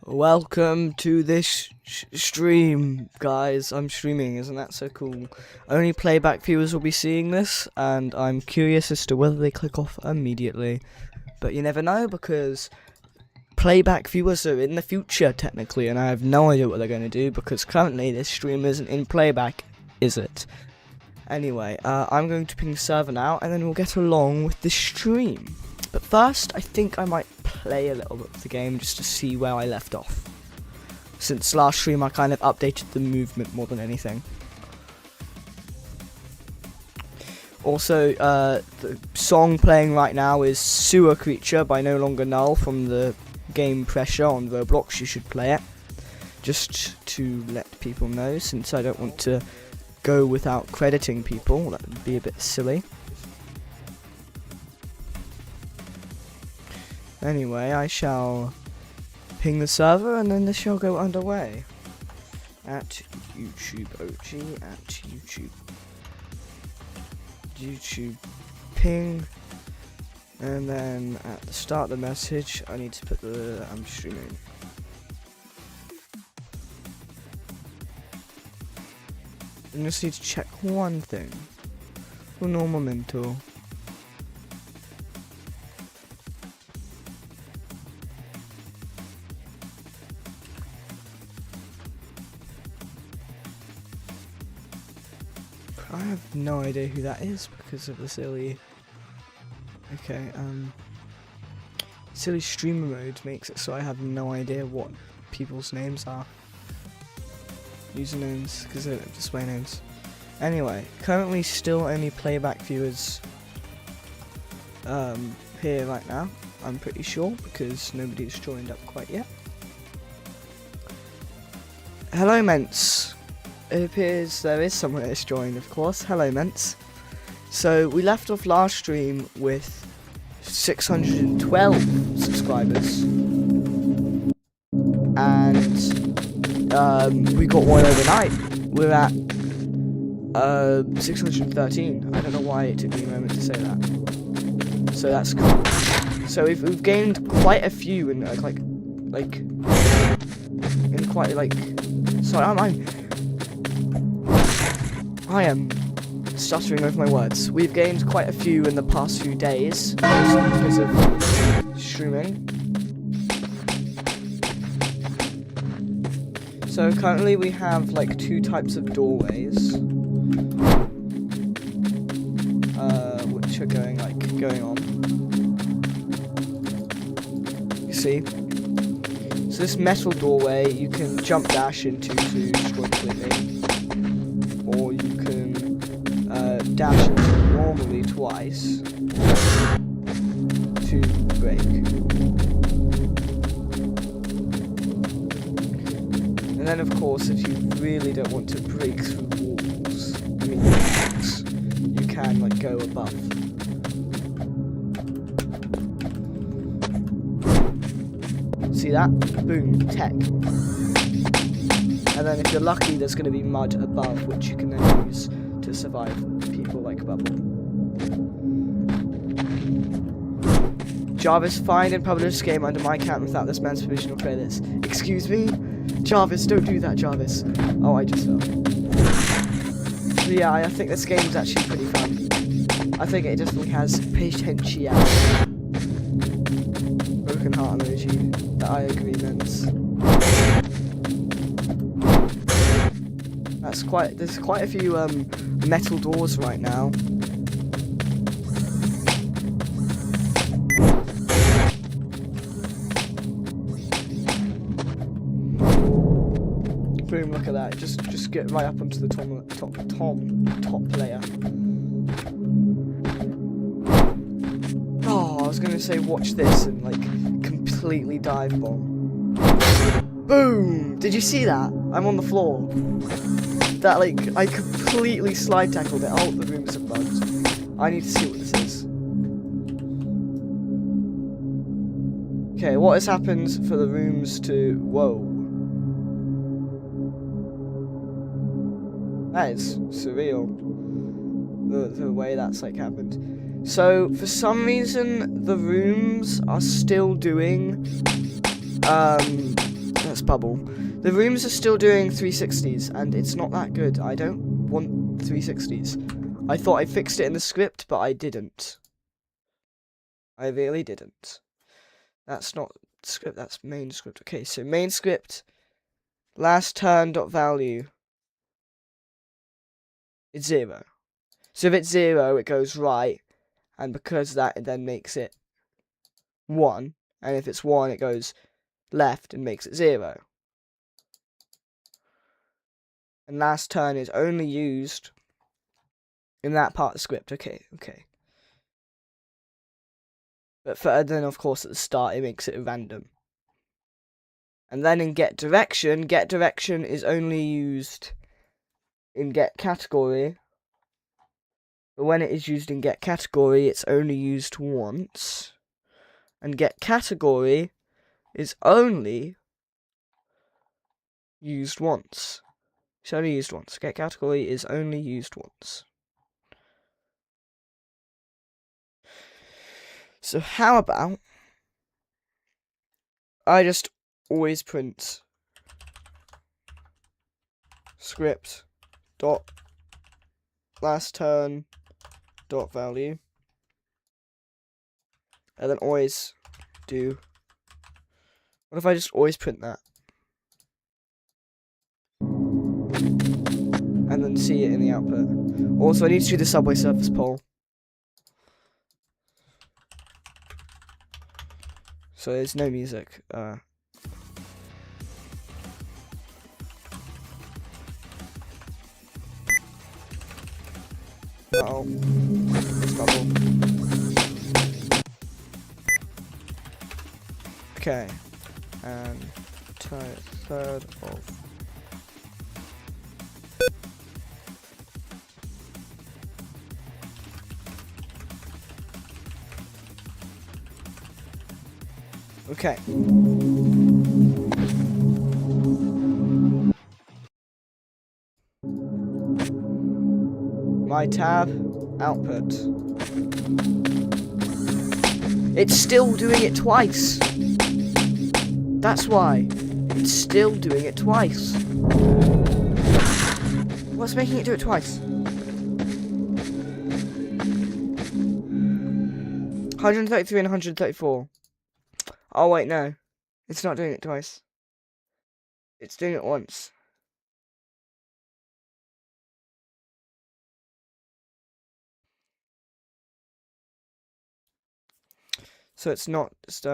Welcome to this stream, guys. I'm streaming, isn't that so cool? Only playback viewers will be seeing this, and I'm curious as to whether they click off immediately. But you never know, because playback viewers are in the future, technically, and I have no idea what they're going to do, because currently this stream isn't in playback, is it? Anyway, I'm going to ping the server now, and then we'll get along with the stream. But first, I think I might play a little bit of the game just to see where I left off. Since last stream, I kind of updated the movement more than anything. Also, the song playing right now is Sewer Creature by No Longer Null from the game Pressure on Roblox. You should play it. Just to let people know, since I don't want to go without crediting people. That would be a bit silly. Anyway, I shall ping the server and then this shall go underway. At YouTube OG, at YouTube. YouTube ping. And then at the start of the message, I need to put the I'm streaming. I just need to check one thing. Un momento. I have no idea who that is because of the silly. Okay, silly streamer mode makes it so I have no idea what people's names are. Usernames, because they don't display names. Anyway, currently still only playback viewers here right now, I'm pretty sure, because nobody's joined up quite yet. Hello, Ments. It appears there is someone that's joined, of course. Hello, Ments. So, we left off last stream with 612 subscribers. And we got one overnight. We're at 613. I don't know why it took me a moment to say that. So that's cool. So we've gained quite a few in sorry, I am stuttering over my words. We've gained quite a few in the past few days because of streaming. So currently we have like two types of doorways, which are going on. You see? So this metal doorway you can jump dash into to destroy completely, or you can dash into normally twice to break. And then, of course, if you really don't want to break through walls, you can, like, go above. See that? Boom, tech. And then if you're lucky, there's going to be mud above, which you can then use to survive people like Bubble. Jarvis, find and publish this game under my account without this man's permission or credits. Excuse me? Jarvis, don't do that, Jarvis. Oh, I just fell. Yeah, I think this game is actually pretty fun. I think it definitely has potential. Broken heart emoji. That I agree, Mens. There's quite a few metal doors right now. Boom, look at that. Just get right up onto the top layer. Oh, I was gonna say watch this and like completely dive bomb. Boom! Did you see that? I'm on the floor. That like I completely slide tackled it. Oh, the rooms are bugged. I need to see what this is. Okay, what has happened for the rooms to whoa? That is surreal, the way that's like happened. So for some reason the rooms are still doing That's bubble. The rooms are still doing 360s, and it's not that good. I don't want 360s. I thought I fixed it in the script, but I didn't. I really didn't. That's not script, that's main script. Okay, so main script, last turn dot value. It's 0. So if it's 0, it goes right, and because of that, it then makes it 1. And if it's 1, it goes left and makes it 0. And last turn is only used in that part of the script. Okay. But then, of course, at the start, it makes it random. And then in get direction is only used in get category. But when it is used in get category, it's only used once. And get category is only used once. It's only used once. Get category is only used once. So how about I just always print script dot last turn dot value, and then always do. What if I just always print that and then see it in the output? Also, I need to do the subway surface poll. So there's no music. Uh-oh. It's bubble. Okay. And third of. Okay. My tab, output. It's still doing it twice. That's why. It's still doing it twice. What's making it do it twice? 133 and 134. Oh wait, no. It's not doing it twice. It's doing it once. So it's not just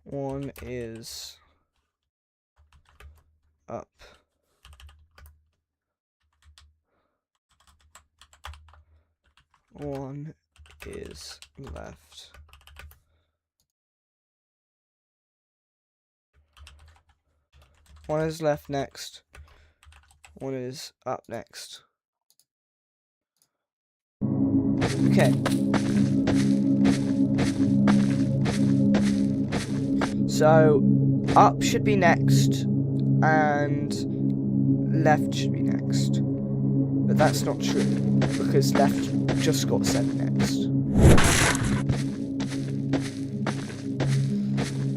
one is up. One is left. One is left next. One is up next. Okay. So up should be next and left should be next. But that's not true because left just got sent next.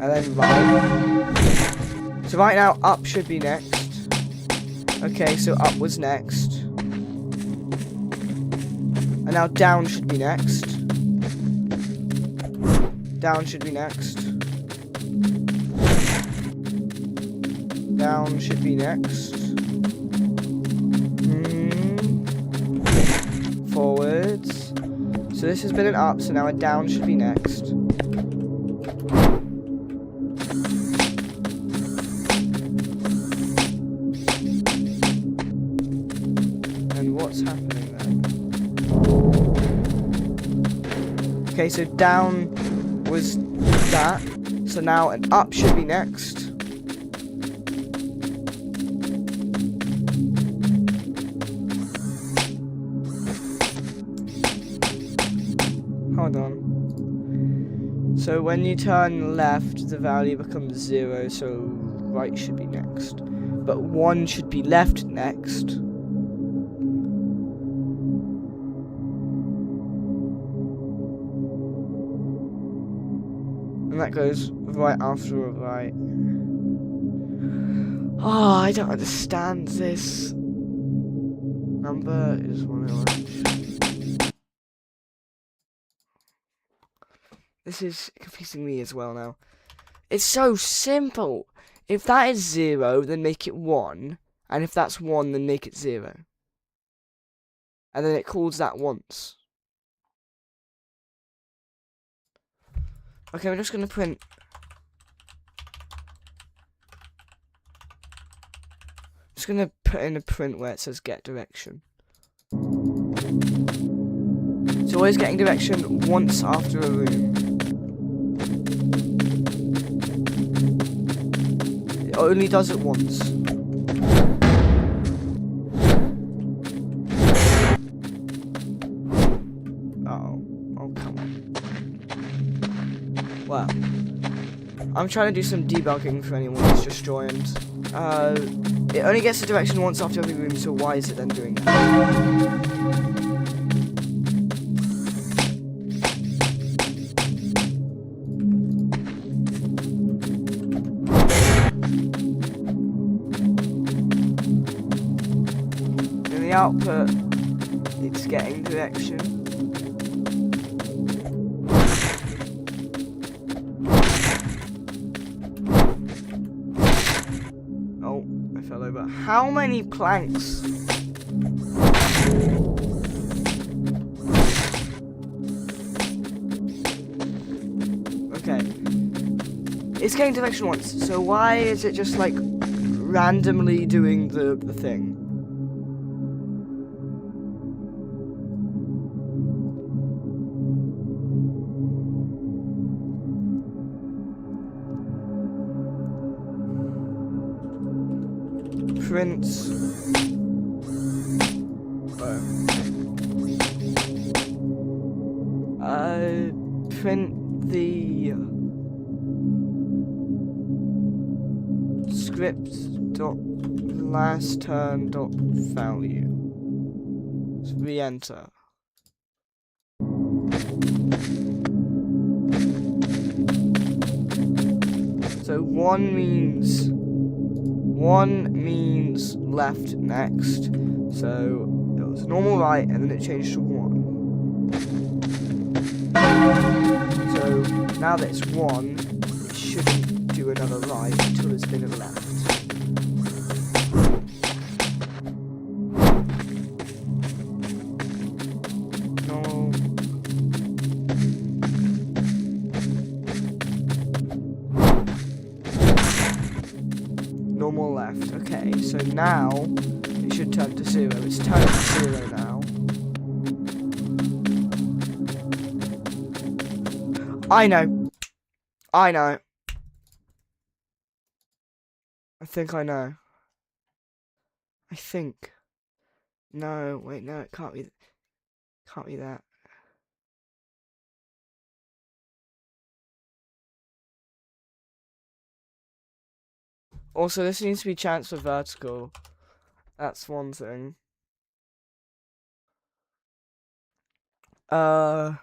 And then right. So right now up should be next. Okay, so up was next. And now down should be next. Down should be next. Down should be next. Forwards. So this has been an up, so now a down should be next. And what's happening there? Okay, so down was that. So now an up should be next. Hold on. So when you turn left, the value becomes 0, so right should be next. But 1 should be left next. And that goes right after a right. Oh, I don't understand this. Number is 1 orange. This is confusing me as well now. It's so simple. If that is 0, then make it 1. And if that's 1, then make it 0. And then it calls that once. Okay, I'm just going to print. Just going to put in a print where it says get direction. So always getting direction once after a room. It only does it once. Oh, come on. Wow. I'm trying to do some debugging for anyone who's just joined. It only gets the direction once after every room, so why is it then doing that? Output, it's getting direction. Oh, I fell over. How many planks? Okay. It's getting direction once, so why is it just like randomly doing the thing? Print. Print the script dot last turn dot value. Let's re-enter. So 1 means left next. So it was normal right and then it changed to 1. So now that it's 1, it shouldn't do another right until it's been a left. Normal left. Okay, so now it should turn to 0. It's turned to 0 now. I know. I think I know. I think. No, wait, no, it can't be. Can't be that. Also, this needs to be chance for vertical. That's one thing. So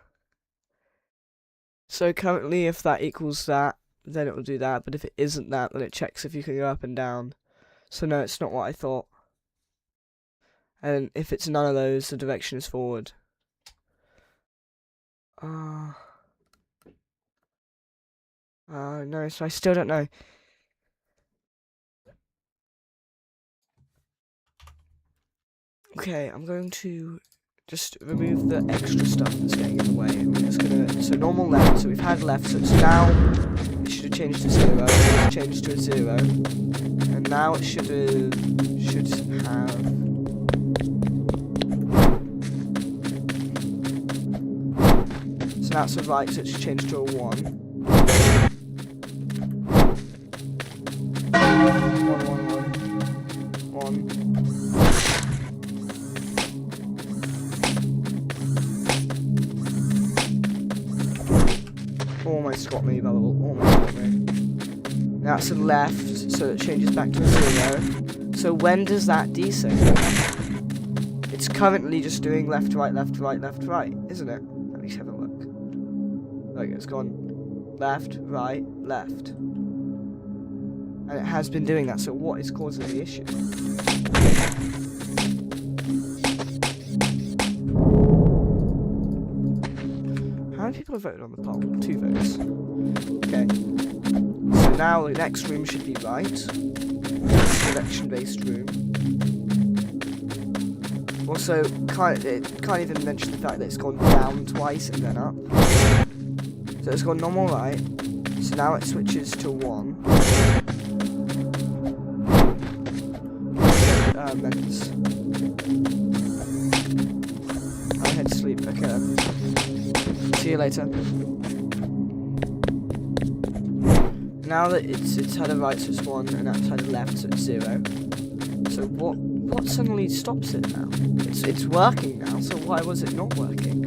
currently if that equals that, then it will do that, but if it isn't that, then it checks if you can go up and down. So no, it's not what I thought. And if it's none of those, the direction is forward. No, so I still don't know. Okay, I'm going to just remove the extra stuff that's getting in the way. And we're just gonna, so normal left, so we've had left, so it's now, it should have changed to 0, it's changed to a 0, and now it should have, so now it's a right, so it's changed to a 1. 1. Almost got me, bubble. Almost got me. Now it's a left, so it changes back to a 0. So when does that desync? It's currently just doing left, right, left, right, left, right, isn't it? Let me have a look. There we go, it's gone. left, right, left. And it has been doing that, so what is causing the issue? How many people have voted on the poll? 2 votes. Okay. So now the next room should be right. Direction-based room. Also, it can't even mention the fact that it's gone down twice and then up. So it's gone normal right. So now it switches to 1. Minutes. I'll head to sleep. Okay. See you later. Now that it's had a right, so it's 1, and that's had a left, so it's 0. So what suddenly stops it now? It's working now, so why was it not working?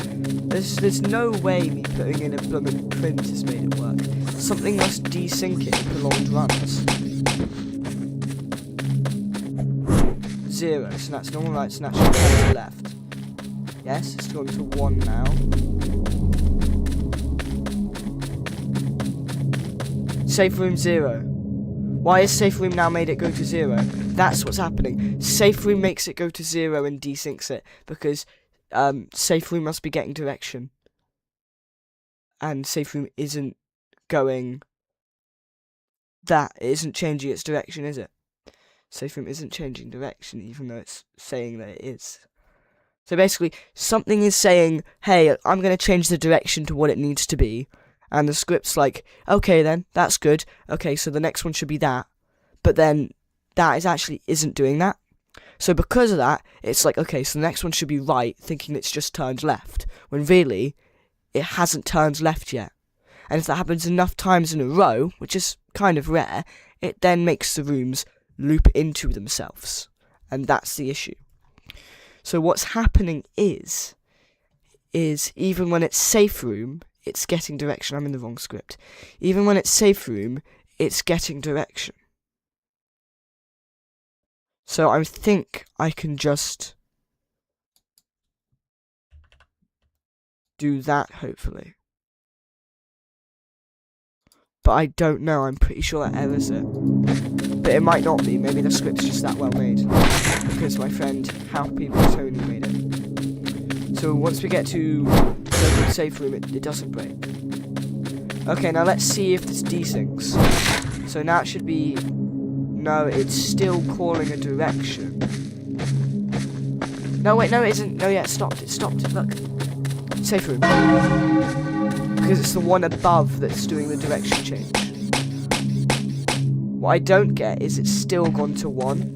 There's no way me putting in a blooming print has made it work. Something must desync it in prolonged runs. 0, so that's normal right, so that's to the left. Yes, it's gone to 1 now. Safe room 0. Why has safe room now made it go to 0? That's what's happening. Safe room makes it go to 0 and desyncs it because safe room must be getting direction. And safe room isn't going that. It isn't changing its direction, is it? Safe room isn't changing direction even though it's saying that it is. So basically, something is saying, hey, I'm going to change the direction to what it needs to be. And the script's like, okay then, that's good. Okay, so the next one should be that. But then, that isn't doing that. So because of that, it's like, okay, so the next one should be right, thinking it's just turned left. When really, it hasn't turned left yet. And if that happens enough times in a row, which is kind of rare, it then makes the rooms loop into themselves. And that's the issue. So what's happening is even when it's safe room, it's getting direction. I'm in the wrong script. Even when it's safe room, it's getting direction. So I think I can just do that, hopefully. But I don't know. I'm pretty sure that errors it. But it might not be. Maybe the script's just that well made. Because my friend Happy Tony made it. So once we get to the safe room, it doesn't break. Okay, now let's see if this desyncs. So now it should be... No, it's still calling a direction. No, wait, no, it isn't. No, yeah, it stopped. It stopped. Look. Safe room. Because it's the one above that's doing the direction change. What I don't get is it's still gone to 1.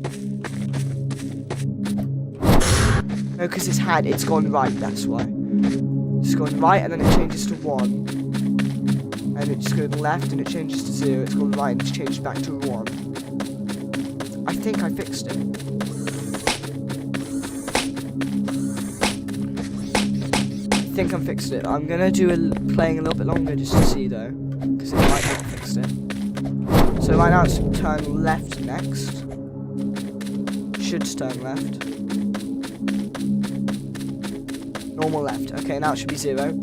No, because it's gone right, that's why. It's gone right and then it changes to 1. And it's going left and it changes to 0. It's gone right and it's changed back to 1. I think I fixed it. I think I fixed it. I'm going to do playing a little bit longer just to see though. Because it might not have fixed it. So right now it's turn left next. Should turn left. Normal left. Okay, now it should be 0.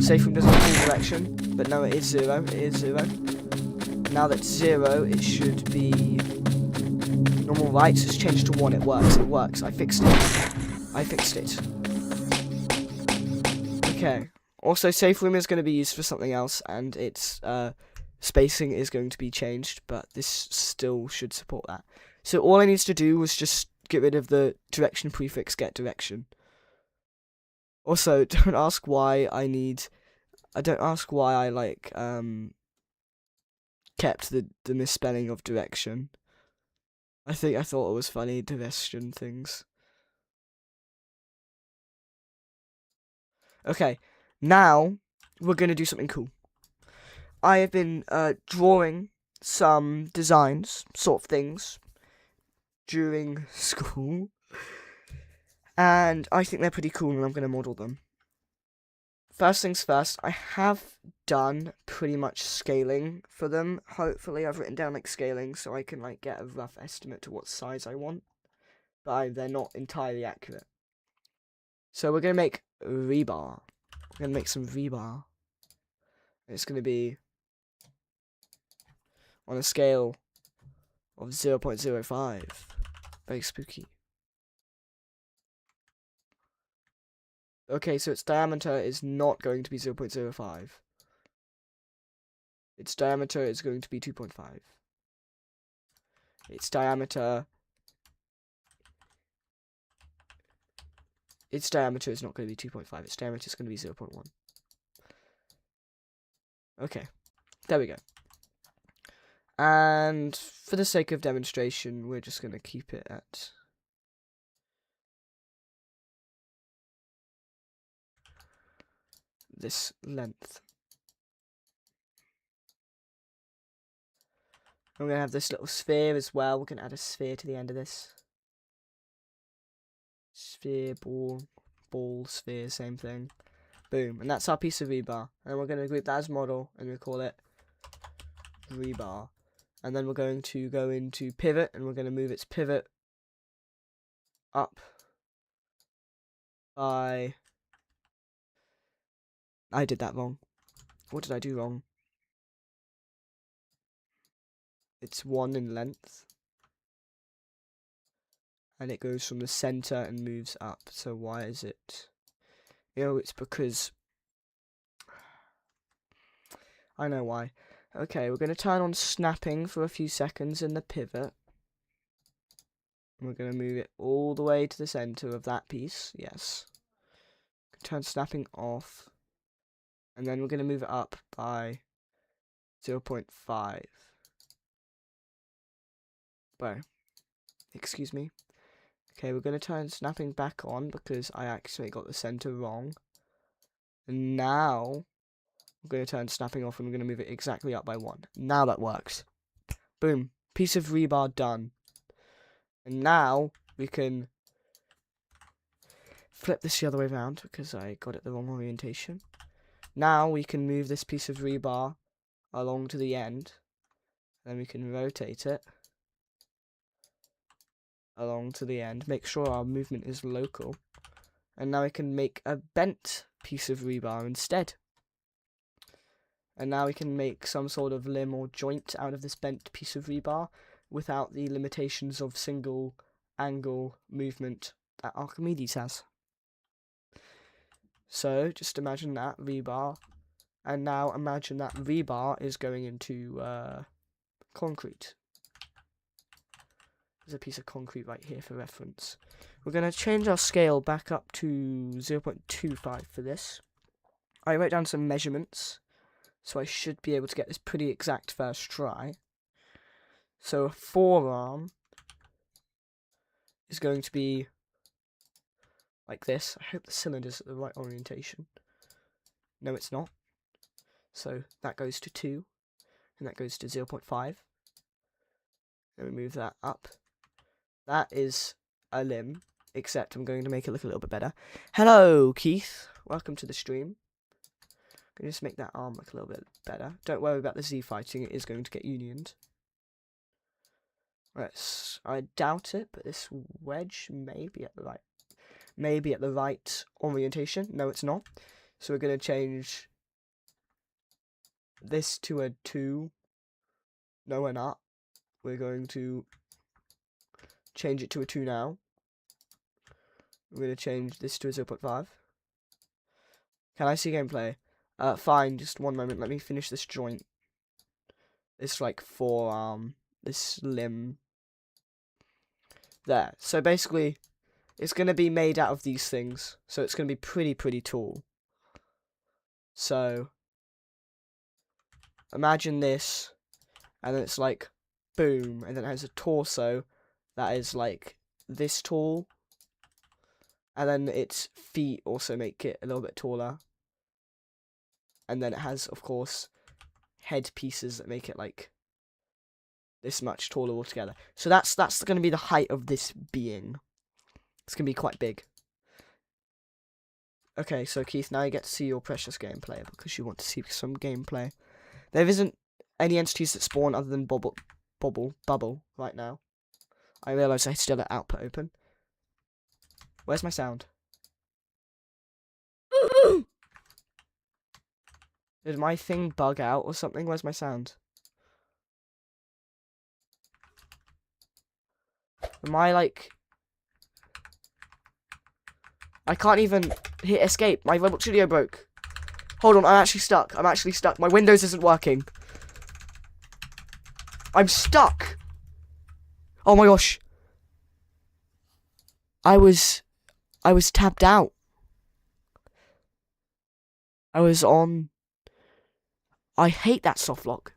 Safe room doesn't have any direction. But no, it is 0. It is 0. Now that it's 0, it should be normal right. So it's changed to 1. It works. It works. I fixed it. I fixed it. Okay. Also, safe room is going to be used for something else, and its spacing is going to be changed, but this still should support that. So all I need to do was just get rid of the direction prefix get direction. Also, don't ask why I like kept the misspelling of direction. I thought it was funny, direction things. Okay, now we're gonna do something cool. I have been drawing some designs, sort of things, during school. And I think they're pretty cool and I'm gonna model them. First things first, I have done pretty much scaling for them. Hopefully I've written down like scaling so I can like get a rough estimate to what size I want. But they're not entirely accurate. So we're going to make rebar. We're going to make some rebar. It's going to be on a scale of 0.05. Very spooky. Okay, so its diameter is not going to be 0.05. Its diameter is going to be 2.5. Its diameter is not going to be 2.5. Its diameter is going to be 0.1. Okay, there we go. And for the sake of demonstration, we're just going to keep it at this length. I'm going to have this little sphere as well. We're going to add a sphere to the end of this. Sphere, ball, sphere, same thing. Boom. And that's our piece of rebar. And we're going to group that as model, and we'll call it rebar. And then we're going to go into pivot, and we're going to move its pivot up by... I did that wrong. What did I do wrong? It's 1 in length. And it goes from the center and moves up. So why is it? It's because... I know why. Okay, we're going to turn on snapping for a few seconds in the pivot. And we're going to move it all the way to the center of that piece. Yes. Turn snapping off. And then we're going to move it up by 0.5. Whoa. Excuse me. Okay, we're going to turn snapping back on because I actually got the center wrong. And now we're going to turn snapping off and we're going to move it exactly up by 1. Now that works. Boom. Piece of rebar done. And now we can flip this the other way around because I got it the wrong orientation. Now we can move this piece of rebar along to the end. Then we can rotate it along to the end. Make sure our movement is local. And now we can make a bent piece of rebar instead. And now we can make some sort of limb or joint out of this bent piece of rebar without the limitations of single angle movement that Archimedes has. So just imagine that rebar, and now imagine that rebar is going into concrete. There's a piece of concrete right here for reference. We're going to change our scale back up to 0.25 for this. I wrote down some measurements, so I should be able to get this pretty exact first try. So a forearm is going to be like this. I hope the cylinder's at the right orientation. No, it's not. So that goes to 2, and that goes to 0.5. Then we move that up. That is a limb, except I'm going to make it look a little bit better. Hello, Keith. Welcome to the stream. I'm going to just make that arm look a little bit better. Don't worry about the Z fighting, it is going to get unioned. Right, I doubt it, but this wedge may be at the right orientation. No, it's not. So we're going to change this to a 2. No, we're not. We're going to change it to a 2 now. We're going to change this to a 0.5. Can I see gameplay? Fine, just one moment. Let me finish this joint. This, like, forearm. This limb. There. So basically, it's going to be made out of these things. So it's going to be pretty tall. So, imagine this. And then it's like, boom. And then it has a torso that is like this tall. And then its feet also make it a little bit taller. And then it has, of course, head pieces that make it like this much taller altogether. So that's going to be the height of this being. It's going to be quite big. Okay, so Keith, now you get to see your precious gameplay because you want to see some gameplay. There isn't any entities that spawn other than bubble right now. I realise I still have output open. Where's my sound? Did my thing bug out or something? Where's my sound? Am I like... I can't even hit escape. My Roblox Studio broke. Hold on, I'm actually stuck. I'm actually stuck. My Windows isn't working. I'm stuck. Oh my gosh. I was tapped out. I was on... I hate that soft lock.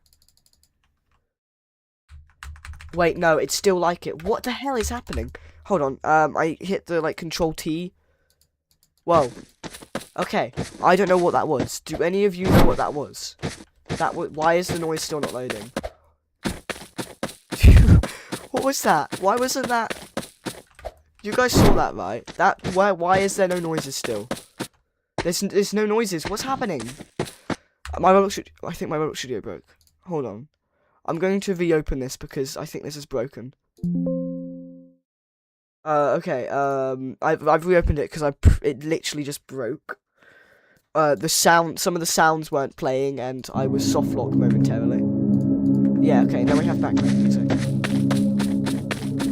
Wait, no, it's still like it. What the hell is happening? Hold on, I hit the, like, Control T. Whoa. Okay, I don't know what that was. Do any of you know what that was? Why is the noise still not loading? What was that? Why wasn't that... You guys saw that, right? Why is there no noises still? There's no noises. What's happening? I think my Roblox Studio broke. Hold on. I'm going to reopen this because I think this is broken. Okay. I've reopened it because it literally just broke. Some of the sounds weren't playing, and I was soft locked momentarily. Yeah. Okay. Now we have background music.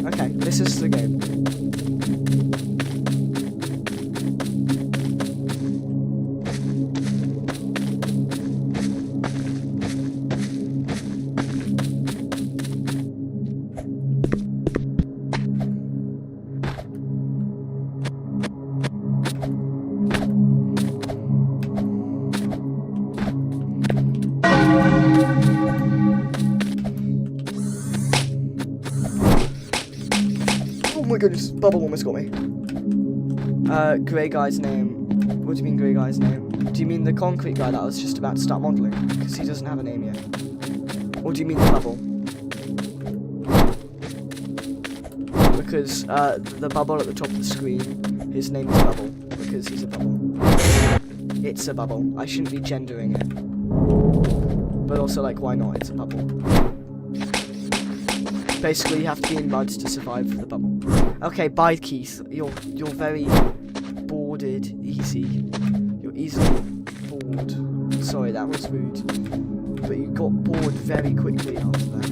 Okay. This is the game. Oh my goodness, bubble almost got me. Grey guy's name. What do you mean grey guy's name? Do you mean the concrete guy that I was just about to start modelling? Because he doesn't have a name yet. Or do you mean the bubble? Because, the bubble at the top of the screen, his name is Bubble. Because he's a bubble. It's a bubble. I shouldn't be gendering it. But also, like, why not? It's a bubble. Basically, you have to be in mud to survive for the bubble. Okay, bye, Keith. You're very boarded, easy. You're easily bored. Sorry, that was rude. But you got bored very quickly after that.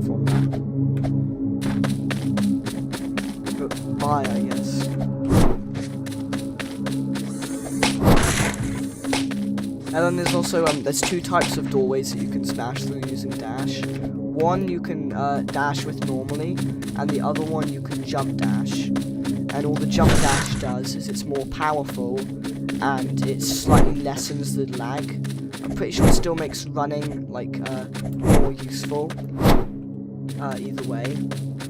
From that. But bye, I guess. And then there's also, there's two types of doorways that you can smash through using dash. One you can dash with normally, and the other one you can jump dash. And all the jump dash does is it's more powerful, and it slightly lessens the lag. I'm pretty sure it still makes running, like, more useful, either way.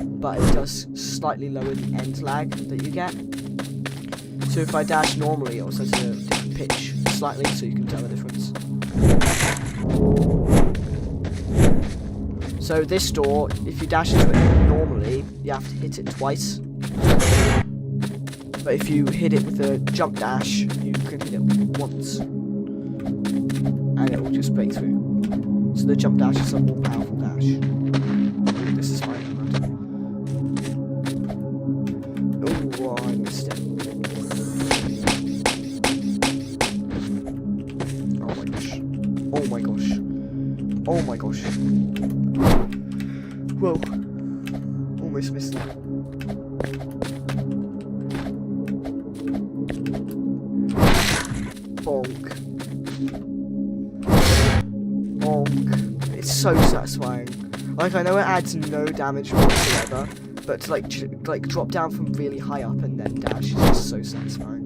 But it does slightly lower the end lag that you get. So if I dash normally, it also has a different pitch, slightly, so you can tell the difference. So this door, if you dash into it normally, you have to hit it twice. But if you hit it with a jump dash, you can hit it once. And it will just break through. So the jump dash is a more powerful dash. This is fine. Oh, I missed it. Oh my gosh. Oh my gosh. Oh my gosh. Whoa. Almost missed that. Bonk. Bonk. It's so satisfying. Like, I know it adds no damage whatsoever, but to like drop down from really high up and then dash is just so satisfying.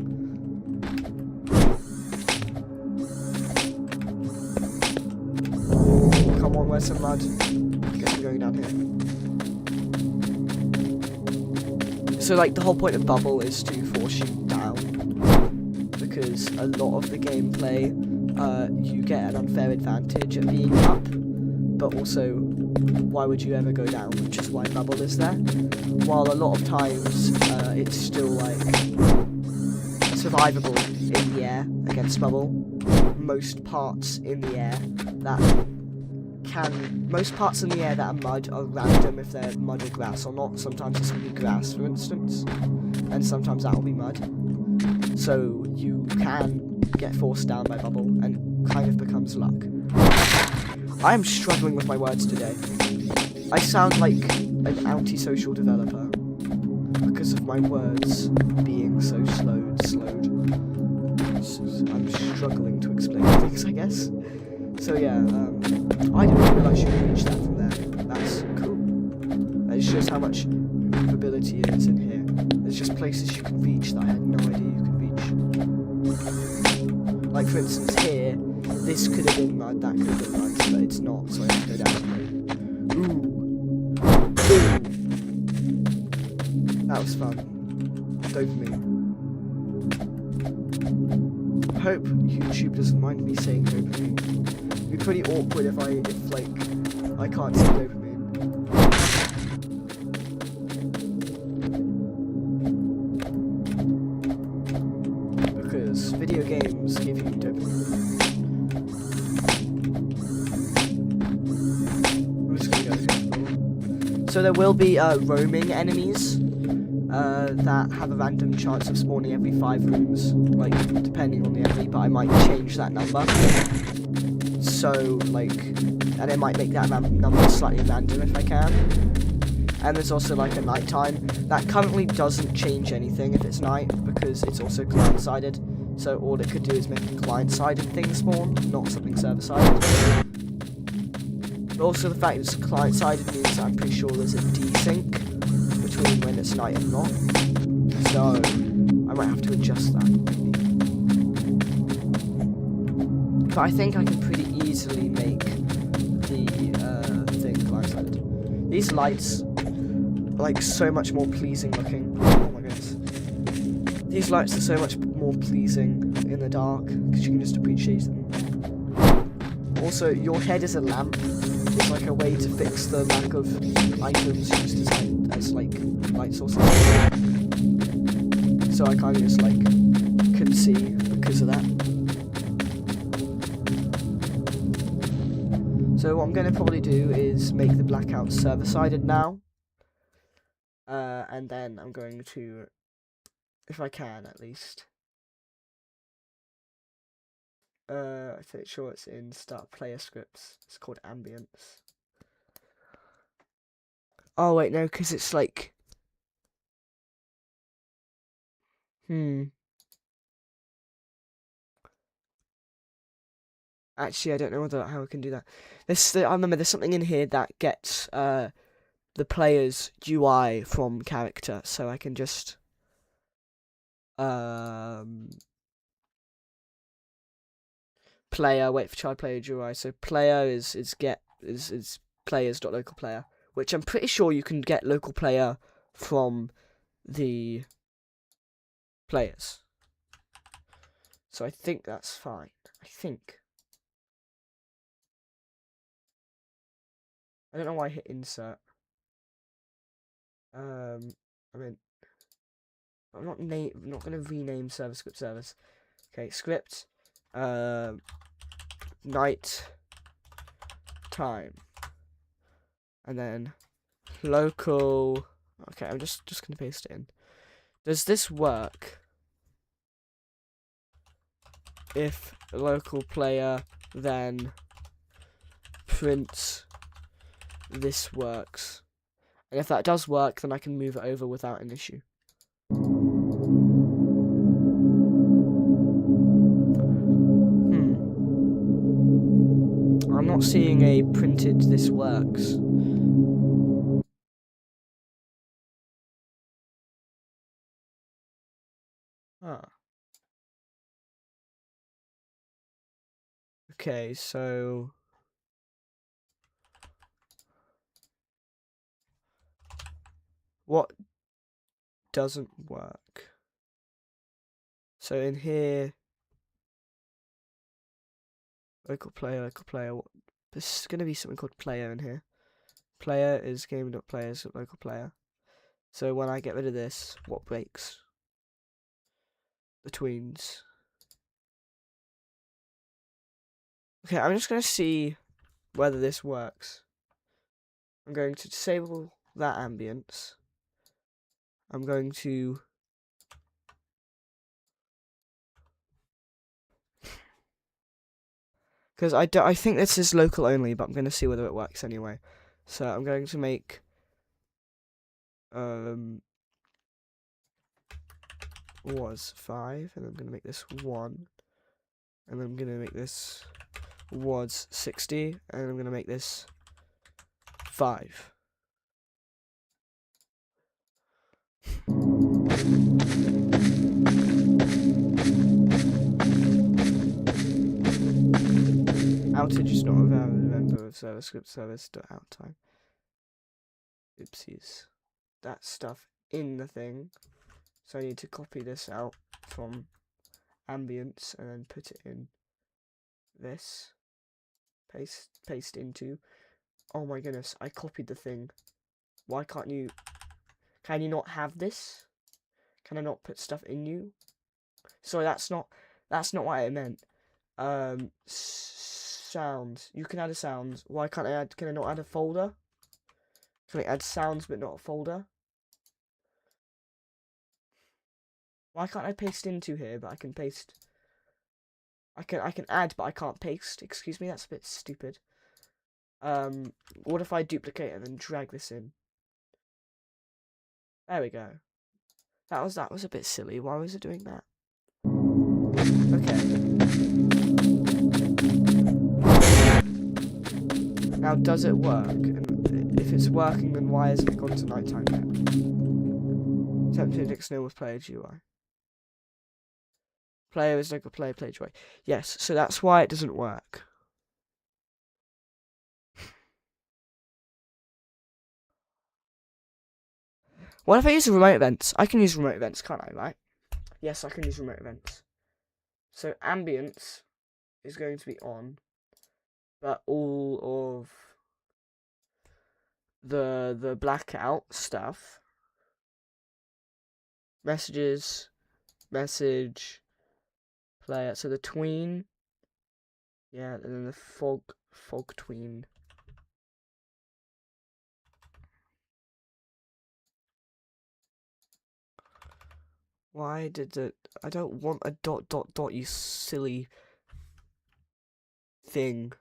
Come on, where's some mud? I guess I'm going down here. So, like, the whole point of Bubble is to force you down, because a lot of the gameplay, you get an unfair advantage at being up, but also, why would you ever go down, which is why Bubble is there. While a lot of times, it's still, like, survivable in the air against Bubble. Most parts in the air that are mud are random if they're mud or grass or not. Sometimes it's going to be grass, for instance, and sometimes that will be mud. So you can get forced down by Bubble, and kind of becomes luck. I am struggling with my words today. I sound like an antisocial developer because of my words being so slowed. I'm struggling to explain things, I guess. So yeah, I didn't realise you could reach that from there. That's cool. It shows how much movability is in here. There's just places you can reach that I had no idea you could reach. Like for instance here, this could have been mud, that could have been mud, but it's not, so I have to go down. Ooh. That was fun. Dopamine. I hope YouTube doesn't mind me saying dopamine. It'd be pretty awkward if I can't say dopamine. Because video games give you dopamine. I'm just gonna go. So there will be roaming enemies that have a random chance of spawning every 5 rooms, like depending on the enemy, but I might change that number. So and it might make that number slightly random if I can. And there's also like a nighttime that currently doesn't change anything if it's night because it's also client-sided. So all it could do is make a client-sided thing spawn, not something server-sided. But also the fact it's client-sided means that I'm pretty sure there's a desync between when it's night and not. So I might have to adjust that. But I think I can pretty easily make the thing client-sided. These lights are like so much more pleasing looking. Oh my goodness. These lights are so much more pleasing in the dark because you can just appreciate them. Also, your head as a lamp is like a way to fix the lack of items used as like light sources. So I kind of just like couldn't see because of that. So what I'm going to probably do is make the blackout server-sided now. And then I'm going to, if I can at least, I'm pretty sure it's in start player scripts. It's called ambience. Oh wait, no, because it's like, Actually, I don't know how I can do that. I remember there's something in here that gets the player's UI from character, so I can just player, wait for child player UI. So player is players.localplayer, which I'm pretty sure you can get local player from the players. So I think that's fine. I think. I don't know why I hit insert. I mean, I'm not going to rename server script service. Okay, script. Night time, and then local. Okay, I'm just gonna paste it in. Does this work if local player then prints this works? And if that does work, then I can move it over without an issue. I'm not seeing a printed this works. Ah. Okay, so what doesn't work? So in here, local player, there's going to be something called player in here. Player is game.players local player. So when I get rid of this, what breaks? The tweens. Okay, I'm just going to see whether this works. I'm going to disable that ambience. I'm going to Because I think this is local only, but I'm going to see whether it works anyway. So I'm going to make was 5, and I'm going to make this 1, and then I'm going to make this was 60, and I'm going to make this 5. Outage is not a valid member of service script service out time. Oopsies. That stuff in the thing. So I need to copy this out from ambience and then put it in this. Paste into. Oh my goodness, I copied the thing. Why can't you? Can you not have this? Can I not put stuff in you? Sorry, that's not what I meant. Sounds. You can add a sound. Why can't I add? Can I not add a folder? Can I add sounds but not a folder? Why can't I paste into here? But I can paste. I can add, but I can't paste. Excuse me, that's a bit stupid. What if I duplicate and then drag this in? There we go. That was a bit silly. Why was it doing that? Okay. Now, does it work? And if it's working, then why hasn't it gone to nighttime yet? Attempt to index no with player GUI. Player is like a player GUI. Yes, so that's why it doesn't work. What if I use remote events? I can use remote events, can't I, right? Yes, I can use remote events. So ambience is going to be on, but all of the blackout stuff, messages, message, player. So the tween, yeah, and then the fog tween. Why did it? I don't want a ... you silly thing.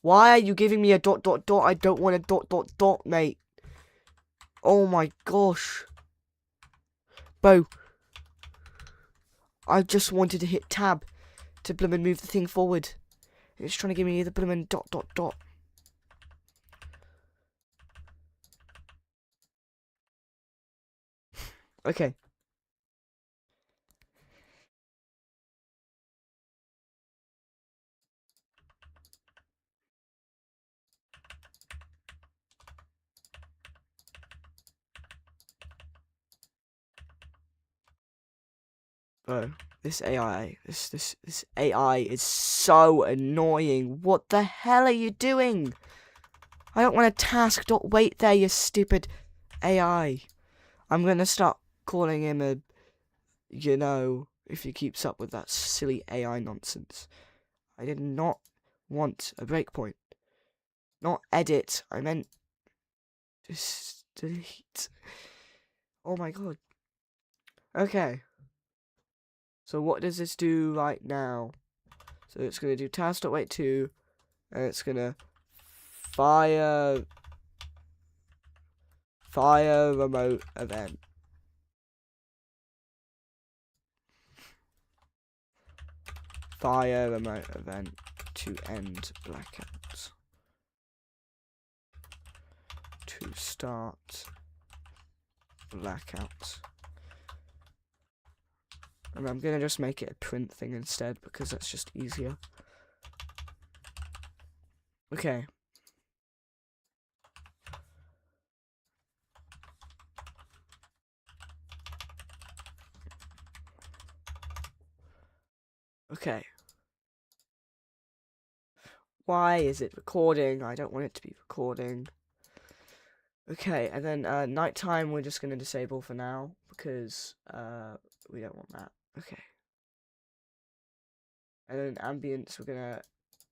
Why are you giving me a ... I don't want a ... mate. Oh my gosh. Bo. I just wanted to hit tab to bloomin' move the thing forward. It's trying to give me the bloomin' ... Okay. Bro, this AI, this AI is so annoying. What the hell are you doing? I don't want a task. Don't wait there, you stupid AI. I'm gonna start calling him a, you know, if he keeps up with that silly AI nonsense. I did not want a breakpoint. Not edit. I meant just delete. Oh my god. Okay. So what does this do right now? So it's gonna do task.wait2, and it's gonna fire remote event. Fire remote event to end blackout. To start blackout. And I'm gonna just make it a print thing instead because that's just easier. Okay. Okay. Why is it recording? I don't want it to be recording. Okay, and then nighttime we're just gonna disable for now because we don't want that. Okay. And then ambience we're gonna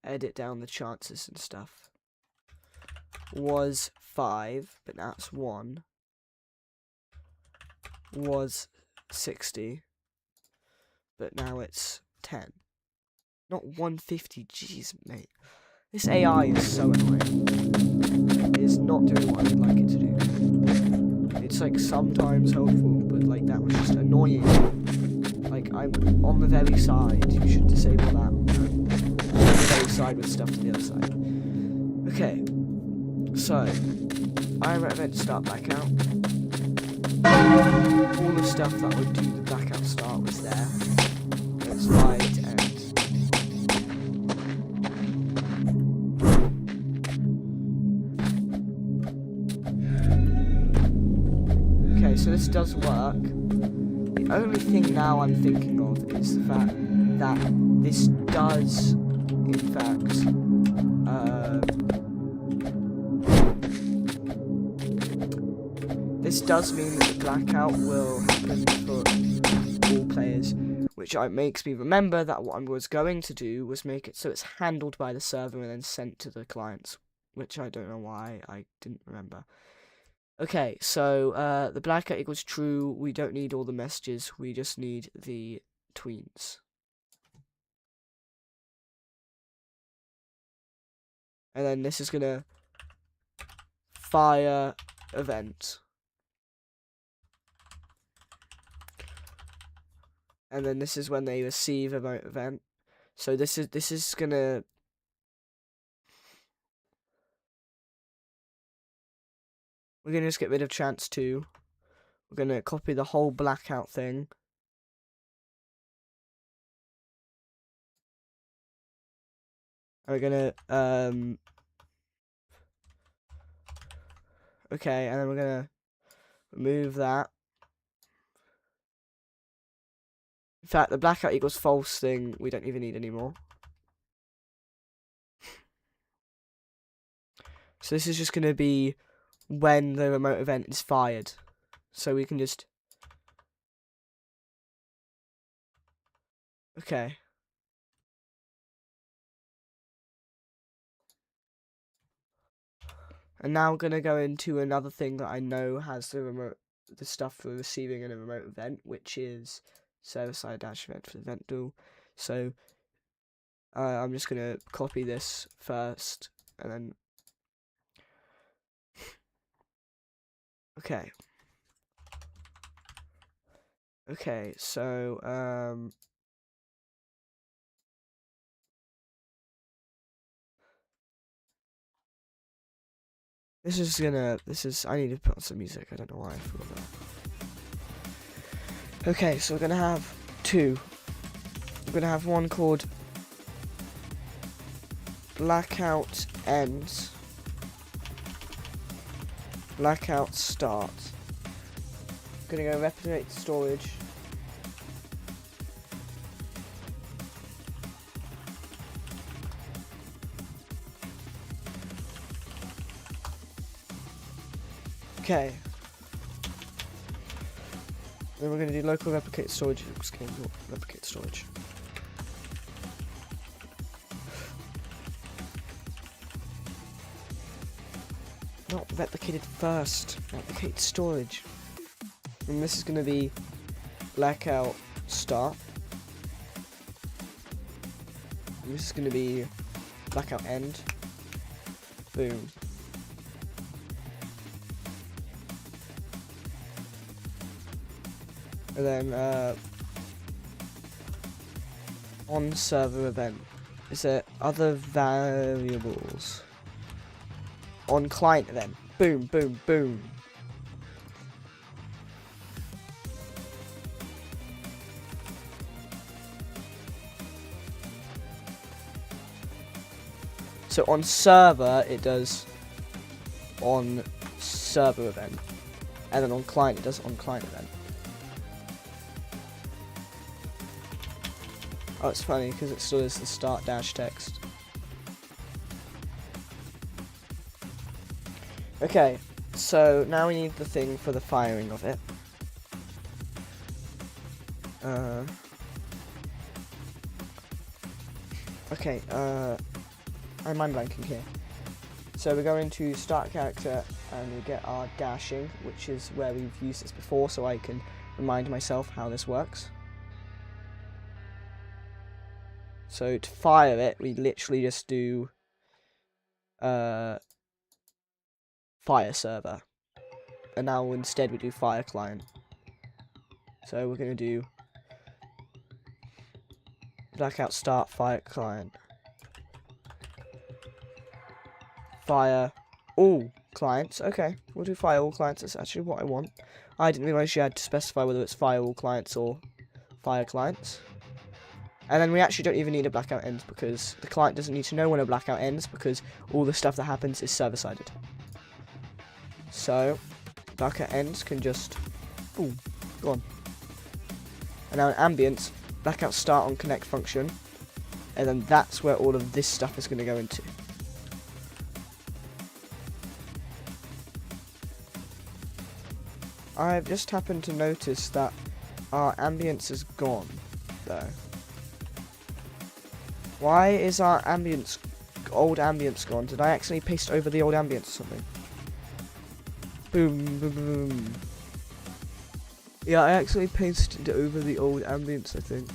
edit down the chances and stuff. Was 5, but now it's 1. Was 60, but now it's 10. Not 150. Jeez, mate. This AI is so annoying. It is not doing what I would like it to do. It's like sometimes helpful, but like that was just annoying. Like I'm on the very side. You should disable that. On the very side with stuff to the other side. Okay. So I'm ready to start blackout. All the stuff that would do the blackout start was there. It's light and okay, so this does work. The only thing now I'm thinking of is the fact that this does, in fact, this does mean that the blackout will happen for all players, which makes me remember that what I was going to do was make it so it's handled by the server and then sent to the clients, which I don't know why I didn't remember. Okay, so the blackout equals true. We don't need all the messages. We just need the tweens. And then this is gonna fire event. And then this is when they receive a remote event. So this is gonna we're gonna just get rid of chance 2. We're gonna copy the whole blackout thing. And we're gonna okay, and then we're gonna remove that. In fact, the blackout equals false thing we don't even need anymore. So this is just going to be when the remote event is fired. So we can just... Okay. And now I'm going to go into another thing that I know has the stuff for receiving in a remote event, which is server-side dash event for the event tool. So I'm just going to copy this first, and then... Okay. Okay, so I need to put on some music. I don't know why I forgot that. Okay, so we're gonna have 2. We're gonna have one called blackout ends, blackout start. I'm gonna go replicate storage. Okay. Then we're going to do local replicate storage. Oops, replicate storage. Not replicated first. Replicate storage. And this is going to be blackout start. And this is going to be blackout end. Boom. And then on server event, is there other variables? On client event, boom, boom, boom. So on server it does on server event, and then on client it does on client event. Oh, it's funny because it still is the start dash text. Okay, so now we need the thing for the firing of it. Okay, I'm mind blanking here. So we're going to start character and we get our dashing, which is where we've used this before, so I can remind myself how this works. So to fire it, we literally just do fire server. And now instead we do fire client. So we're going to do blackout start fire client. Fire all clients. Okay, we'll do fire all clients. That's actually what I want. I didn't realise you had to specify whether it's fire all clients or fire clients. And then we actually don't even need a blackout ends because the client doesn't need to know when a blackout ends because all the stuff that happens is server-sided. So, blackout ends can just, boom, gone. And now in ambience, blackout start on connect function, and then that's where all of this stuff is going to go into. I've just happened to notice that our ambience is gone, though. Why is our old ambience gone? Did I actually paste over the old ambience or something? Boom, boom, boom. Yeah, I actually pasted over the old ambience, I think.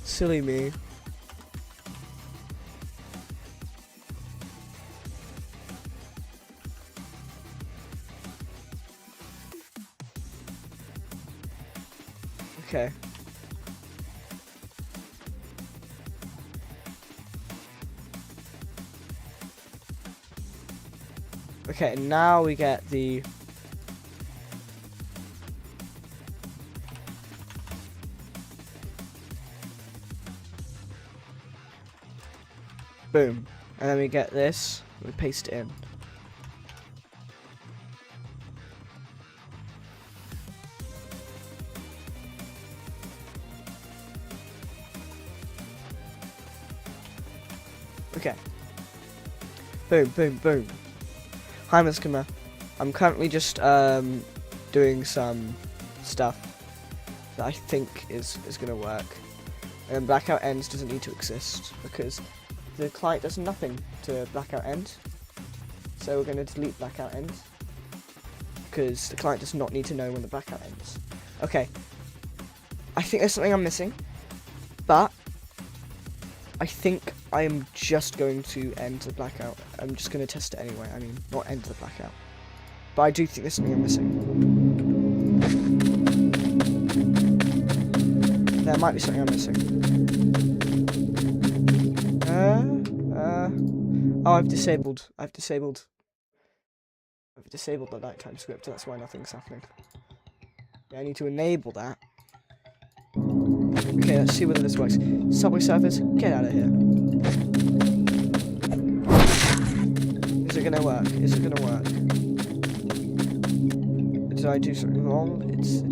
Silly me. Okay. Okay, now we get the boom, and then we get this, we paste it in. Okay. Boom, boom, boom. Hi, Ms. Kimmer. I'm currently just doing some stuff that I think is gonna work. And then blackout ends doesn't need to exist because the client does nothing to blackout end. So we're gonna delete blackout ends because the client does not need to know when the blackout ends. Okay. I think there's something I'm missing, but I think I am just going to end the blackout. I'm just going to test it anyway. I mean, not end the blackout. But I do think there's something I'm missing. There might be something I'm missing. Oh, I've disabled the nighttime script. That's why nothing's happening. Yeah, I need to enable that. Okay, let's see whether this works. Subway surfers, get out of here. Is it gonna work? Is it gonna work? Did I do something wrong? It's...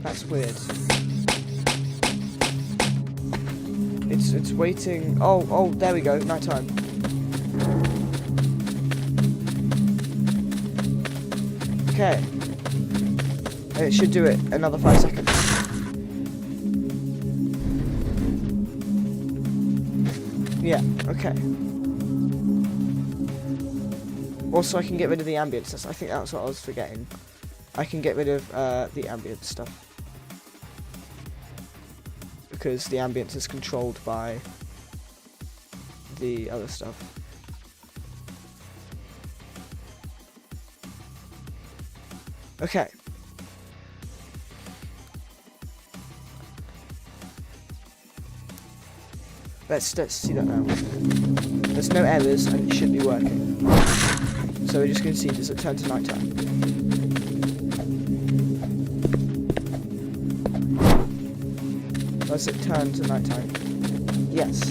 That's weird. It's waiting. Oh, there we go. Nighttime. Okay. It should do it another 5 seconds. Yeah, okay. Also, I can get rid of the ambience. I think that's what I was forgetting. I can get rid of the ambience stuff. Because the ambience is controlled by the other stuff. Okay. Let's see that now. There's no errors and it should be working. So we're just going to see, does it turn to nighttime? Does it turn to nighttime? Yes.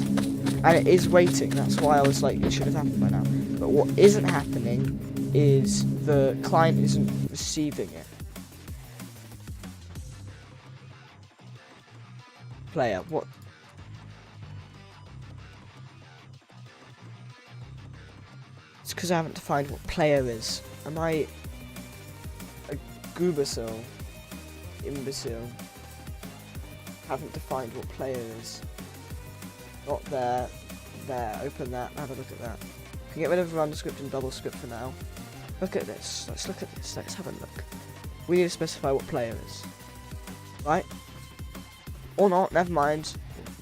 And it is waiting, that's why I was like, it should have happened by now. But what isn't happening is the client isn't receiving it. Player, what? It's because I haven't defined what player is. Am I a goobacil? Imbecile? Haven't defined what player is. Not there. There, open that, have a look at that. We can get rid of run script and double script for now. Look at this, let's look at this, let's have a look. We need to specify what player is. Right? Or not, never mind.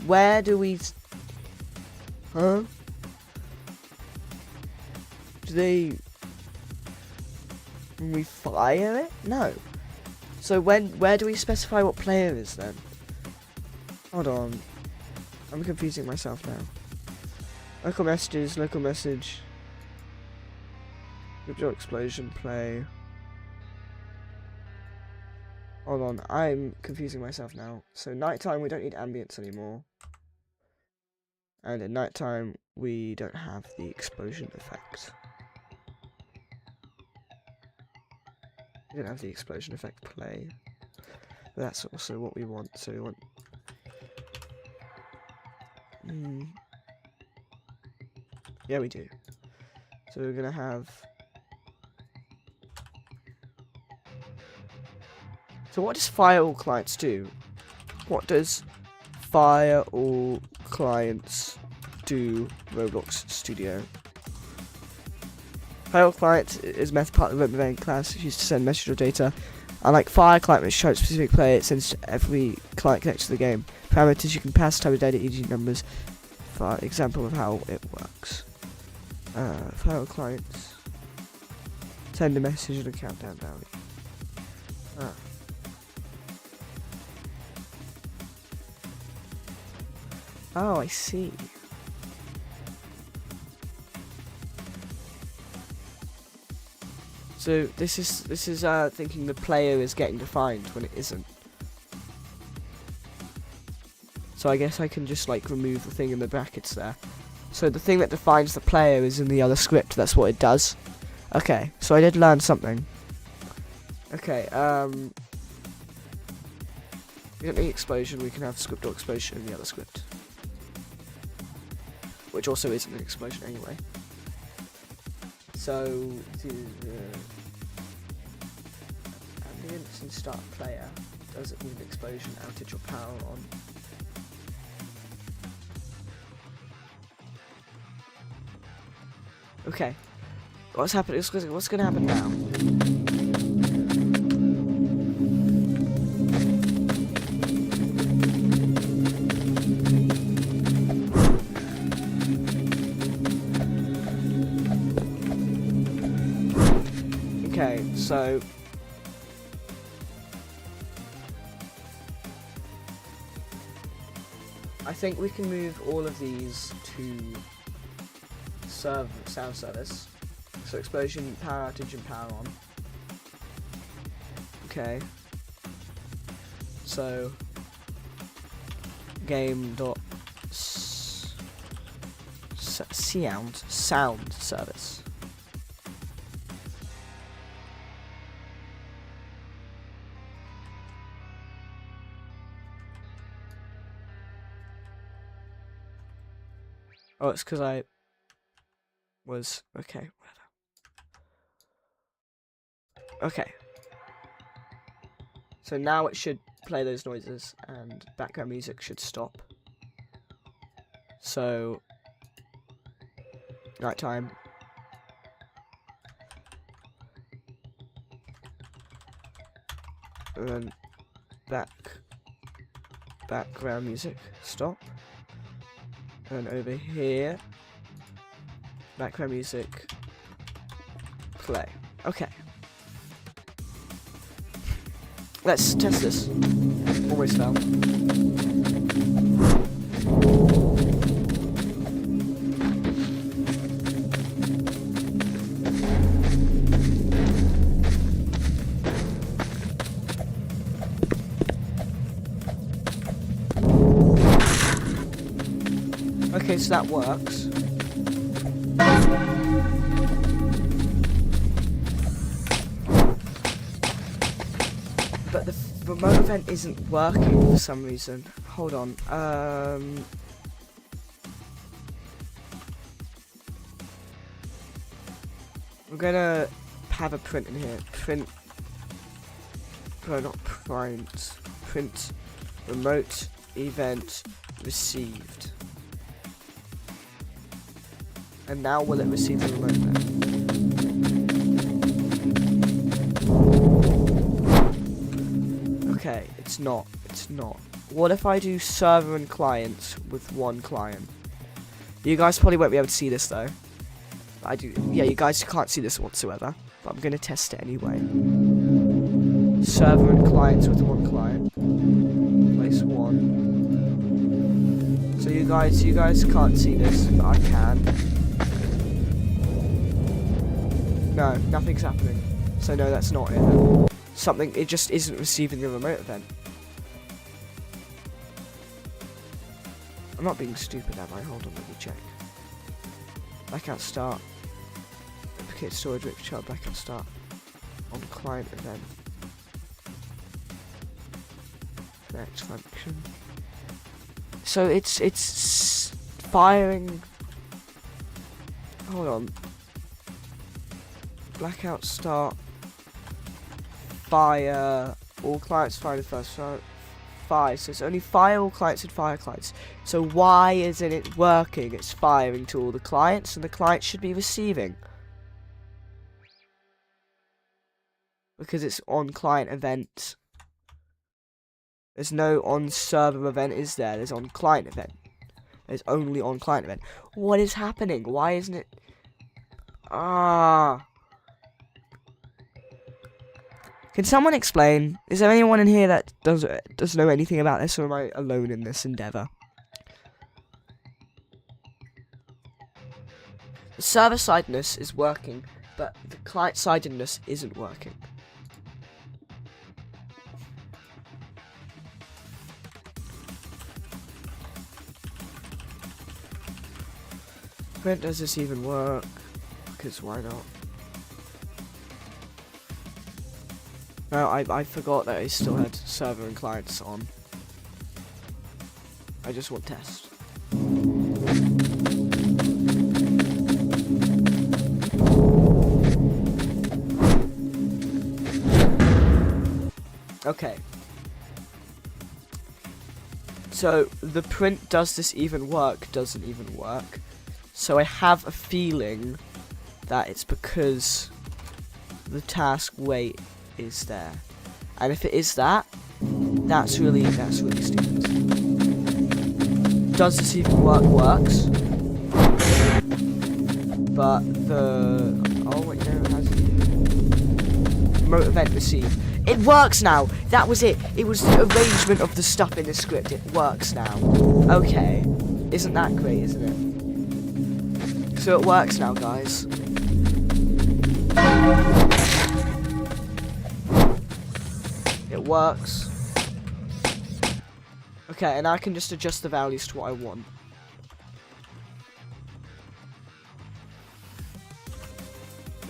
Where do we... Huh? Do they... we fire it? No. So where do we specify what player is then? Hold on. I'm confusing myself now. Local messages, local message. Your explosion play. Hold on, I'm confusing myself now. So nighttime we don't need ambience anymore. And at nighttime we don't have the explosion effect. We don't have the explosion effect play. But that's also what we want, so we want... Yeah, we do. So we're gonna have... So what does fire all clients do? What does fire all clients do, Roblox Studio? Fire all client is a method part of the event class used to send message or data. Unlike fire client, which shows specific player, it sends to every client connected to the game. Parameters you can pass type of data, e.g. numbers. For example of how it works. Fire all clients send a message and a countdown value. Oh, I see. So this is thinking the player is getting defined when it isn't. So I guess I can just like remove the thing in the brackets there. So the thing that defines the player is in the other script. That's what it does. Okay, so I did learn something. Okay, we don't need explosion. We can have script or explosion in the other script, which also isn't an explosion anyway. So ambience and start player doesn't need explosion, outage or power on. Okay, what's happening? What's going to happen now? Okay, so I think we can move all of these to sound service. So explosion, power outage, and power on. Okay. So game dot sound service. Oh, it's because I was... Okay, whatever. Okay. So now it should play those noises and background music should stop. So... nighttime. And then background music stop. And over here, background music, play. Okay. Let's test this. Always found. Okay, so that works. But the remote event isn't working for some reason. Hold on. We're gonna have a print in here. Print. No, not print. Print. Remote event received. And now will it receive the remote then? Okay, it's not. It's not. What if I do server and client with one client? You guys probably won't be able to see this though. I do. Yeah, you guys can't see this whatsoever. But I'm gonna test it anyway. Server and clients with one client. Place one. So you guys can't see this, but I can. No, nothing's happening. So no, that's not it. Something, it just isn't receiving the remote event. I'm not being stupid, am I? Hold on, let me check. Blackout start. Duplicate storage rate chart, blackout start. On client event. Next function. So it's firing. Hold on. Blackout start. Fire. All clients fire the first fire. So it's only fire all clients and fire clients. So why isn't it working? It's firing to all the clients, and the clients should be receiving. Because it's on client event. There's no on server event, is there? There's on client event. There's only on client event. What is happening? Why isn't it? Can someone explain? Is there anyone in here that does know anything about this, or am I alone in this endeavor? The server-sidedness is working, but the client-sidedness isn't working. When does this even work? Because why not? No, I forgot that I still had server and clients on. I just want test. Okay. So the print does this even work doesn't even work. So I have a feeling that it's because the task wait is there. And if it is that, that's really stupid. Does this even work? Works. But the wait, no, it hasn't. Remote event received. It works now. That was it. It was the arrangement of the stuff in the script. It works now. Okay. Isn't that great, isn't it? So it works now, guys. It works. Okay, and I can just adjust the values to what I want.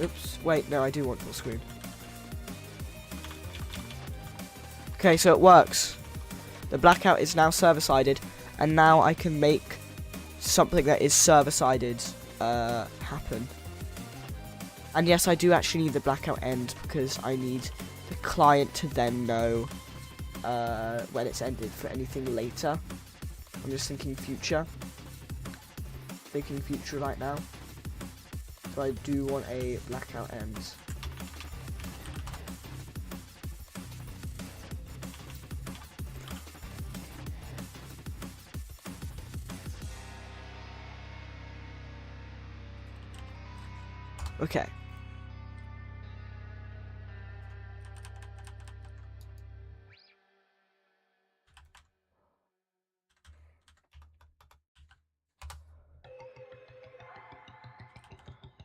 Oops. Wait, no, I do want full screen. Okay, so it works. The blackout is now server-sided, and now I can make something that is server-sided happen. And yes, I do actually need the blackout end because I need the client to then know when it's ended for anything later. I'm just thinking future. Thinking future right now. So I do want a blackout end. Okay.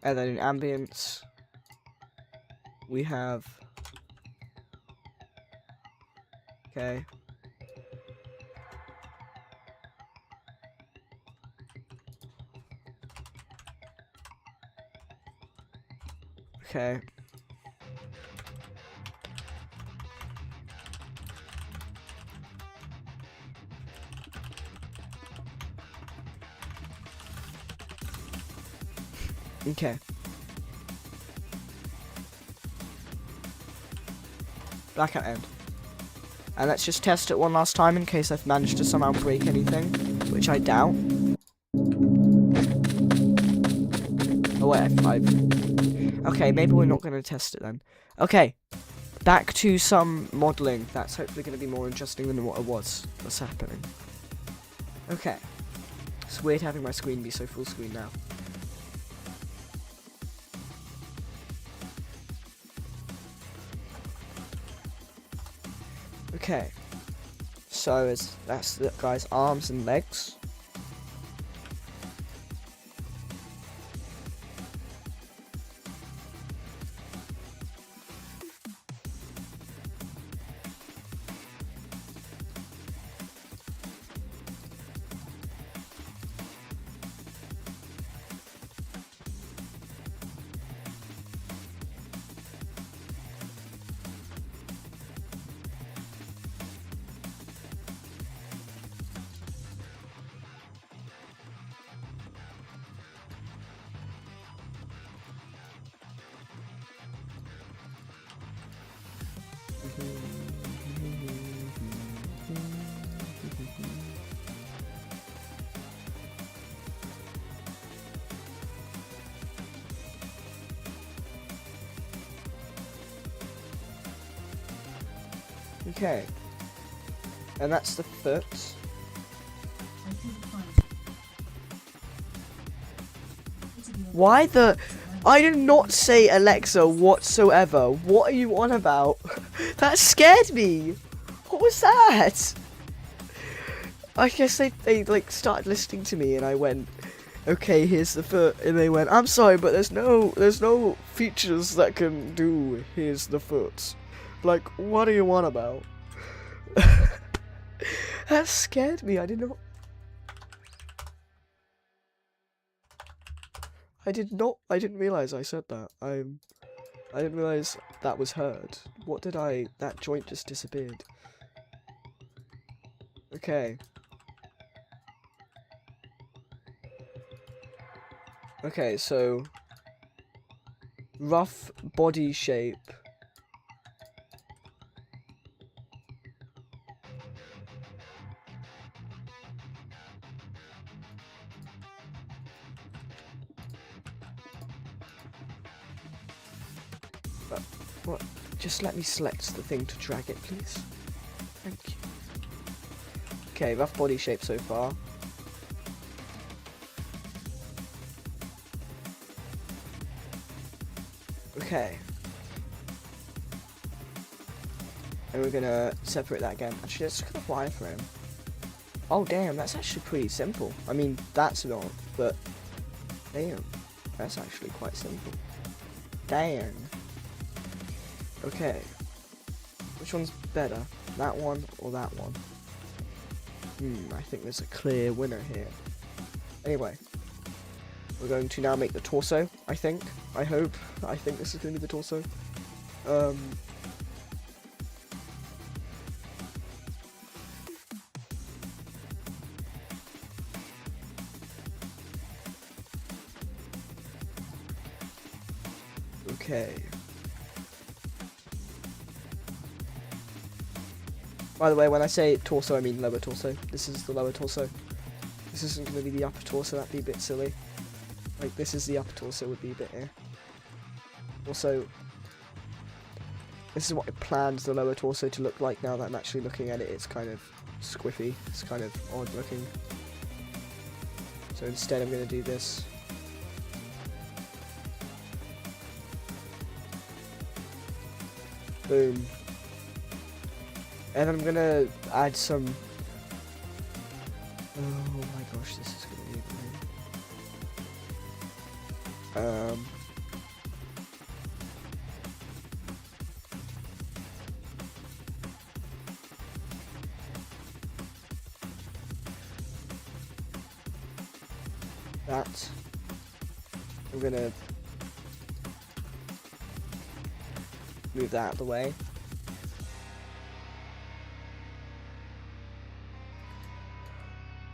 And then in ambience, we have, okay. Okay. Okay. Blackout end. And let's just test it one last time in case I've managed to somehow break anything, which I doubt. Oh wait, F5. Okay, maybe we're not going to test it then. Okay, back to some modelling. That's hopefully going to be more interesting than what it was. What's happening? Okay. It's weird having my screen be so full screen now. Okay. So that's the guy's arms and legs. Okay. And that's the foot. Why the... I did not say Alexa whatsoever. What are you on about? That scared me. What was that? I guess they like started listening to me and I went, okay, here's the foot, and they went, I'm sorry, but there's no features that can do here's the foot. Like, what are you on about? That scared me. I didn't realize I said that. I didn't realize that was heard. That joint just disappeared. Okay. Okay, so rough body shape. What? Just let me select the thing to drag it, please. Thank you. Okay, rough body shape so far. Okay. And we're gonna separate that again. Actually, let's look at the wireframe. Oh damn, that's actually pretty simple. I mean, that's not, but damn, that's actually quite simple. Damn. Okay. Which one's better? That one or that one? I think there's a clear winner here. Anyway. We're going to now make the torso, I think. I hope. I think this is going to be the torso. Okay. By the way, when I say torso, I mean lower torso. This is the lower torso. This isn't going to be the upper torso, that'd be a bit silly. Like, this is the upper torso, would be a bit Also, this is what I planned the lower torso to look like. Now that I'm actually looking at it, it's kind of squiffy. It's kind of odd looking. So instead I'm going to do this. Boom. And I'm going to add some... Oh my gosh, this is going to be annoying. That. I'm gonna move that out of the way.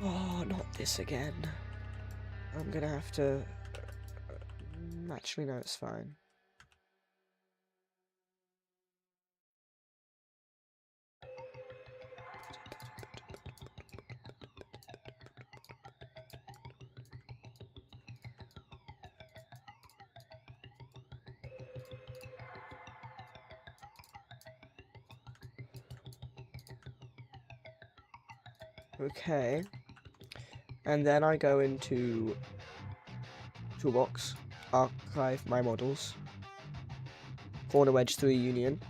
Oh, not this again. I'm gonna have to... Actually, no, it's fine. Okay. And then I go into Toolbox, archive my models, corner wedge 3 union,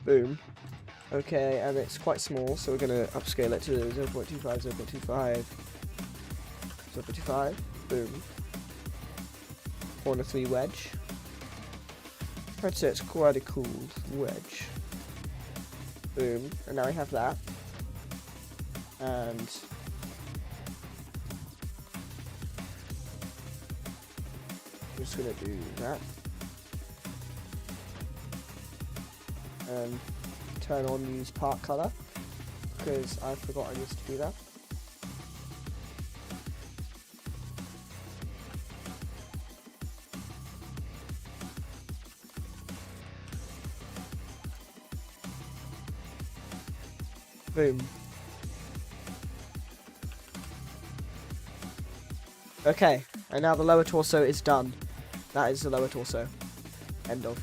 boom. Okay, and it's quite small, so we're gonna upscale it to 0.25, 0.25, 0.25, boom. Corner 3 wedge. I'd say it's quite a cool wedge. Boom, and now we have that. And I'm just gonna do that. And turn on use part color, because I forgot I used to do that. Boom. Okay, and now the lower torso is done. That is the lower torso. End of.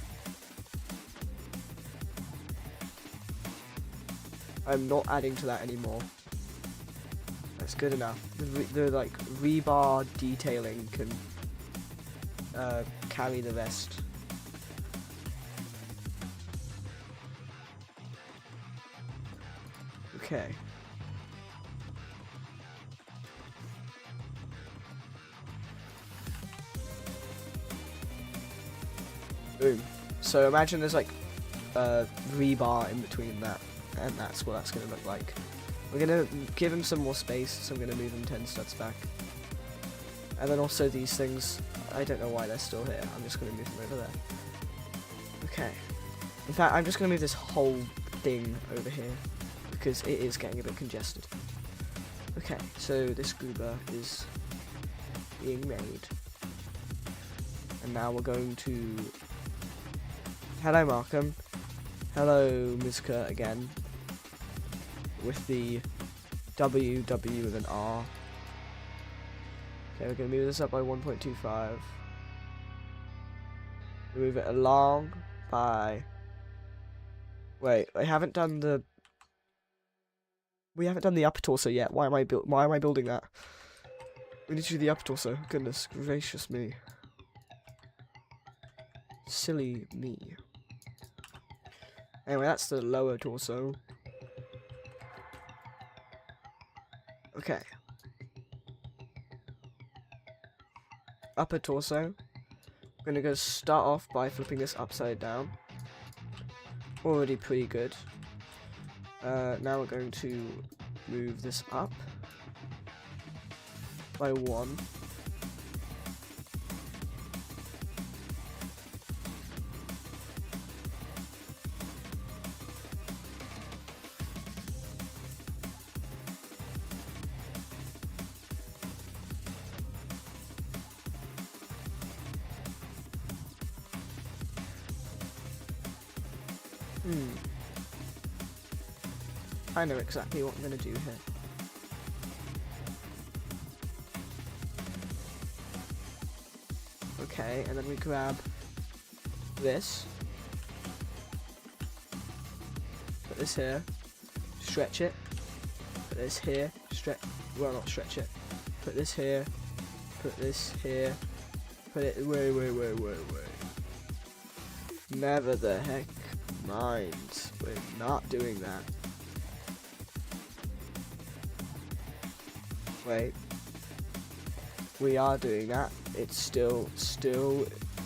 I'm not adding to that anymore. That's good enough. The like rebar detailing can carry the rest. Okay. Boom. So imagine there's like rebar in between that, and that's what that's going to look like. We're going to give him some more space, so I'm going to move him 10 studs back. And then also these things, I don't know why they're still here. I'm just going to move them over there. Okay. In fact, I'm just going to move this whole thing over here, because it is getting a bit congested. Okay, so this goober is being made. And now we're going to... Hello, Markham. Hello, Mizka again. With the W with an R. Okay, we're going to move this up by 1.25. Move it along by... Wait, I haven't done the... We haven't done the upper torso yet. Why am I building that? We need to do the upper torso. Goodness gracious me. Silly me. Anyway, that's the lower torso. Okay. Upper torso. I'm gonna go start off by flipping this upside down. Already pretty good. Now we're going to move this up by 1. I know exactly what I'm going to do here. Okay, and then we grab this. Put this here. Stretch it. Put this here. Well, not stretch it. Put this here. Put this here. Put it... Wait. Never the heck mind. We're not doing that. Wait. We are doing that. It's still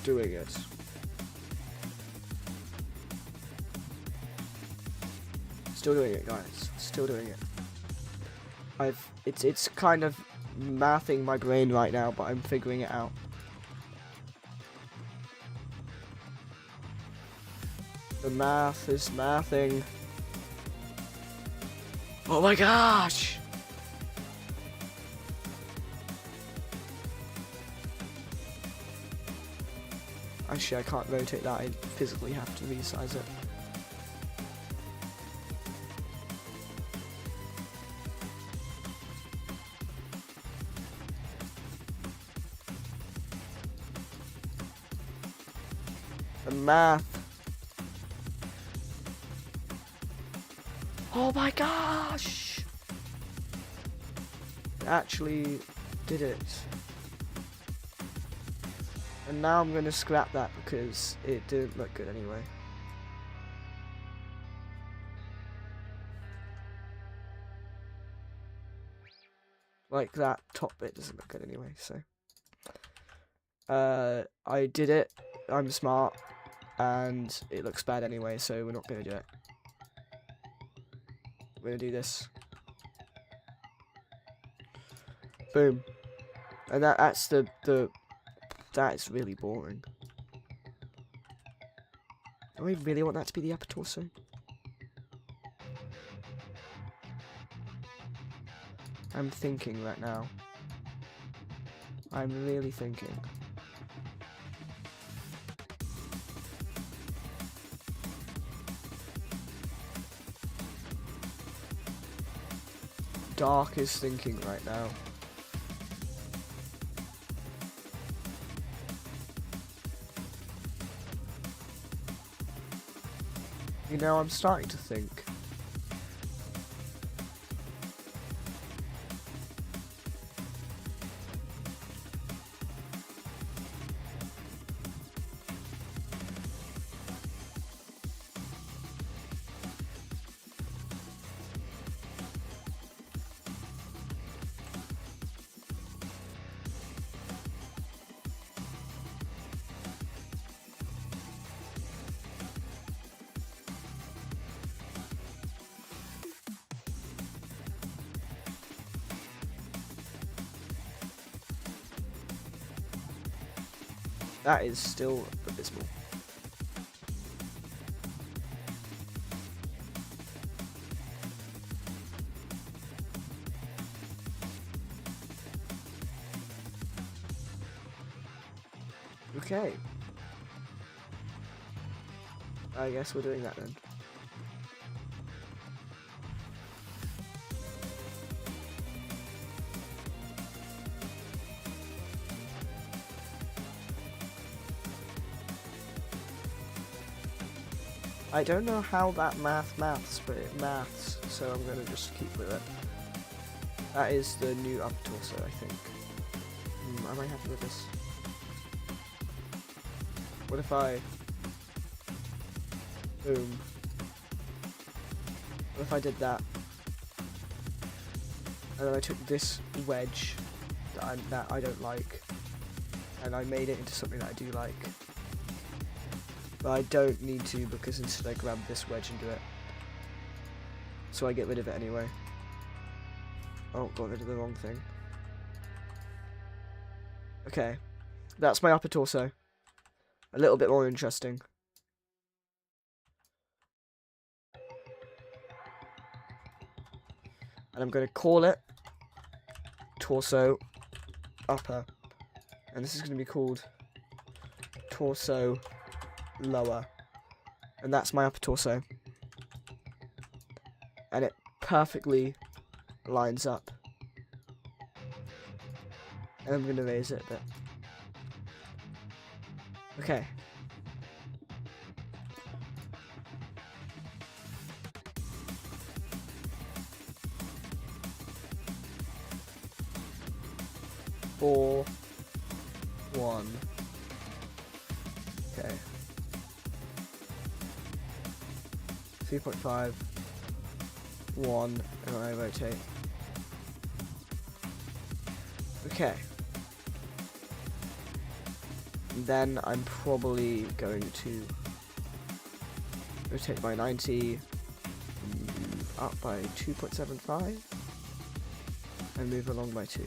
doing it. Still doing it, guys. Still doing it. It's kind of mathing my brain right now, but I'm figuring it out. The math is mathing. Oh my gosh! Actually, I can't rotate that. I physically have to resize it. The math. Oh my gosh! actually did it. And now I'm gonna scrap that because it didn't look good anyway. Like, that top bit doesn't look good anyway, so. I did it, I'm smart, and it looks bad anyway, so we're not gonna do it. We're gonna do this. Boom. And that's that is really boring. Do I really want that to be the upper torso? I'm thinking right now. I'm really thinking. Dark is thinking right now. You know, I'm starting to think. That is still abysmal. Okay. I guess we're doing that then. I don't know how that maths, but it maths, so I'm gonna just keep with it. That is the new upper torso, I think. Am I happy with this? What if I... Boom. What if I did that? And then I took this wedge that I don't like, and I made it into something that I do like. But I don't need to, because instead I grab this wedge and do it. So I get rid of it anyway. Oh, got rid of the wrong thing. Okay. That's my upper torso. A little bit more interesting. And I'm going to call it torso upper. And this is going to be called torso lower. And that's my upper torso. And it perfectly lines up. And I'm going to raise it a bit. Okay. Four, one. Okay. 3.5, 1, and then I rotate. Okay. Then I'm probably going to rotate by 90, move up by 2.75, and move along by 2.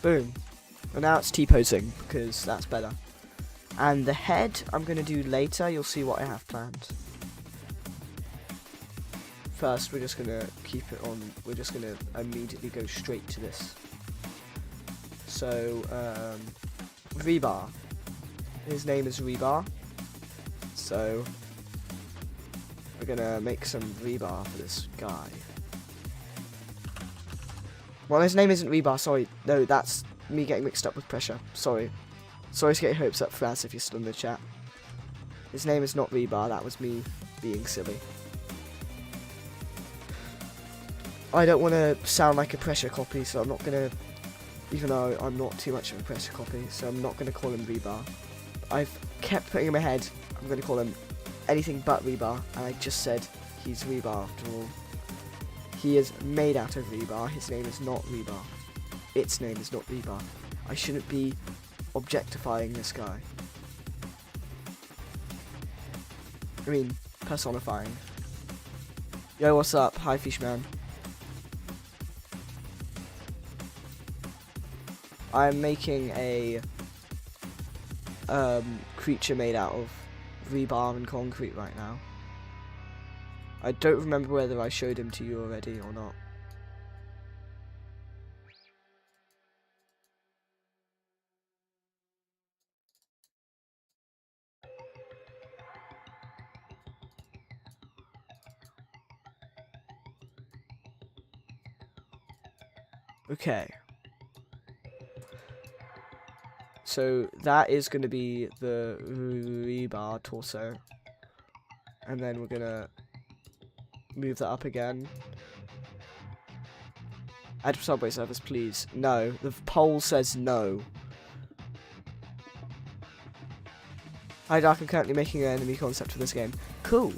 Boom. And now it's T-posing, because that's better. And the head, I'm going to do later. You'll see what I have planned. First, we're just going to keep it on. We're just going to immediately go straight to this. So, Rebar. His name is Rebar. So, we're going to make some rebar for this guy. Well, his name isn't Rebar, sorry. No, that's me getting mixed up with pressure. Sorry. Sorry to get your hopes up, Fraz, if you're still in the chat. His name is not Rebar, that was me being silly. I don't want to sound like a pressure copy, so I'm not going to, even though I'm not too much of a pressure copy, so I'm not going to call him Rebar. I've kept putting in my head, I'm going to call him anything but Rebar, and I just said he's Rebar after all. He is made out of rebar, his name is not Rebar. Its name is not Rebar. I shouldn't be objectifying this guy. I mean, personifying. Yo, what's up? Hi, Fishman. I'm making a creature made out of rebar and concrete right now. I don't remember whether I showed him to you already or not. Okay. So that is going to be the rebar torso. And then we're going to move that up again. Add subway service, please. No. The poll says no. Hi Dark, I'm currently making an enemy concept for this game. Cool.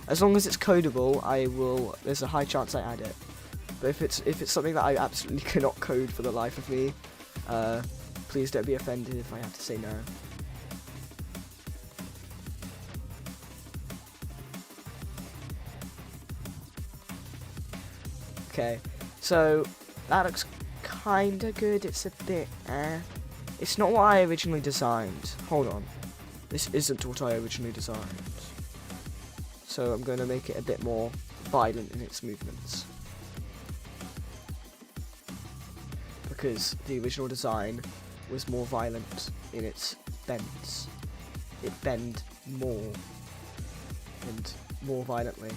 As long as it's codable, I will. There's a high chance I add it. But if it's something that I absolutely cannot code for the life of me, please don't be offended if I have to say no. Okay, so that looks kinda good. It's a bit It's not what I originally designed. Hold on. This isn't what I originally designed. So I'm going to make it a bit more violent in its movements. Because the original design was more violent in its bends. It bend more and more violently.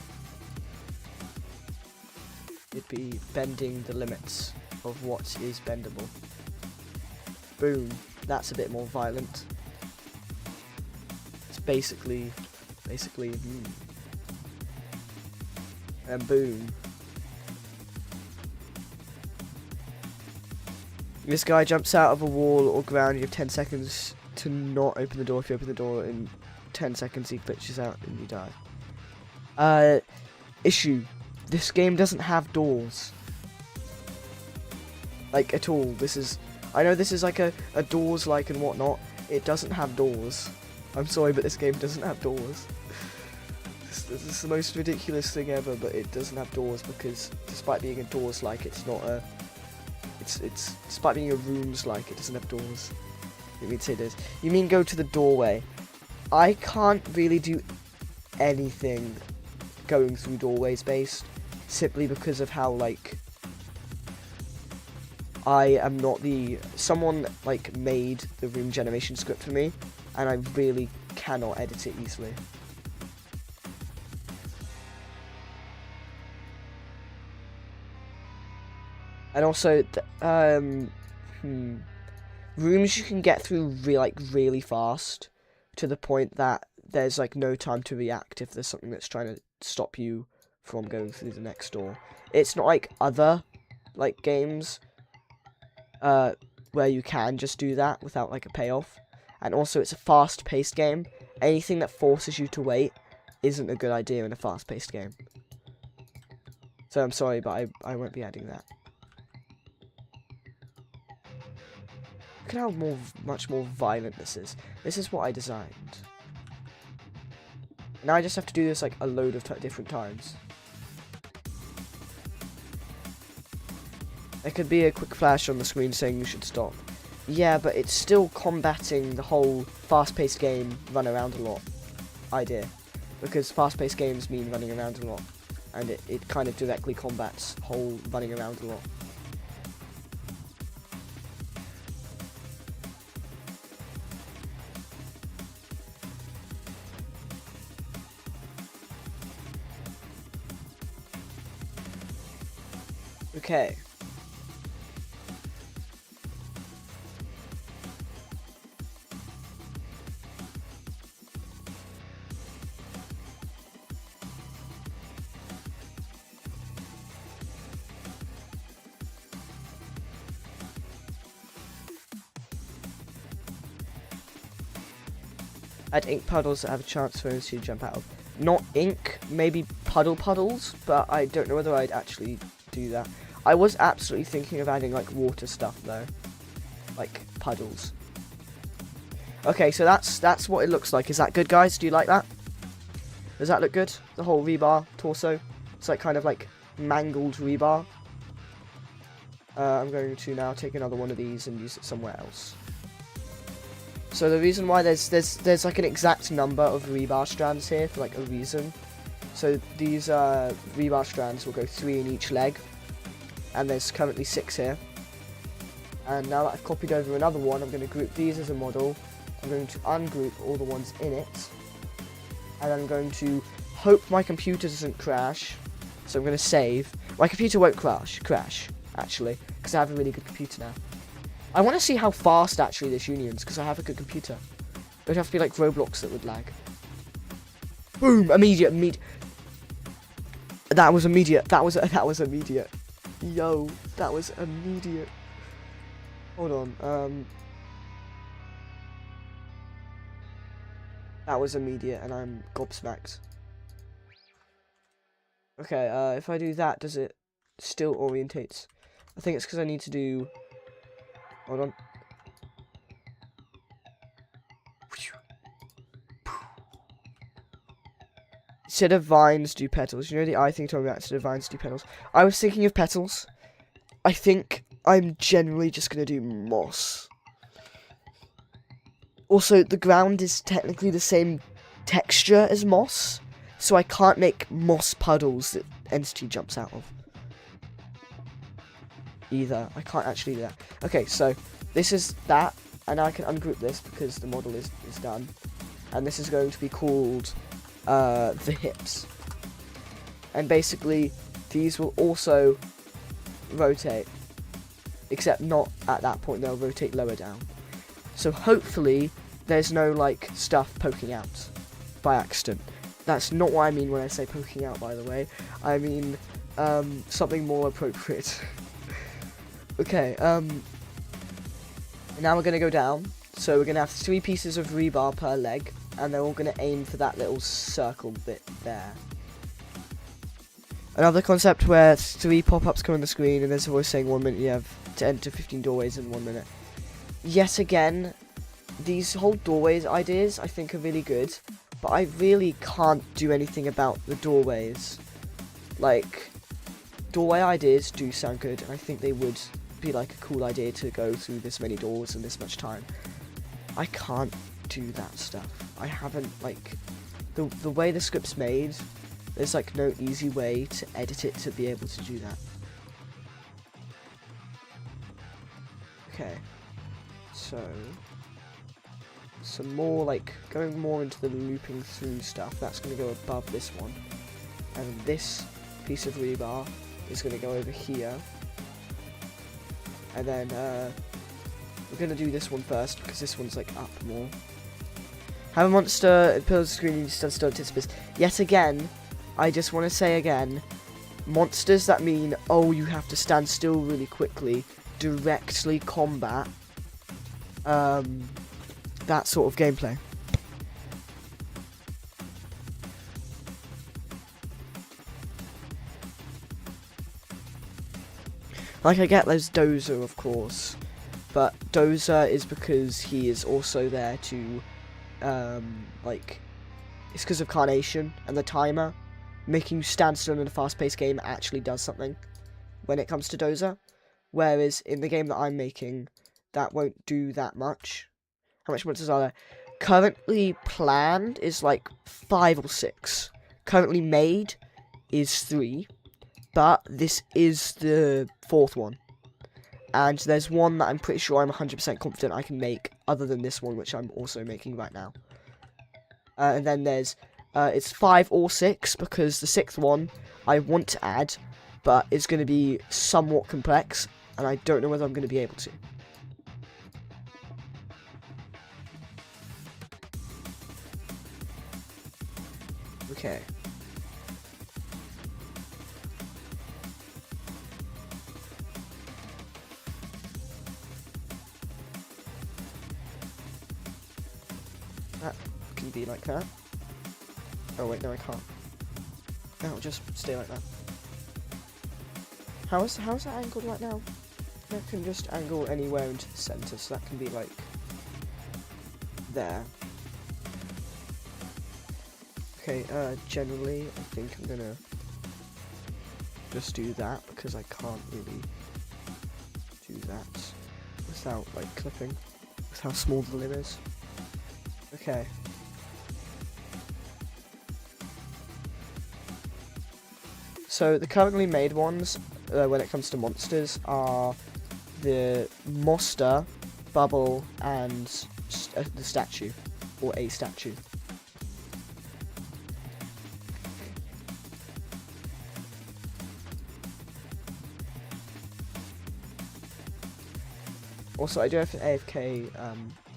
It'd be bending the limits of what is bendable. Boom, that's a bit more violent. It's basically, and boom. This guy jumps out of a wall or ground, you have 10 seconds to not open the door. If you open the door in 10 seconds, he glitches out and you die. Issue. This game doesn't have doors. Like, at all. I know this is like a doors-like and whatnot. It doesn't have doors. I'm sorry, but this game doesn't have doors. This is the most ridiculous thing ever, but it doesn't have doors because despite being a doors-like, it's not a... It's despite being a rooms-like, it doesn't have doors. It means it is. You mean go to the doorway. I can't really do anything going through doorways based, simply because of how, like, I am not someone, like, made the room generation script for me, and I really cannot edit it easily. And also, rooms you can get through really fast, to the point that there's like no time to react if there's something that's trying to stop you from going through the next door. It's not like other like games where you can just do that without like a payoff. And also, it's a fast-paced game. Anything that forces you to wait isn't a good idea in a fast-paced game. So I'm sorry, but I won't be adding that. Look at how much more violent this is. This is what I designed. Now I just have to do this like a load of different times. There could be a quick flash on the screen saying you should stop. Yeah, but it's still combating the whole fast-paced game, run around a lot idea. Because fast-paced games mean running around a lot. And it kind of directly combats whole running around a lot. Okay. Add ink puddles that have a chance for us to jump out of. Not ink, maybe puddles, but I don't know whether I'd actually do that. I was absolutely thinking of adding like water stuff though, like puddles. Okay, so that's what it looks like. Is that good, guys? Do you like that? Does that look good? The whole rebar torso. It's like kind of like mangled rebar. I'm going to now take another one of these and use it somewhere else. So the reason why there's like an exact number of rebar strands here for like a reason. So these rebar strands will go 3 in each leg, and there's currently 6 here. And now that I've copied over another one, I'm going to group these as a model. I'm going to ungroup all the ones in it, and I'm going to hope my computer doesn't crash. So I'm going to save. My computer won't crash actually, because I have a really good computer now. I want to see how fast actually this union's, because I have a good computer. It would have to be like Roblox that would lag. Boom! Immediate. That was immediate. That was immediate. Yo, that was immediate. Hold on. That was immediate, and I'm gobsmacked. Okay. If I do that, does it still orientates? I think it's because I need to do. Hold on. Instead of vines, do petals. You know the eye thing talking about instead of vines, do petals. I was thinking of petals. I think I'm generally just going to do moss. Also, the ground is technically the same texture as moss, so I can't make moss puddles that entity jumps out of. Either. I can't actually do that. Okay, so this is that, and I can ungroup this because the model is done. And this is going to be called the hips. And basically, these will also rotate, except not at that point, they'll rotate lower down. So hopefully, there's no, like, stuff poking out by accident. That's not what I mean when I say poking out, by the way. I mean, something more appropriate. Okay, now we're going to go down. So we're going to have 3 pieces of rebar per leg, and they're all going to aim for that little circle bit there. Another concept where 3 pop-ups come on the screen, and there's a voice saying 1 minute you have to enter 15 doorways in 1 minute. Yet again, these whole doorways ideas I think are really good, but I really can't do anything about the doorways. Like, doorway ideas do sound good, and I think they would be like a cool idea to go through this many doors in this much time. I can't do that stuff. I haven't, like, the way the script's made, there's like no easy way to edit it to be able to do that. Okay, so some more, like, going more into the looping through stuff, that's going to go above this one, and this piece of rebar is going to go over here, and then we're going to do this one first because this one's like up more. Have a monster pillar screen and stand still anticipate. Yet again, I just want to say again, monsters that mean, oh, you have to stand still really quickly, directly combat that sort of gameplay. Like, I get there's Dozer, of course, but Dozer is because he is also there to, like, it's because of Carnation and the timer. Making you stand still in a fast-paced game actually does something when it comes to Dozer, whereas in the game that I'm making, that won't do that much. How much monsters are there? Currently planned is like 5 or 6. Currently made is 3. But this is the 4th one. And there's one that I'm pretty sure I'm 100% confident I can make, other than this one, which I'm also making right now. And then there's, it's 5 or 6, because the 6th one I want to add, but it's going to be somewhat complex, and I don't know whether I'm going to be able to. Okay. can be like that. Oh wait, no I can't. No, just stay like that. How's that angled right now? That can just angle anywhere into the center, so that can be like there. Okay, generally I think I'm gonna just do that because I can't really do that without like clipping with how small the limb is. Okay. So the currently made ones, when it comes to monsters, are the monster, bubble, and the statue, or a statue. Also, I do have to AFK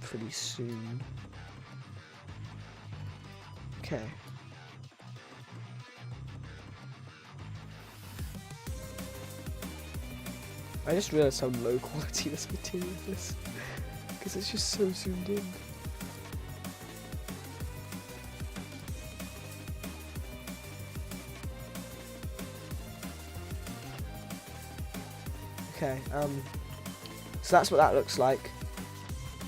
pretty soon. Okay. I just realised how low quality this material is, because it's just so zoomed in. Okay, so that's what that looks like.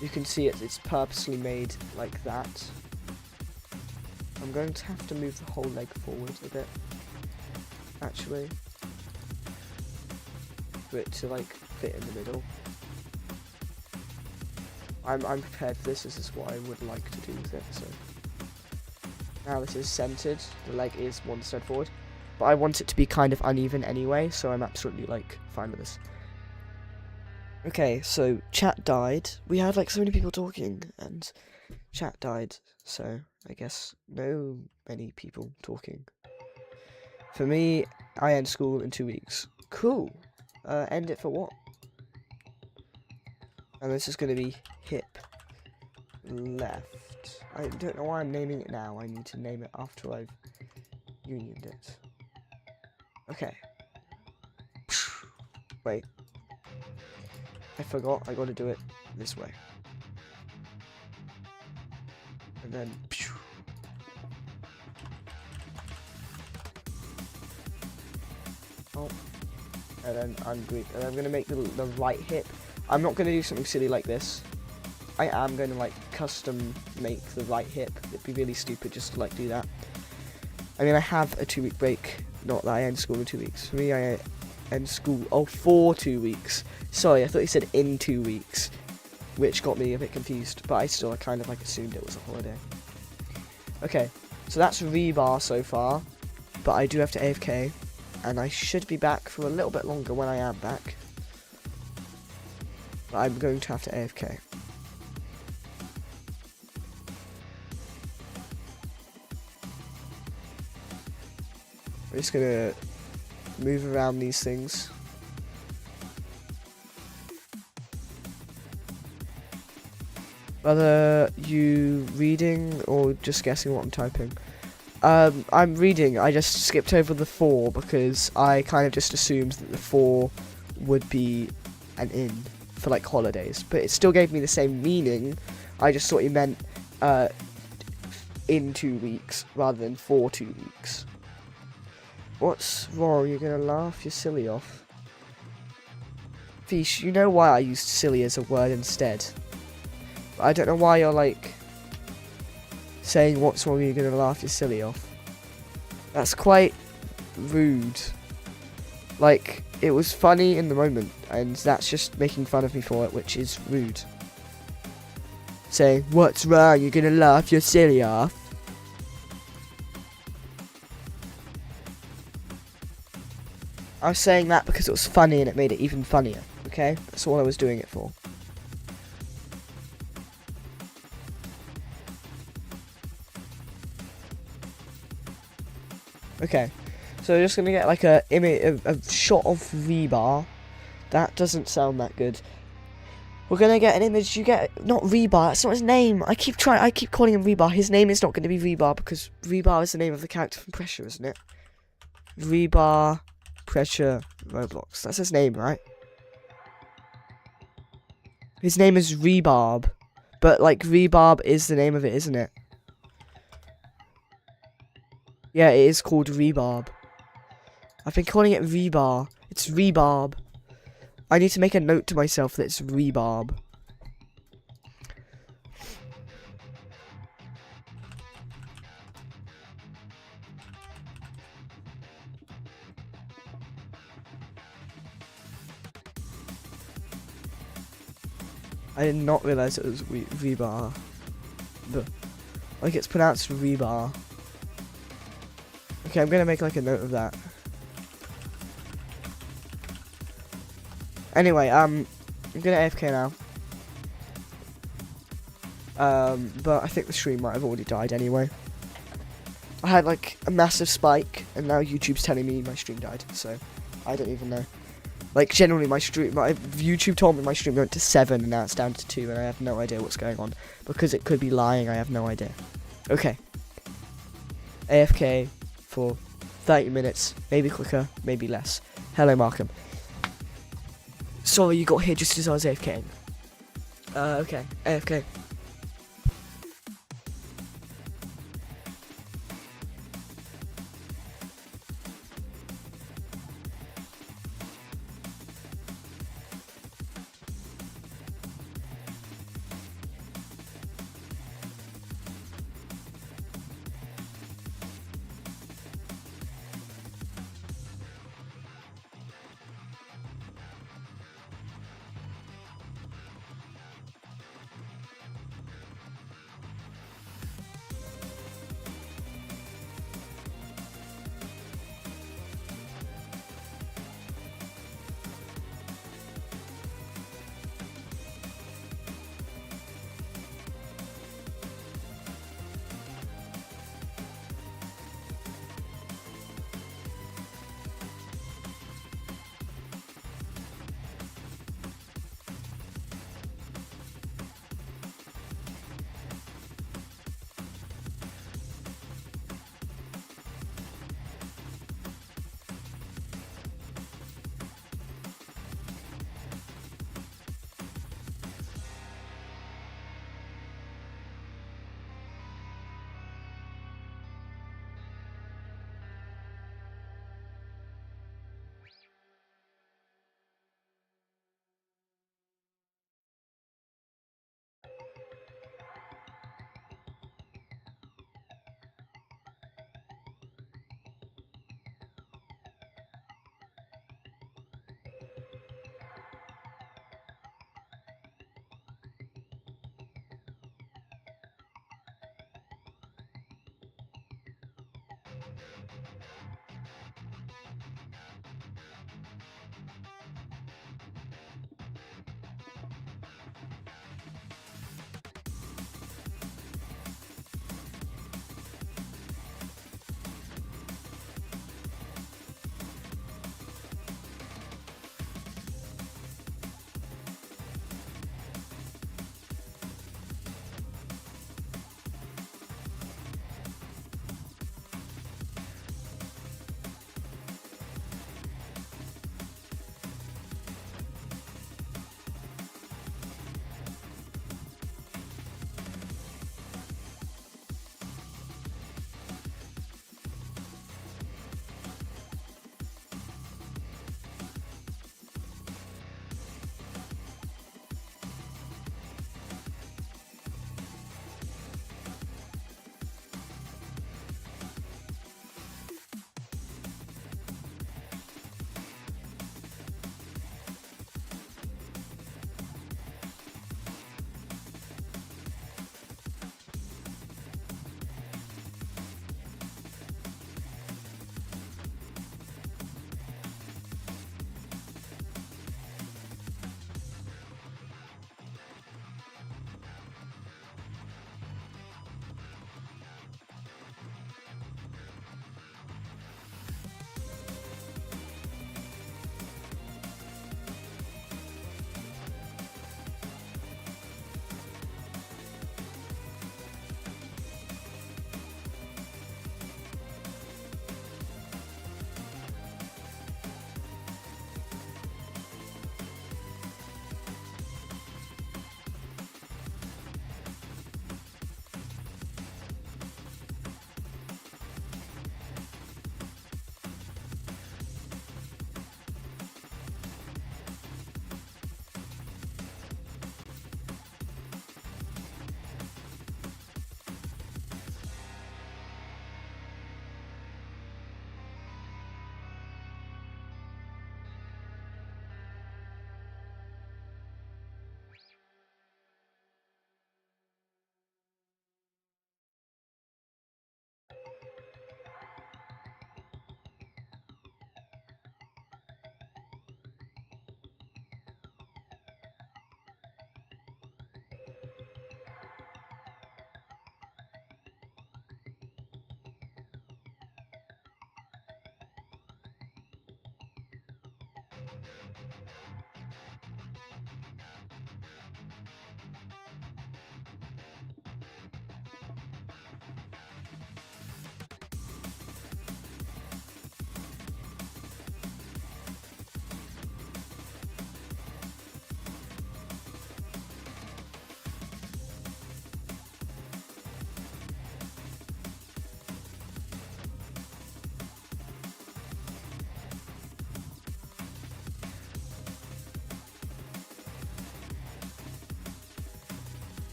You can see it's purposely made like that. I'm going to have to move the whole leg forward a bit, actually, for it to like fit in the middle. I'm prepared for this. This is what I would like to do with it. So now this is centered. The leg is one step forward, but I want it to be kind of uneven anyway, so I'm absolutely like fine with this. Okay, so chat died. We had like so many people talking, and chat died. So I guess no many people talking. For me, I end school in 2 weeks. Cool. End it for what? And this is going to be hip left. I don't know why I'm naming it now. I need to name it after I've unioned it. Okay. Wait. I forgot. I got to do it this way. And then. Oh. And then I'm going to make the right hip. I'm not going to do something silly like this. I am going to like custom make the right hip. It'd be really stupid just to like do that. I mean, I have a 2-week break. Not that I end school in 2 weeks. For me, I end school for 2 weeks. Sorry, I thought you said in 2 weeks, which got me a bit confused. But I kind of like assumed it was a holiday. Okay, so that's rebar so far. But I do have to AFK. And I should be back for a little bit longer when I am back. But I'm going to have to AFK. I'm just going to move around these things. Are you reading or just guessing what I'm typing? I'm reading. I just skipped over the 4 because I kind of just assumed that the 4 would be an in for like holidays, but it still gave me the same meaning. I just thought you meant in 2 weeks rather than for 2 weeks. What's wrong? You're gonna laugh your silly off. Fish, you know why I used silly as a word instead. But I don't know why you're like saying what's wrong, you're gonna laugh your silly off. That's quite rude. Like, it was funny in the moment, and that's just making fun of me for it, which is rude. Saying, what's wrong, you're gonna laugh your silly off. I was saying that because it was funny and it made it even funnier, okay? That's all I was doing it for. Okay, so we're just gonna get like a shot of rebar. That doesn't sound that good. We're gonna get an image. You get not rebar. That's not his name. I keep calling him rebar. His name is not going to be rebar because rebar is the name of the character from Pressure, isn't it? Rebar, Pressure, Roblox. That's his name, right? His name is Rebarb, but like Rebarb is the name of it, isn't it? Yeah, it is called rebarb. I've been calling it rebar. It's rebarb. I need to make a note to myself that it's rebarb. I did not realise it was rebar. Like it's pronounced rebar. Okay, I'm gonna make like a note of that. Anyway, I'm gonna AFK now. But I think the stream might have already died anyway. I had like a massive spike, and now YouTube's telling me my stream died. So I don't even know. Like generally, my YouTube told me my stream went to 7, and now it's down to 2, and I have no idea what's going on because it could be lying. I have no idea. Okay. AFK for 30 minutes, maybe quicker, maybe less. Hello, Markham. Sorry, you got here just as I was AFKing. Okay, AFK.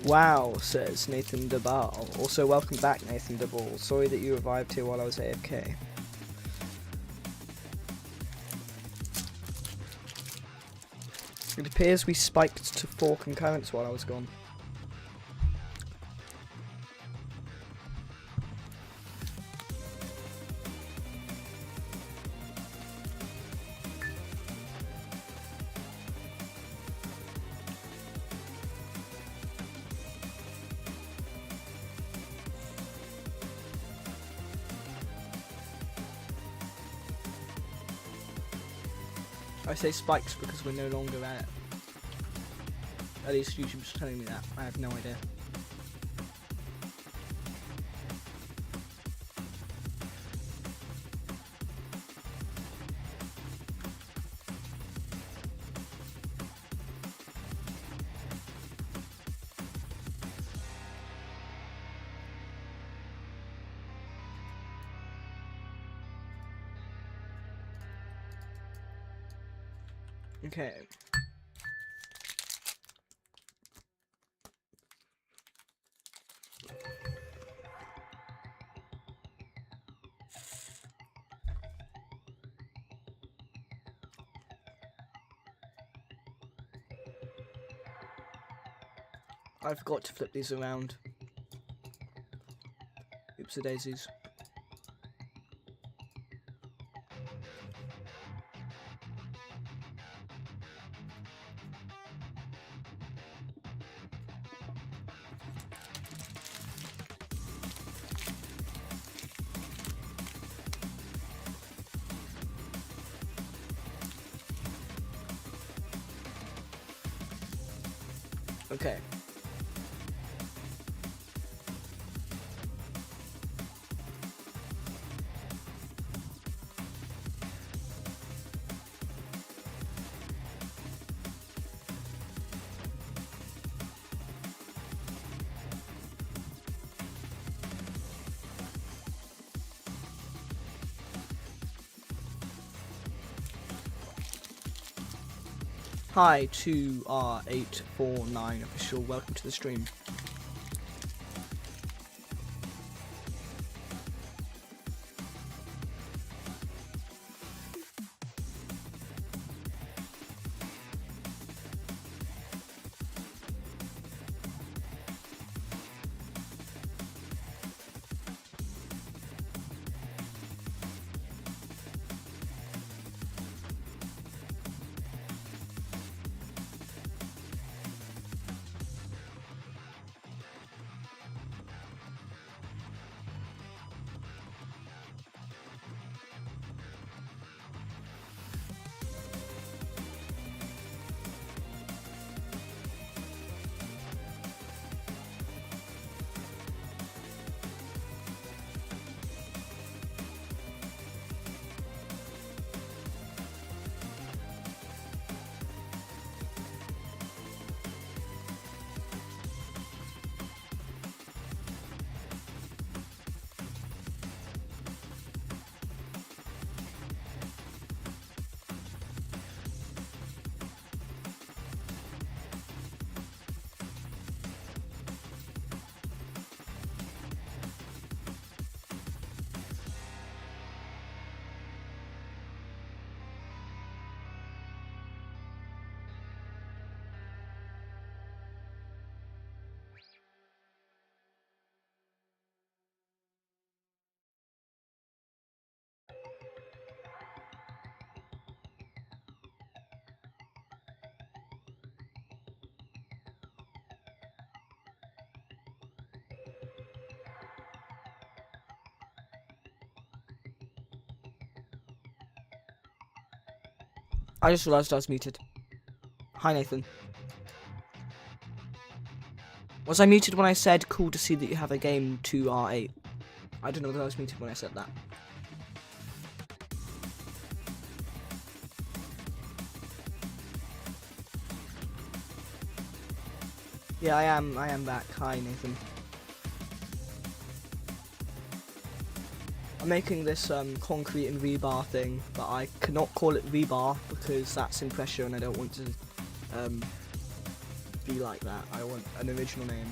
Wow, says Nathan DeBall. Also, welcome back, Nathan DeBall. Sorry that you revived here while I was AFK. It appears we spiked to 4 concurrents while I was gone. I say spikes because we're no longer at it. At least YouTube's telling me that. I have no idea. Okay. I forgot to flip these around. Oopsie daisies. Okay. Hi to R849 official, welcome to the stream. I just realised I was muted. Hi Nathan. Was I muted when I said cool to see that you have a game to R8? I don't know whether I was muted when I said that. Yeah, I am back. Hi Nathan. I'm making this concrete and rebar thing, but I cannot call it rebar because that's in pressure and I don't want to be like that. I want an original name.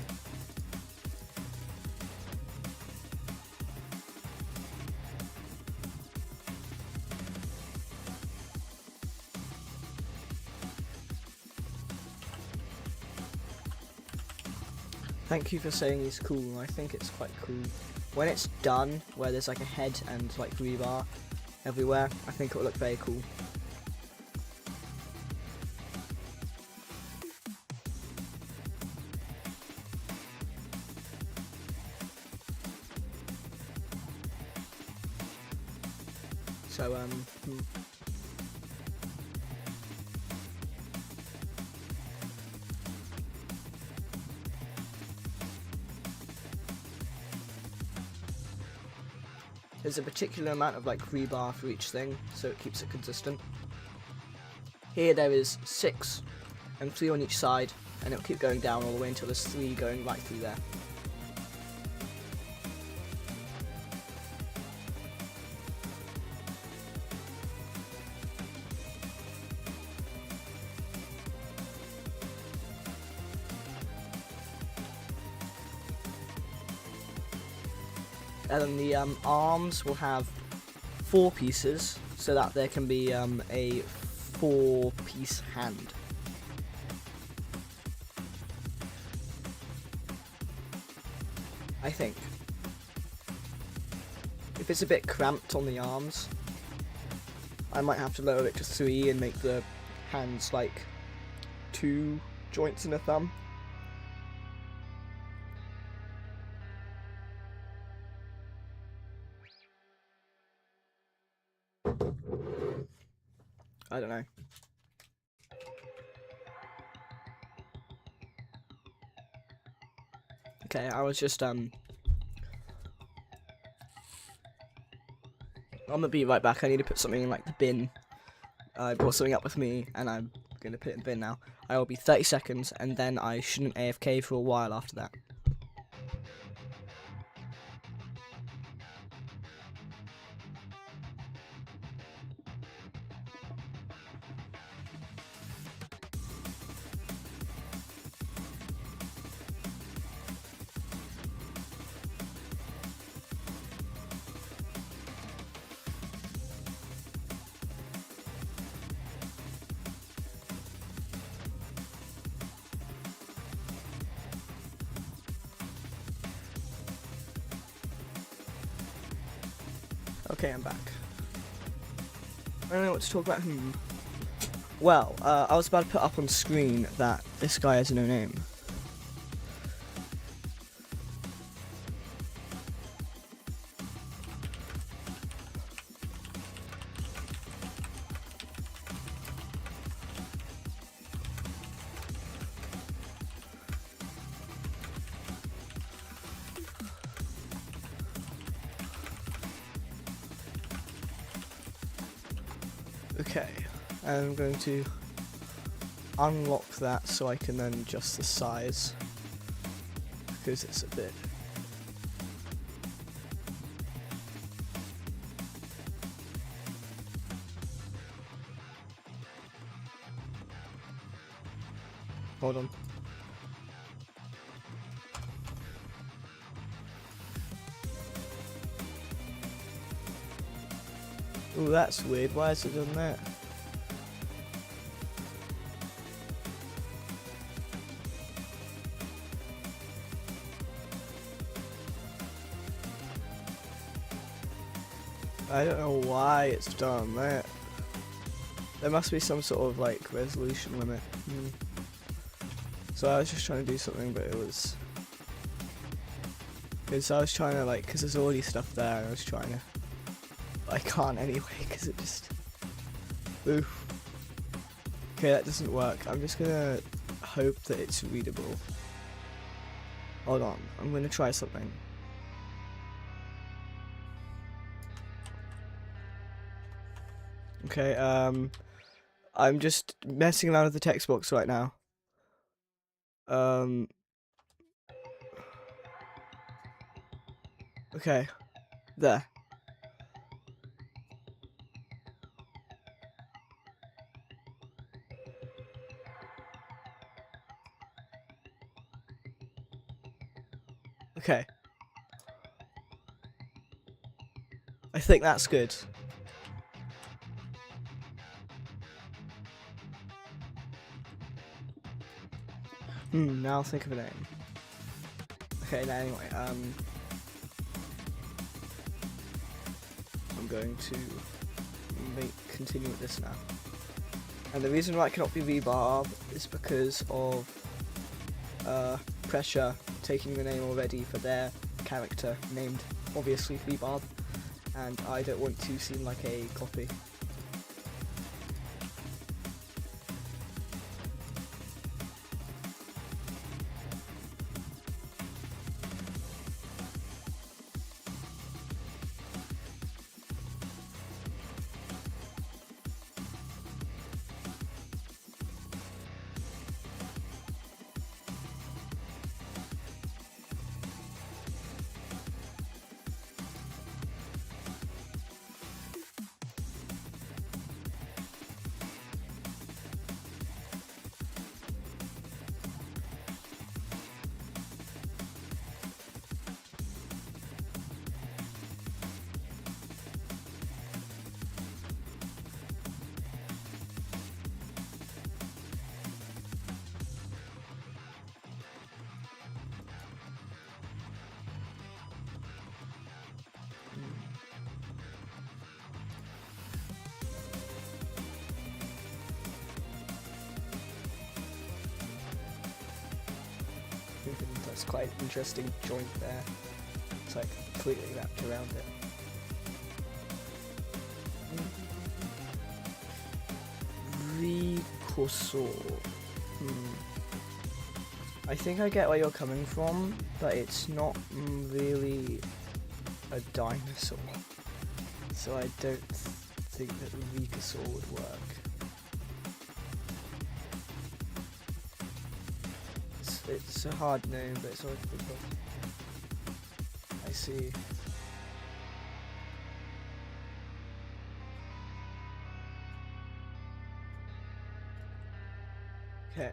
Thank you for saying it's cool. I think it's quite cool. When it's done, where there's like a head and like rebar everywhere, I think it will look very cool. So there's a particular amount of like rebar for each thing, so it keeps it consistent. Here there is 6 and 3 on each side, and it'll keep going down all the way until there's 3 going right through there. And then the arms will have 4 pieces, so that there can be a 4-piece hand. I think. If it's a bit cramped on the arms, I might have to lower it to 3 and make the hands like 2 joints and a thumb. I don't know. Okay, I was just I'm gonna be right back. I need to put something in like the bin. I brought something up with me and I'm gonna put it in the bin now. I will be 30 seconds and then I shouldn't AFK for a while after that. Okay, I'm back. I don't know what to talk about. Well, I was about to put up on screen that this guy has no name. Okay, I'm going to unlock that so I can then adjust the size, because it's a bit... Hold on. Ooh, that's weird. Why has it done that? I don't know why it's done that. There must be some sort of like resolution limit. So I was just trying to do something, but it was... Because I was trying to like, because there's already stuff there, and I was trying to... I can't anyway, because it just... Oof. Okay, that doesn't work. I'm just gonna hope that it's readable. Hold on, I'm gonna try something. Okay, I'm just messing around with the text box right now. Okay, there. Okay. I think that's good. Now I'll think of a name. Okay, now anyway, I'm going to continue with this now. And the reason why it cannot be rebarb is because of Pressure taking the name already for their character named obviously rebarb, and I don't want to seem like a copy. That's quite an interesting joint there. It's like completely wrapped around it. Recoursaur. I think I get where you're coming from, but it's not really a dinosaur. So I don't think that Recoursaur would work. It's a hard name, but it's always difficult. I see. Okay.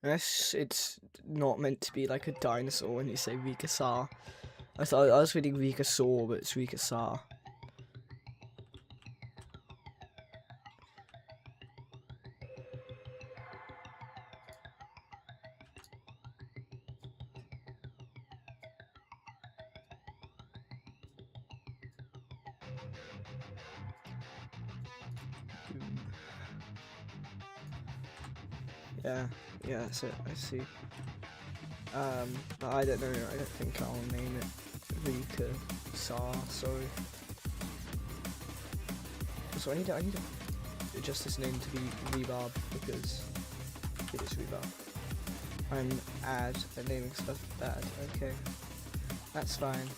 Unless it's not meant to be like a dinosaur when you say Recoursaur. I thought I was reading Recoursaur, but it's Recoursaur. Yeah, that's it, I see. But I don't know, I don't think I'll name it Recoursaur, sorry. So I need to adjust this name to be Rebarb, because it is Rebarb. I'm at naming stuff bad, okay. That's fine.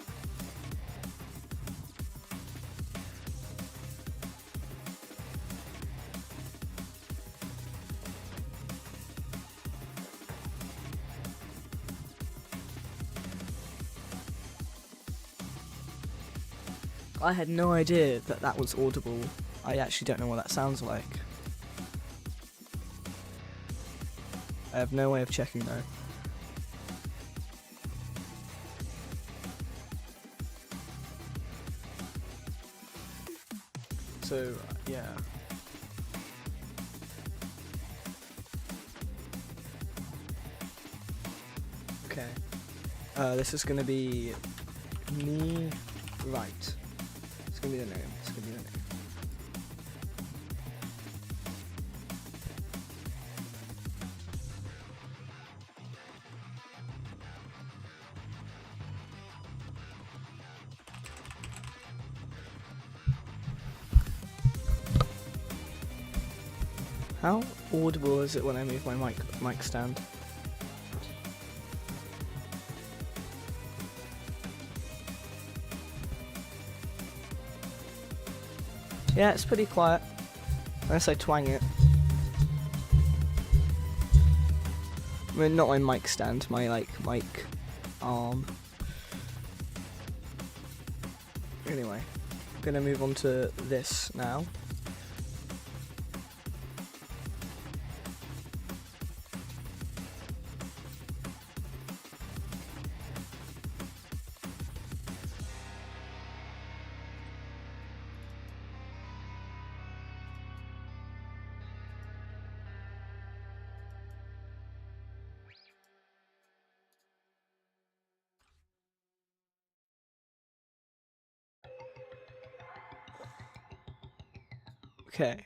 I had no idea that that was audible. I actually don't know what that sounds like. I have no way of checking though. So, yeah. Okay. This is gonna be me right. It's gonna be the name. It's gonna be the name. How audible is it when I move my mic stand? Yeah, it's pretty quiet, unless I twang it. I mean, not my mic stand, my mic arm. Anyway, I'm gonna move on to this now. Okay.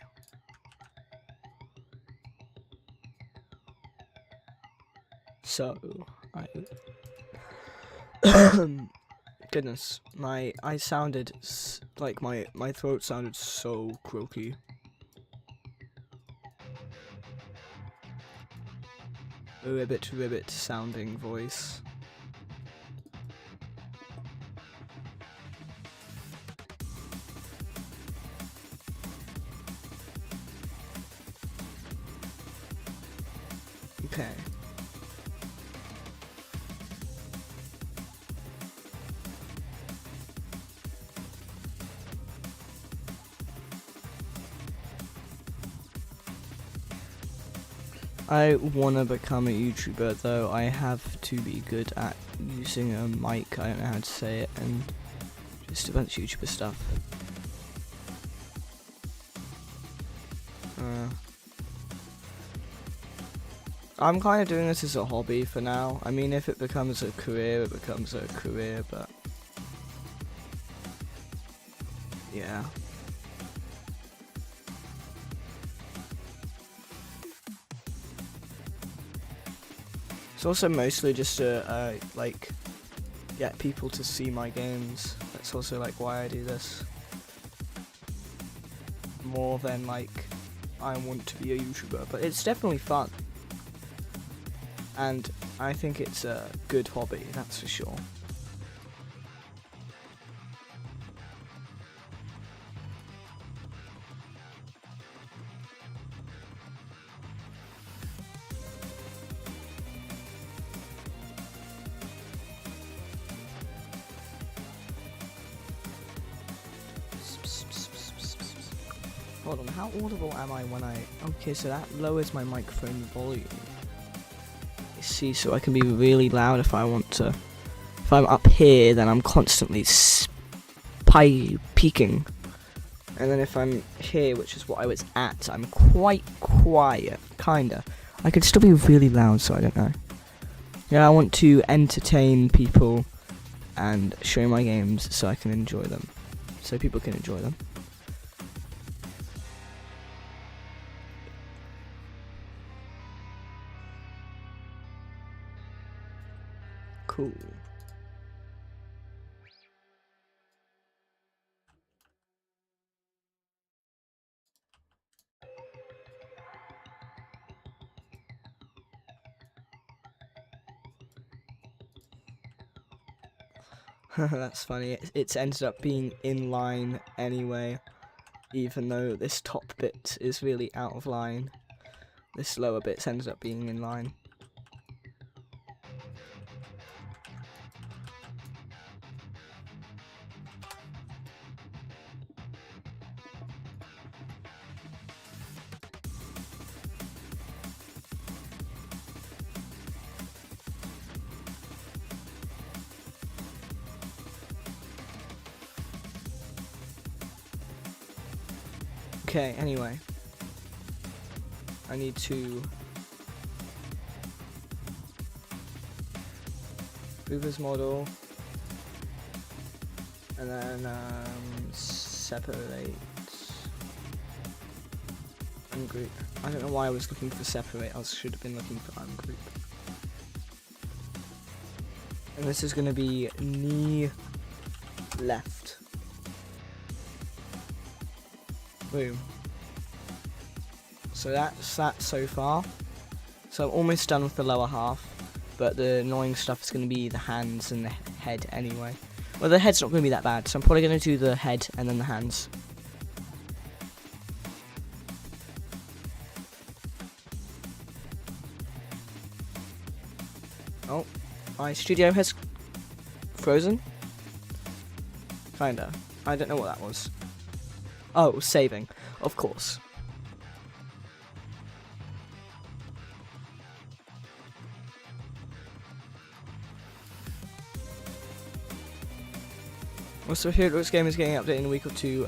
So, goodness, I sounded like my throat sounded so croaky. A ribbit sounding voice. Okay. I wanna become a YouTuber though. I have to be good at using a mic, I don't know how to say it, and just a bunch of YouTuber stuff. I'm kind of doing this as a hobby for now. I mean, if it becomes a career, it becomes a career, but yeah. It's also mostly just to like get people to see my games. That's also like why I do this. More than like I want to be a YouTuber, but it's definitely fun. And I think it's a good hobby, that's for sure. Hold on, how audible am I when I... Okay, so that lowers my microphone volume. You see, so I can be really loud if I want to. If I'm up here, then I'm constantly peaking. And then if I'm here, which is what I was at, I'm quite quiet, kinda. I could still be really loud, so I don't know. Yeah, I want to entertain people and show my games so I can enjoy them. So people can enjoy them. Cool. That's funny. It's ended up being in line anyway, even though this top bit is really out of line. This lower bit's ended up being in line. Okay, anyway. I need to move this model and then separate ungroup. I don't know why I was looking for separate, I should have been looking for ungroup. And this is going to be knee left. Boom. So that's that so far. So I'm almost done with the lower half, but the annoying stuff is going to be the hands and the head anyway. Well, the head's not going to be that bad, so I'm probably going to do the head and then the hands. Oh, my studio has frozen? Kinda. I don't know what that was. Oh, it was saving, of course. Also, Roblox game is getting updated in a week or two.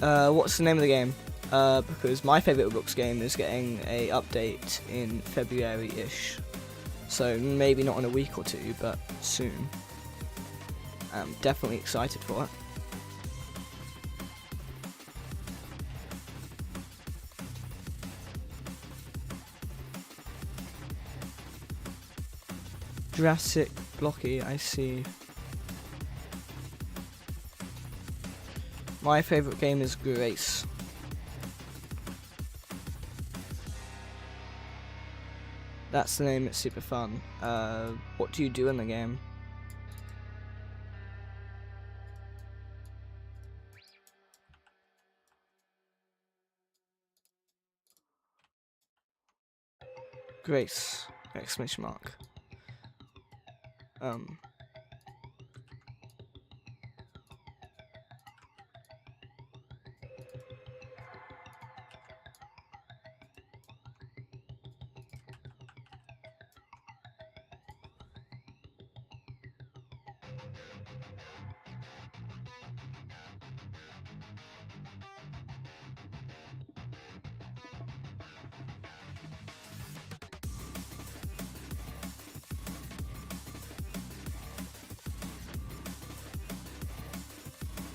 What's the name of the game? Because my favourite Roblox game is getting a update in February-ish. So maybe not in a week or two, but soon. I'm definitely excited for it. Jurassic blocky, I see. My favourite game is Grace. That's the name, it's super fun. What do you do in the game? Grace! Exclamation mark.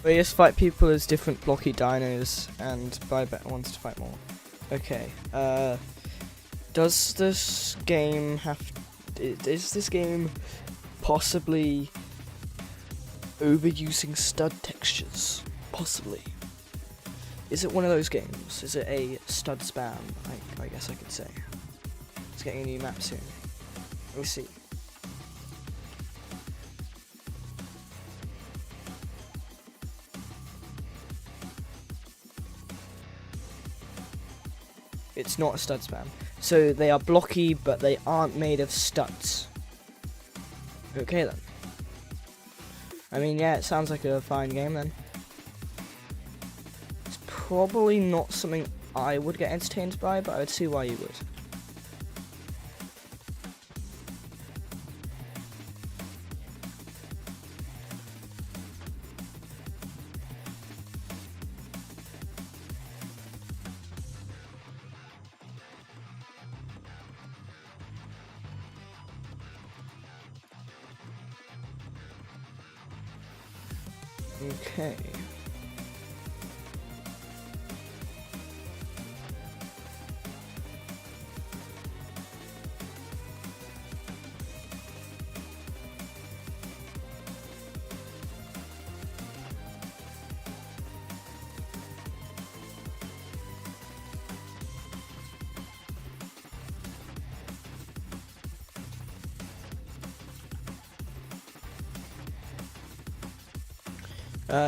We just fight people as different blocky dinos and buy better ones to fight more. Okay, Does this game is this game possibly overusing stud textures? Possibly. Is it one of those games? Is it a stud spam? I guess I could say. It's getting a new map soon. Let me see. It's not a stud spam. So they are blocky, but they aren't made of studs. Okay then. I mean, yeah, it sounds like a fine game then. It's probably not something I would get entertained by, but I would see why you would. Okay.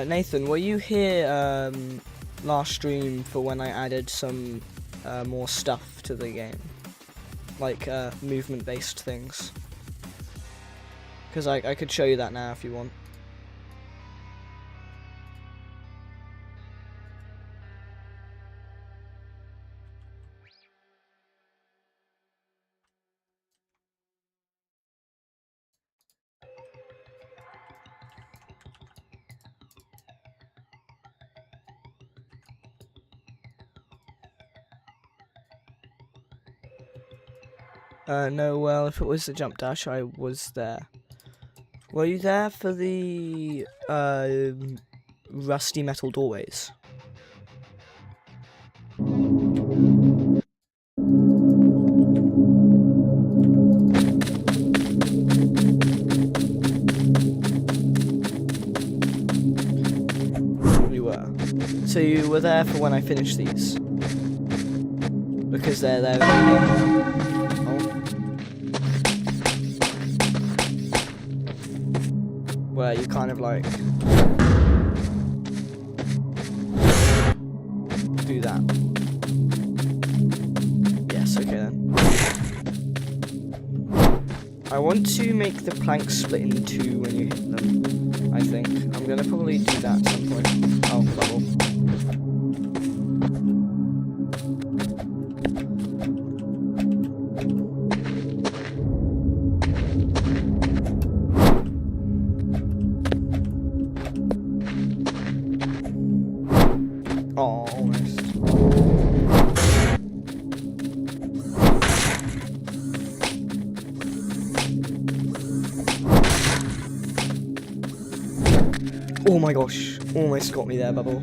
Nathan, were you here last stream for when I added some more stuff to the game? Like movement-based things? Because I could show you that now if you want. No, well, if it was the jump dash, I was there. Were you there for the rusty metal doorways? You were. So you were there for when I finished these? Because they're there. Where you kind of like do that. Yes, okay then. I want to make the planks split in two when you hit them, I think. I'm gonna probably do that at some point. Oh, bubble. Oh, almost. Oh my gosh, almost got me there, Bubble.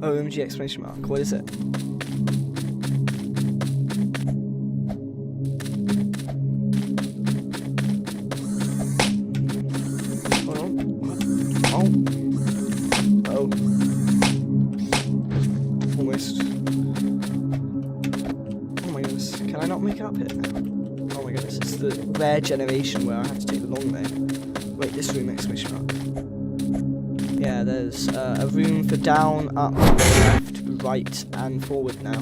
OMG exclamation mark, what is it? Hold on. Oh. Oh. Almost. Oh my goodness, can I not make it up here? Oh my goodness, it's the rare generation where I have to take the long way. Wait, this room exclamation mark. Yeah, there's a room for down, up, left, right, and forward now.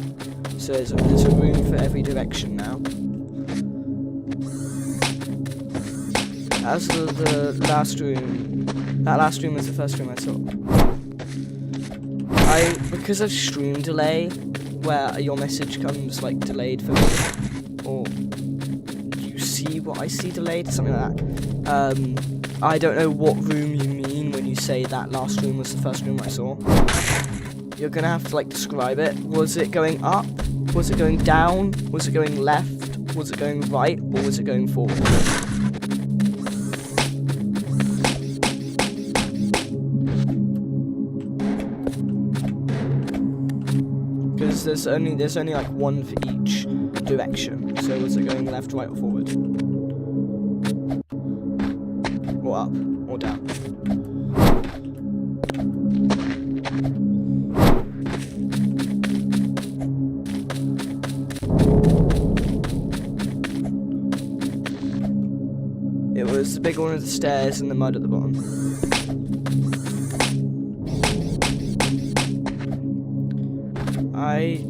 So there's a room for every direction now. As the last room, that last room was the first room I saw. Because of stream delay, where your message comes like delayed for me, or you see what I see delayed, something like that. I don't know what room you mean when you say that last room was the first room I saw. You're gonna have to like describe it. Was it going up? Was it going down? Was it going left? Was it going right or was it going forward? Because there's only like one for each direction. So was it going left, right, or forward? Or up or down? It was the big one with the stairs and the mud at the bottom.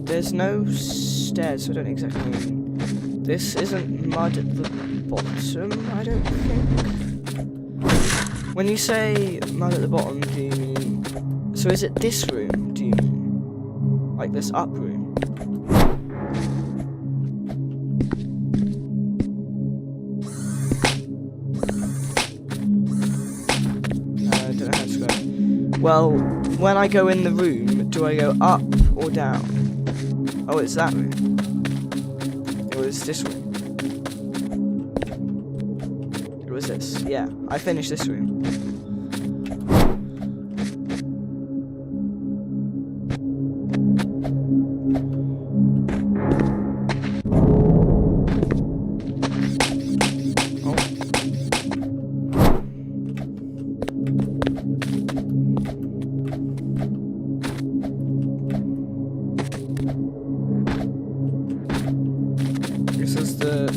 There's no stairs, so I don't exactly mean. This isn't mud at the bottom, I don't think. When you say mud at the bottom, do you mean... So is it this room, do you mean? Like this up room? I don't know how to describe it. Well, when I go in the room, do I go up or down? Oh, it's that room. It was this room. It was this. Yeah, I finished this room.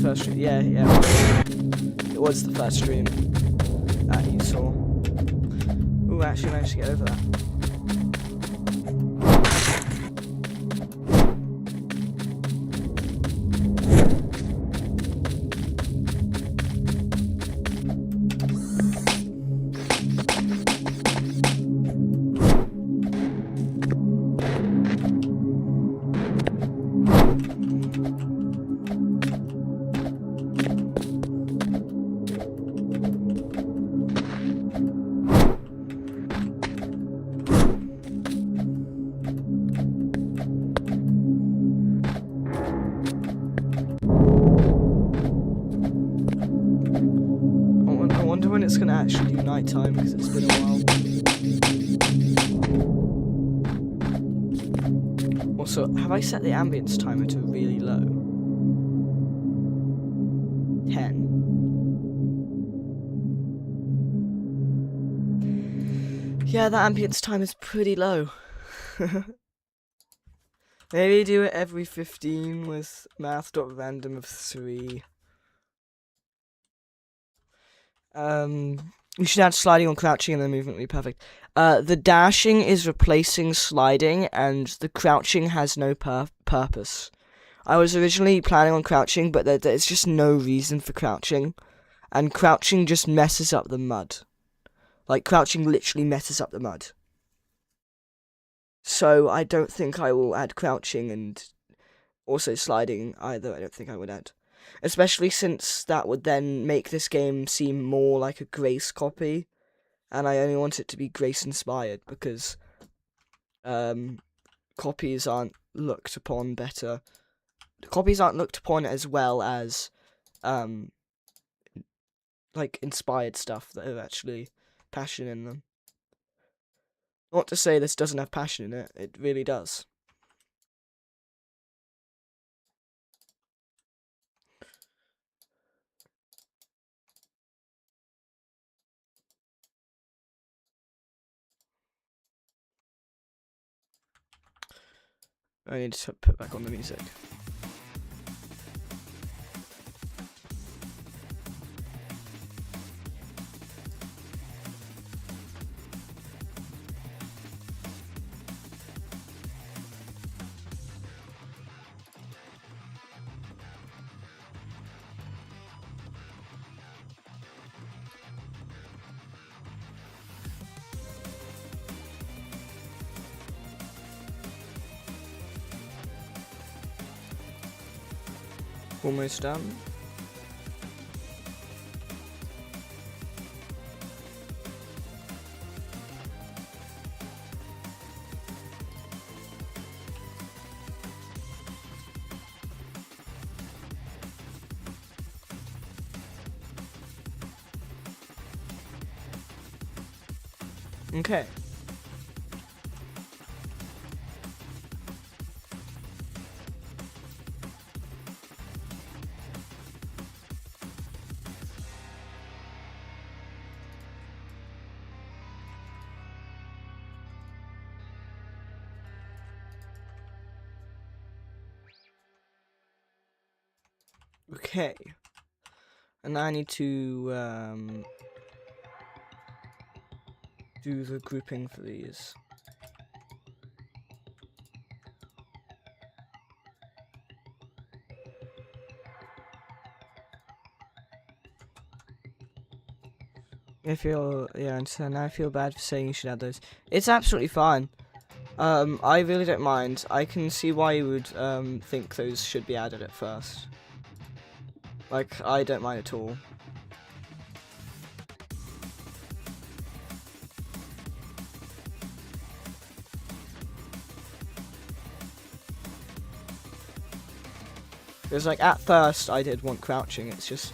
First stream. Yeah. It was the first stream that you saw. Ooh, I actually managed to get over that. When it's gonna actually do nighttime because it's been a while. Also, have I set the ambience timer to really low? 10. Yeah, that ambience time is pretty low. Maybe do it every 15 with math.random of 3. You should add sliding on crouching and the movement will be perfect. The dashing is replacing sliding and the crouching has no purpose. I was originally planning on crouching, but there's just no reason for crouching. And crouching just messes up the mud. Like, crouching literally messes up the mud. So, I don't think I will add crouching and also sliding either. I don't think I would add. Especially since that would then make this game seem more like a Grace copy. And I only want it to be Grace inspired because copies aren't looked upon better. Copies aren't looked upon as well as like inspired stuff that have actually passion in them. Not to say this doesn't have passion in it, it really does. I need to put back on the music. Almost done. Okay. Okay. And I need to do the grouping for these. And I feel bad for saying you should add those. It's absolutely fine. I really don't mind. I can see why you would think those should be added at first. Like, I don't mind at all. Because, like, at first I did want crouching, it's just,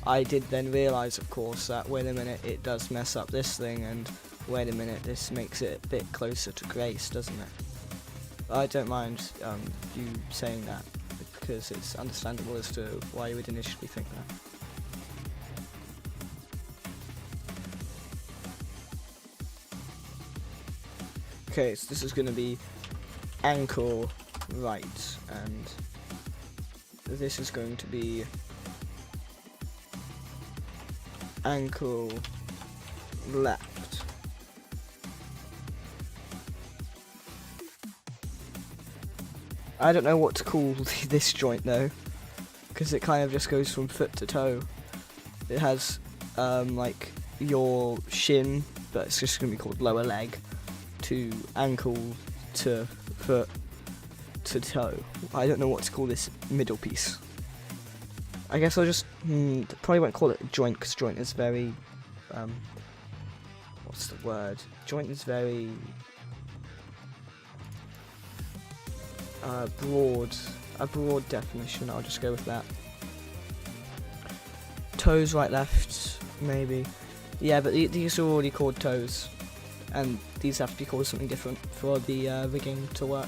I did then realise, of course, that, wait a minute, it does mess up this thing, and wait a minute, this makes it a bit closer to Grace, doesn't it? I don't mind you saying that, because it's understandable as to why you would initially think that. Okay, so this is going to be ankle right, and this is going to be ankle left. I don't know what to call this joint though, because it kind of just goes from foot to toe. It has like your shin, but it's just going to be called lower leg, to ankle to foot to toe. I don't know what to call this middle piece. I guess I'll just probably won't call it a joint, because joint is very what's the word? Joint is very broad. A broad definition. I'll just go with that. Toes right left maybe. Yeah, but these are already called toes, and these have to be called something different for the rigging to work.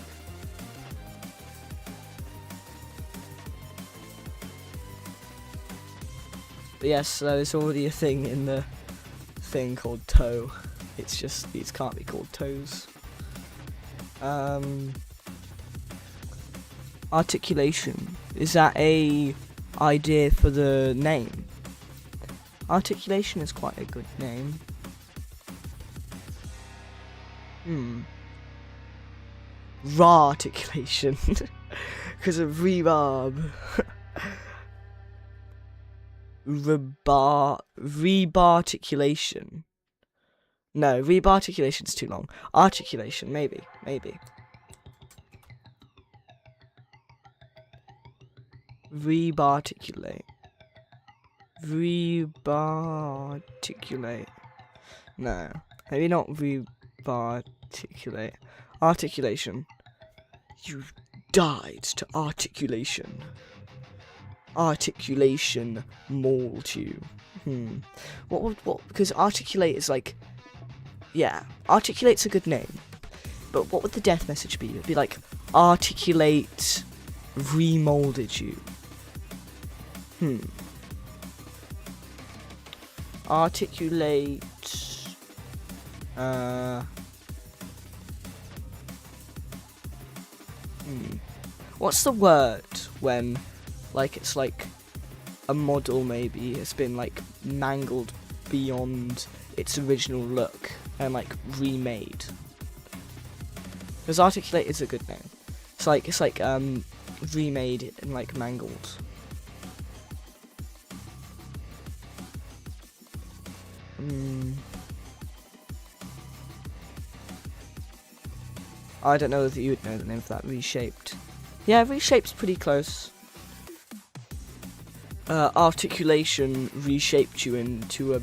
But yes, there's already a thing in the thing called toe. It's just, these can't be called toes. Articulation. Is that a idea for the name? Articulation is quite a good name. Raw-articulation. Because of rebarb. Rebarticulation. No, rebarticulation's too long. Articulation, maybe. Rebarticulate. No, maybe not rebarticulate. Articulation. You died to articulation. Articulation mauled you. What? Because articulate is like, yeah, articulate's a good name. But what would the death message be? It'd be like, articulate remolded you. Articulate. What's the word when, like, it's like a model maybe has been like mangled beyond its original look and like remade? Because articulate is a good name. It's like remade and like mangled. I don't know if you would know the name for that. Reshaped. Yeah, reshaped's pretty close. Articulation reshaped you into a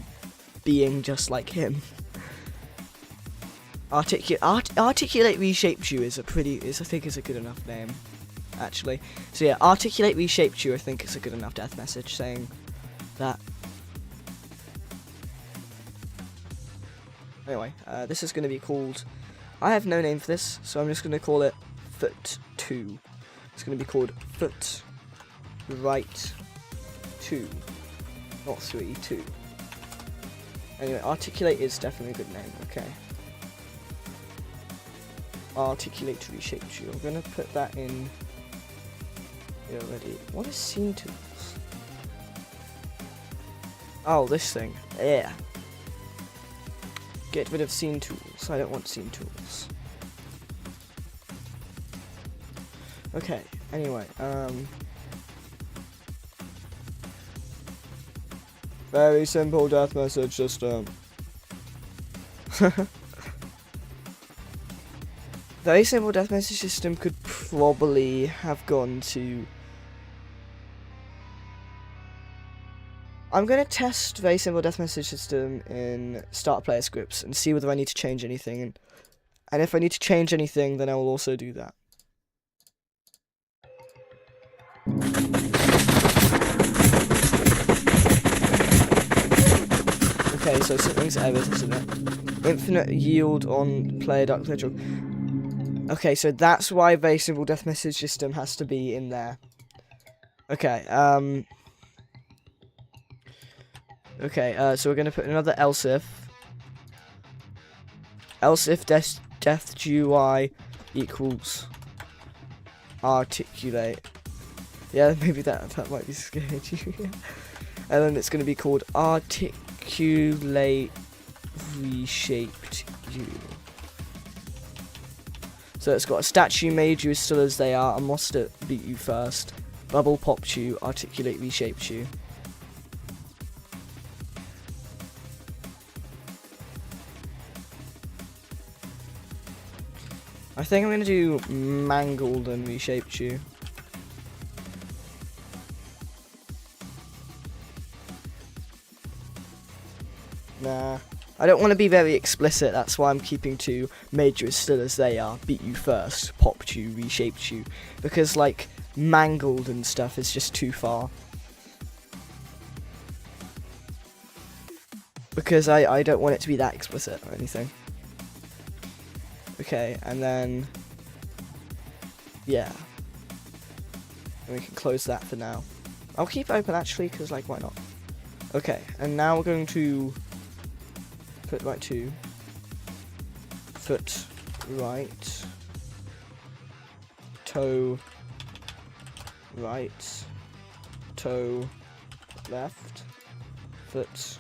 being just like him. Articulate reshaped you is I think is a good enough name, actually. So yeah, articulate reshaped you I think is a good enough death message saying that. Anyway, this is going to be called, I have no name for this, so I'm just going to call it foot 2. It's going to be called foot right 2, not 3, 2. Anyway, articulate is definitely a good name, okay. Articulate to reshape you. I'm going to put that in here already. What is scene tools? Oh, this thing. Yeah. Get rid of scene tools. I don't want scene tools. Okay, anyway, very simple death message system. Very simple death message system could probably have gone to... I'm going to test very simple death message system in start player scripts and see whether I need to change anything. And if I need to change anything, then I will also do that. Okay, so something's errored, isn't it? Infinite yield on player duck hedgehog. Okay, so that's why very simple death message system has to be in there. Okay, okay, so we're gonna put another else if. Else if death GUI equals articulate. Yeah, maybe that might be scared you. And then it's gonna be called articulate reshaped you. So it's got a statue made you as still as they are, a monster beat you first, bubble popped you, articulate reshaped you. I think I'm going to do mangled and reshaped you. Nah. I don't want to be very explicit, that's why I'm keeping to made you as still as they are, beat you first, popped you, reshaped you. Because, like, mangled and stuff is just too far. Because I don't want it to be that explicit or anything. Okay, and then... yeah. And we can close that for now. I'll keep it open actually, because, like, why not? Okay, and now we're going to... foot right 2, foot right, toe right, toe left, foot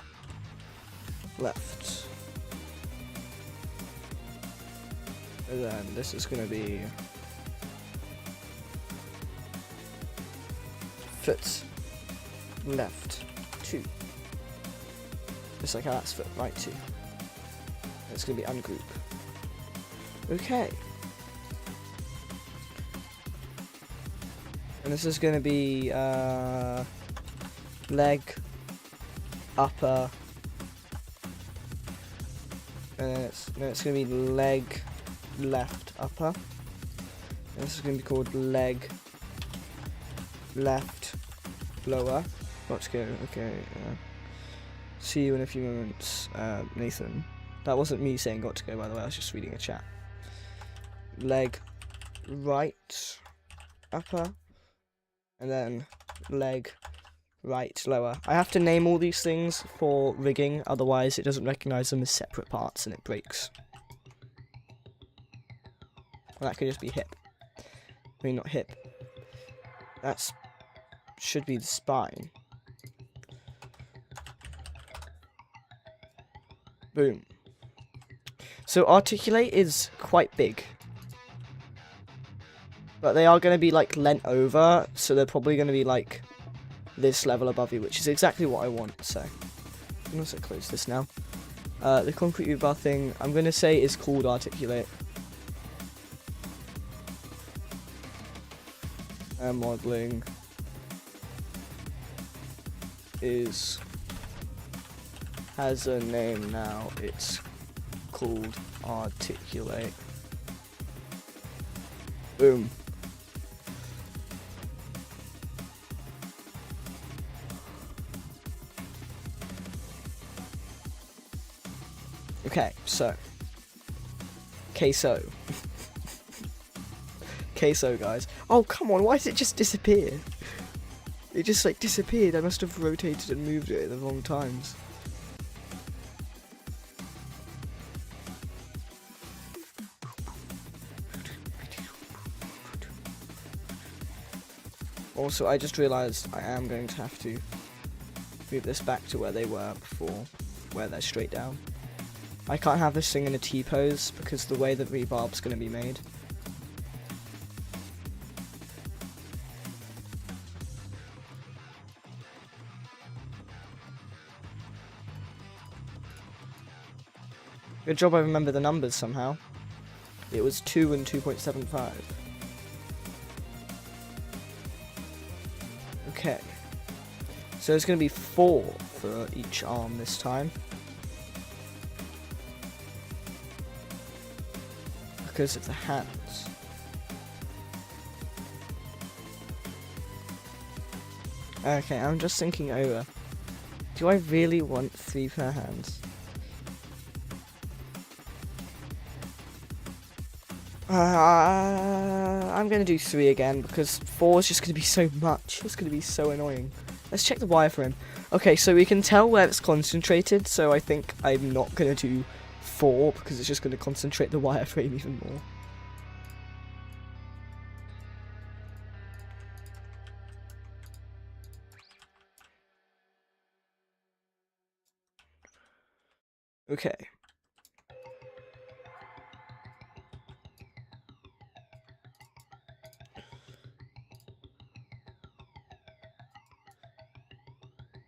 left. And then this is going to be foot left 2. Just like how that's foot right 2. It's going to be ungroup. Okay. And this is going to be leg, upper, and then it's going to be leg, left, upper. And this is going to be called leg, left, lower. Let's go. Okay. See you in a few moments, Nathan. That wasn't me saying got to go, by the way, I was just reading a chat. Leg right upper, and then leg right lower. I have to name all these things for rigging, otherwise it doesn't recognise them as separate parts and it breaks. Well, that could just be hip. I mean, not hip. That's should be the spine. Boom. So articulate is quite big. But they are going to be like leant over, so they're probably going to be like this level above you, which is exactly what I want, so. I can also close this now. The concrete rebar thing, I'm going to say is called articulate. And modeling has a name now, it's called articulate. Boom. Okay, so. Queso. Queso, guys. Oh, come on, why did it just disappear? It just, like, disappeared. I must have rotated and moved it at the wrong times. Also, I just realised I am going to have to move this back to where they were before, where they're straight down. I can't have this thing in a T-pose because the way the rebarb's going to be made. Good job I remember the numbers somehow. It was 2 and 2.75. Okay. So it's going to be 4 for each arm this time. Because of the hands. Okay, I'm just thinking over. Do I really want 3 per hands? I'm going to do 3 again because 4 is just going to be so much. It's going to be so annoying. Let's check the wireframe. Okay, so we can tell where it's concentrated, so I think I'm not going to do 4 because it's just going to concentrate the wireframe even more. Okay.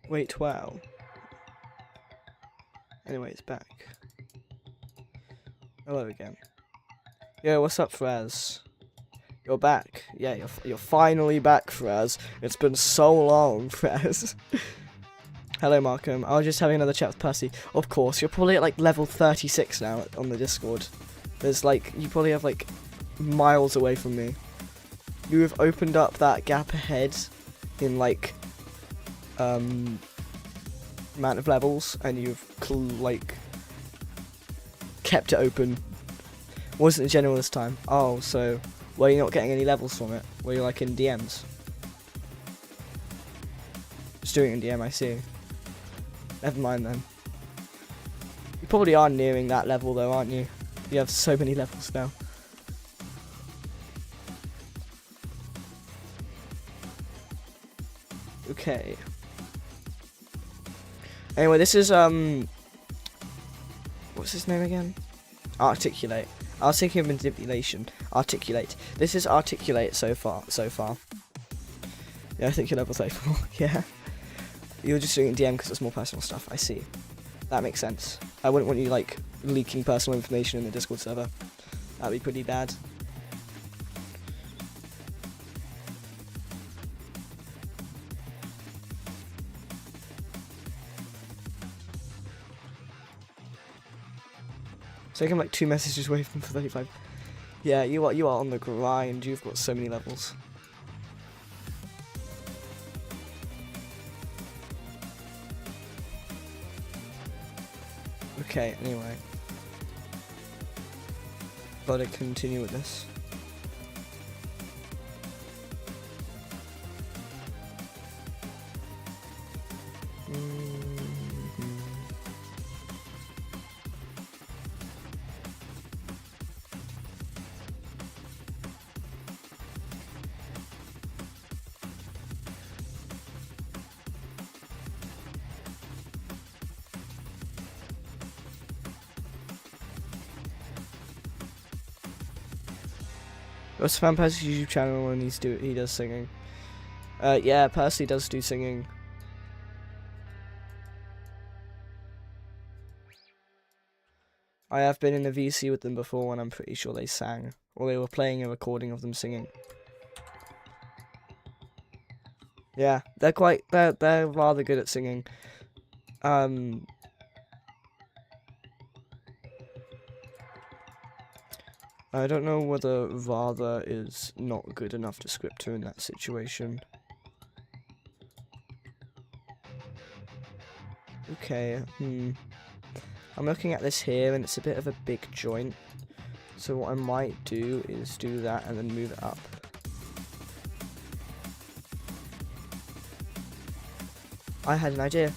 Wait, wow. Anyway, it's back. Hello again. Yo, what's up, Fraz? You're back. Yeah, you're finally back, Fraz. It's been so long, Fraz. Hello, Markham. I was just having another chat with Percy. Of course, you're probably at like level 36 now on the Discord. There's like, you probably have like miles away from me. You have opened up that gap ahead in like amount of levels, and you've like kept it open. Wasn't a general this time. Oh, so were you not getting any levels from it? Were you like in DMs? Just doing it in DM, I see. Never mind then. You probably are nearing that level though, aren't you? You have so many levels now. Okay. Anyway, this is what's his name again? Articulate. I was thinking of manipulation. Articulate. This is articulate so far. Yeah, I think you're level 34. Yeah. You're just doing it in DM because it's more personal stuff. I see. That makes sense. I wouldn't want you like leaking personal information in the Discord server. That'd be pretty bad. So I'm like 2 messages away from 35. Yeah, you are on the grind. You've got so many levels. Okay, anyway. Gotta continue with this. What's Fan Percy's YouTube channel and he does singing? Yeah, Percy does do singing. I have been in a VC with them before and I'm pretty sure they sang. Or they were playing a recording of them singing. Yeah, they're rather good at singing. I don't know whether rather is not good enough descriptor in that situation. Okay, I'm looking at this here, and it's a bit of a big joint. So what I might do is do that and then move it up. I had an idea.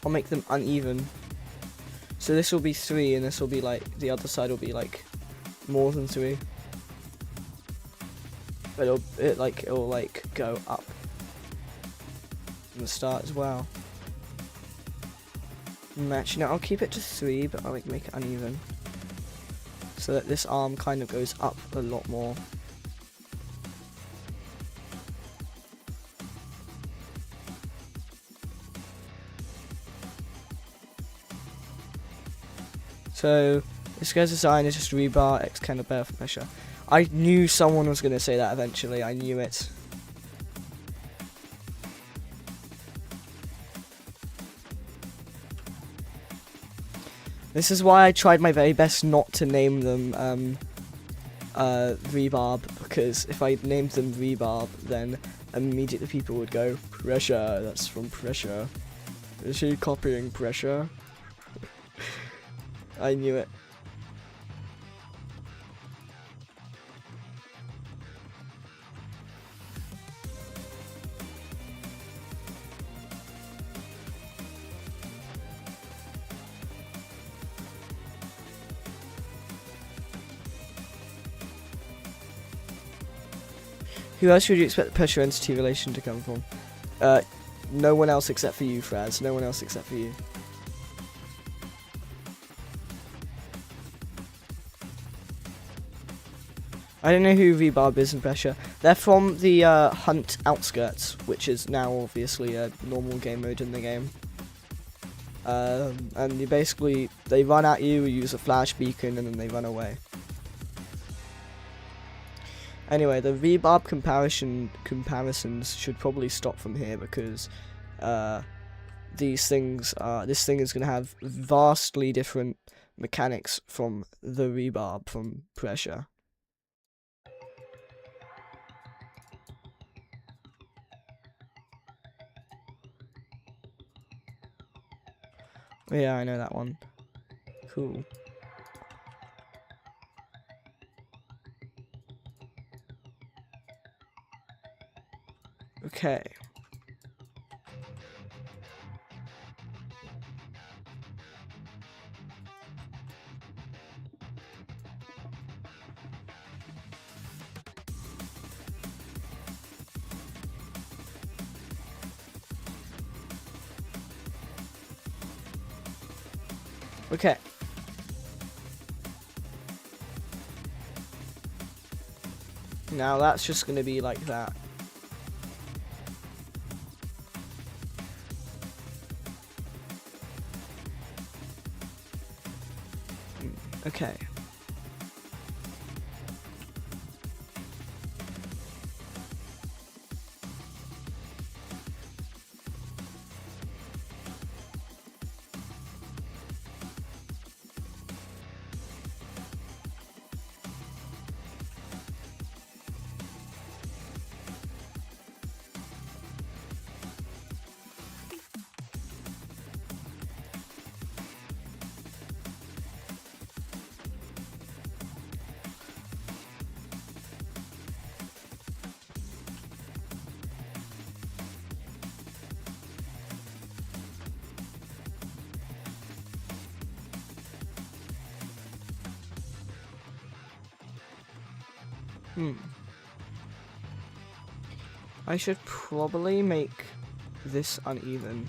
I'll make them uneven. So this will be 3, and this will be like, the other side will be like more than 3. But it'll go up from the start as well. Actually, no, I'll keep it to 3, but I'll like make it uneven, so that this arm kind of goes up a lot more. So this guy's design is just rebar X kind of bear for pressure. I knew someone was going to say that eventually. I knew it. This is why I tried my very best not to name them rebarb, because if I named them rebarb, then immediately people would go, pressure, that's from pressure. Is he copying pressure? I knew it. Who else would you expect the pressure entity relation to come from? No one else except for you, Fraz. No one else except for you. I don't know who Rebarb is in pressure. They're from the Hunt Outskirts, which is now obviously a normal game mode in the game. And you basically, they run at you, use a flash beacon, and then they run away. Anyway, the Rebarb comparisons should probably stop from here, because this thing is going to have vastly different mechanics from the Rebarb from pressure. Yeah, I know that one. Cool. Okay. Okay. Now that's just going to be like that. Okay. I should probably make this uneven.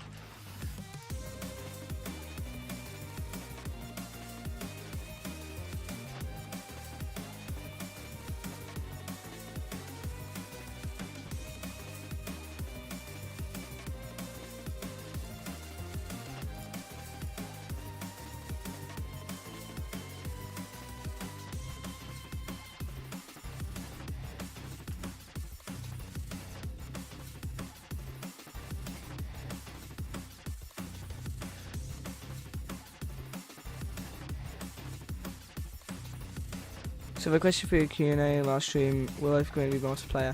So the question for your Q&A last stream, will OVERGROWN be multiplayer?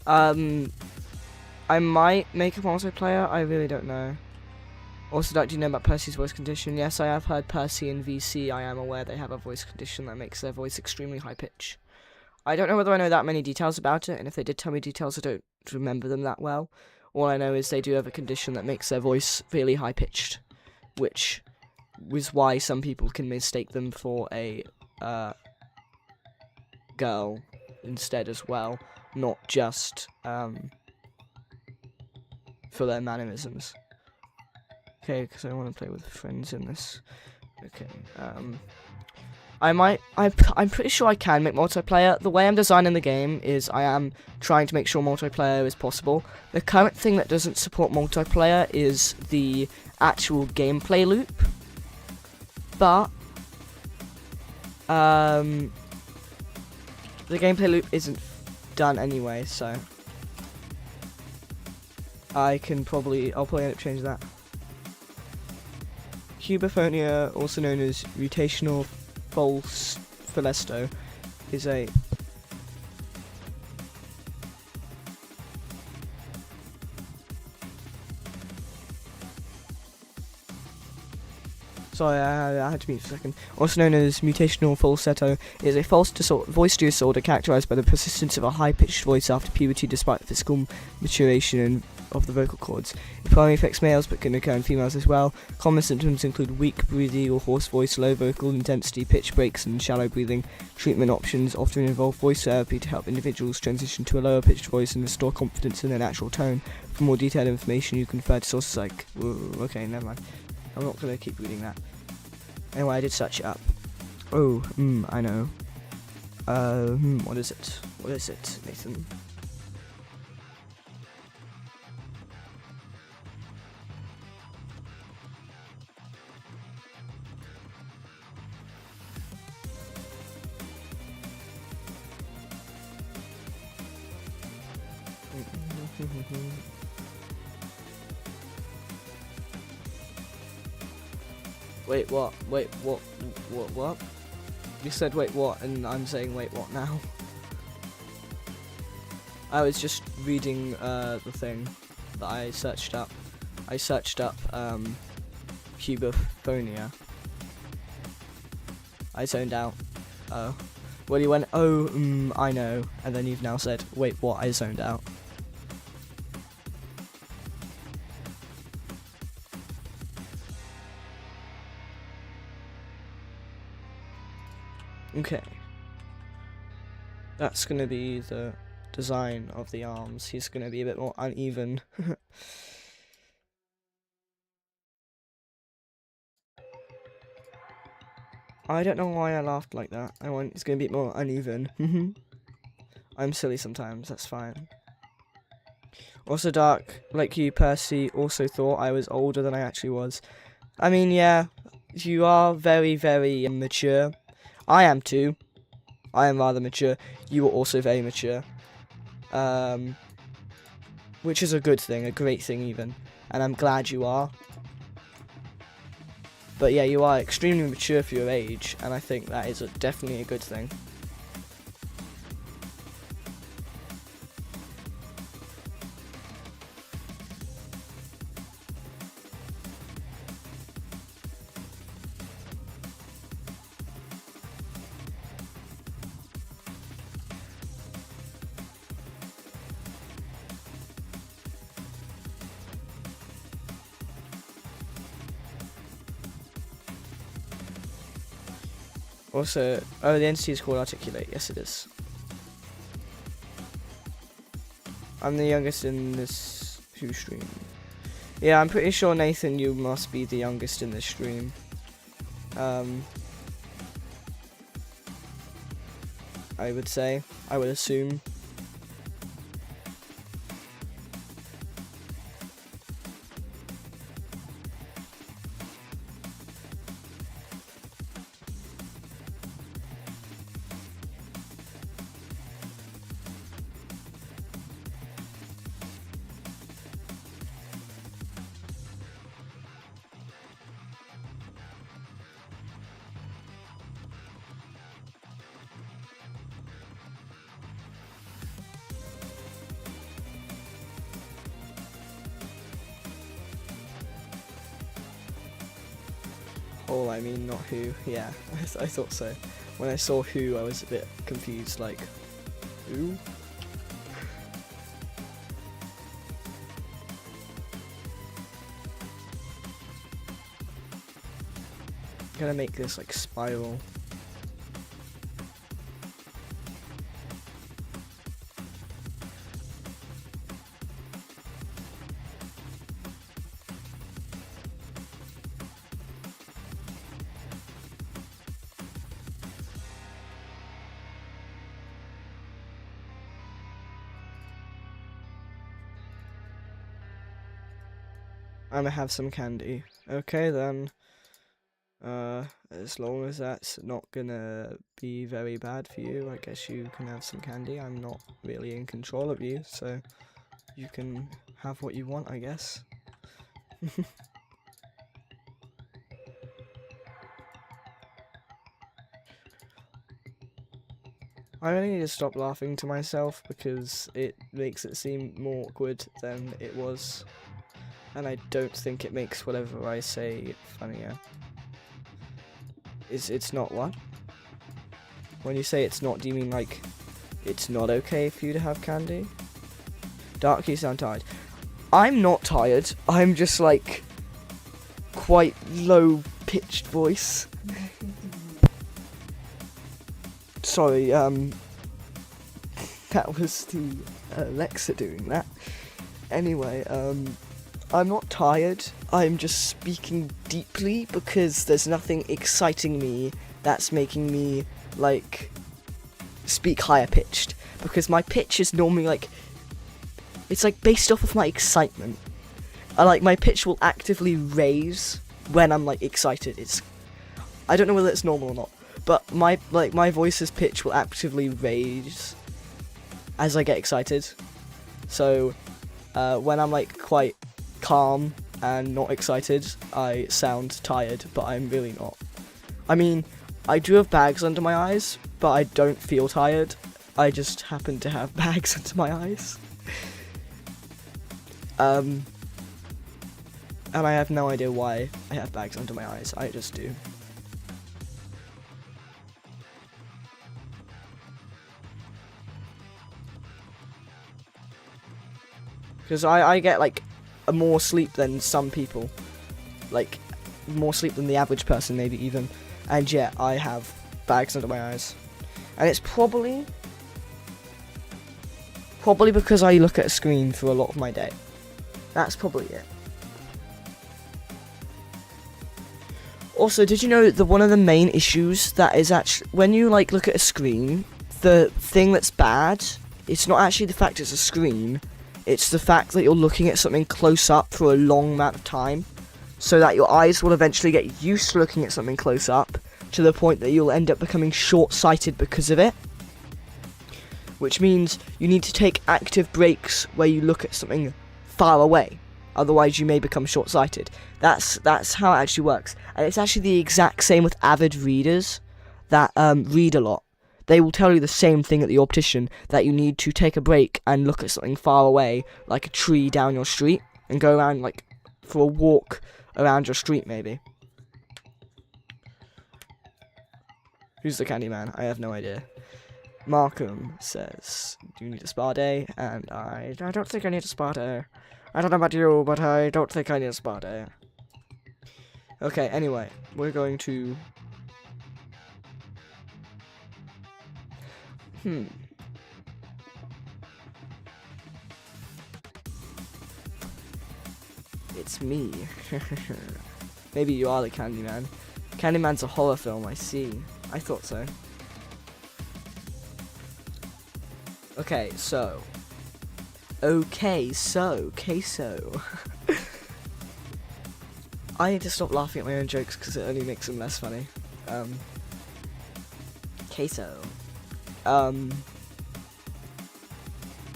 I I might make a multiplayer. I really don't know. Also, do you know about Percy's voice condition? Yes, I have heard Percy and VC. I am aware they have a voice condition that makes their voice extremely high pitch. I don't know whether I know that many details about it, and if they did tell me details, I don't remember them that well. All I know is they do have a condition that makes their voice really high pitched, which was why some people can mistake them for a girl instead as well, not just for their mannerisms. Okay, because I want to play with friends in this. Okay, I'm pretty sure I can make multiplayer. The way I'm designing the game is I am trying to make sure multiplayer is possible. The current thing that doesn't support multiplayer is the actual gameplay loop. But, the gameplay loop isn't done anyway, so I'll probably end up changing that. Cubophonia, also known as mutational false phelesto, is a Sorry, I had to mute for a second. Also known as mutational falsetto, is a false voice disorder characterized by the persistence of a high-pitched voice after puberty despite physical maturation of the vocal cords. It primarily affects males but can occur in females as well. Common symptoms include weak, breathy or hoarse voice, low vocal intensity, pitch breaks and shallow breathing. Treatment options often involve voice therapy to help individuals transition to a lower pitched voice and restore confidence in their natural tone. For more detailed information you can refer to sources like... okay, never mind. I'm not going to keep reading that. Anyway, I did search it up. Oh, I know. What is it? What is it, Nathan? Wait, what? Wait, what? You said wait, what? And I'm saying wait, what now? I was just reading the thing that I searched up. I searched up cubophonia. I zoned out. Oh. Well, you went, oh, I know. And then you've now said, wait, what? I zoned out. Okay. That's gonna be the design of the arms. He's gonna be a bit more uneven. I don't know why I laughed like that. It's gonna be more uneven. I'm silly sometimes, that's fine. Also, Dark, like you, Percy, also thought I was older than I actually was. I mean, yeah, you are very, very mature. I am too. I am rather mature. You are also very mature. Which is a good thing, a great thing even. And I'm glad you are. But yeah, you are extremely mature for your age, and I think that is definitely a good thing. Also, oh, the entity is called Articulate. Yes, it is. I'm the youngest in this stream. Yeah, I'm pretty sure, Nathan, you must be the youngest in this stream. I would say. I would assume. Paul, I mean, not who. Yeah, I thought so. When I saw who, I was a bit confused, like, who? I'm gonna make this like spiral. I'm gonna have some candy. Okay then. As long as that's not gonna be very bad for you, I guess you can have some candy. I'm not really in control of you, so you can have what you want, I guess. I really need to stop laughing to myself because it makes it seem more awkward than it was. And I don't think it makes whatever I say funnier. It's not what? When you say it's not, do you mean like it's not okay for you to have candy? Dark, you sound tired. I'm not tired. I'm just like quite low pitched voice. Sorry, that was the Alexa doing that. Anyway, I'm not tired. I'm just speaking deeply because there's nothing exciting me that's making me like speak higher pitched, because my pitch is normally like, it's like based off of my excitement. Like my pitch will actively raise when I'm like excited. I don't know whether it's normal or not, but my voice's pitch will actively raise as I get excited. So when I'm like quite calm and not excited, I sound tired, but I'm really not. I mean, I do have bags under my eyes, but I don't feel tired. I just happen to have bags under my eyes. And I have no idea why I have bags under my eyes. I just do. Because I get like more sleep than some people, like more sleep than the average person maybe even, and yet I have bags under my eyes, and it's probably because I look at a screen for a lot of my day. That's probably it. Also, did you know that one of the main issues that is actually when you like look at a screen, the thing that's bad, it's not actually the fact it's a screen. It's the fact that you're looking at something close up for a long amount of time, so that your eyes will eventually get used to looking at something close up, to the point that you'll end up becoming short-sighted because of it. Which means you need to take active breaks where you look at something far away, otherwise you may become short-sighted. That's how it actually works, and it's actually the exact same with avid readers that read a lot. They will tell you the same thing at the optician, that you need to take a break and look at something far away, like a tree down your street, and go around, like, for a walk around your street, maybe. Who's the candy man? I have no idea. Markham says, do you need a spa day? And I don't think I need a spa day. I don't know about you, but I don't think I need a spa day. Okay, anyway, we're going to... It's me. Maybe you are the Candyman. Candyman's a horror film, I see. I thought so. Okay, so. Queso. I need to stop laughing at my own jokes because it only makes them less funny. Queso.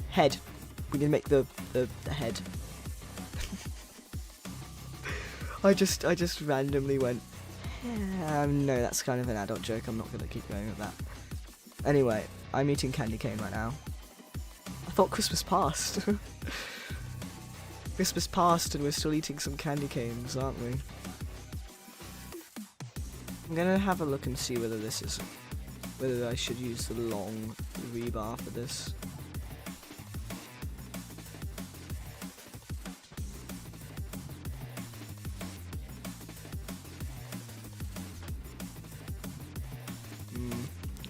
Head. We need to make the head. I just randomly went. No, that's kind of an adult joke. I'm not gonna keep going with that. Anyway, I'm eating candy cane right now. I thought Christmas passed. Christmas passed and we're still eating some candy canes, aren't we? I'm gonna have a look and see whether whether I should use the long rebar for this.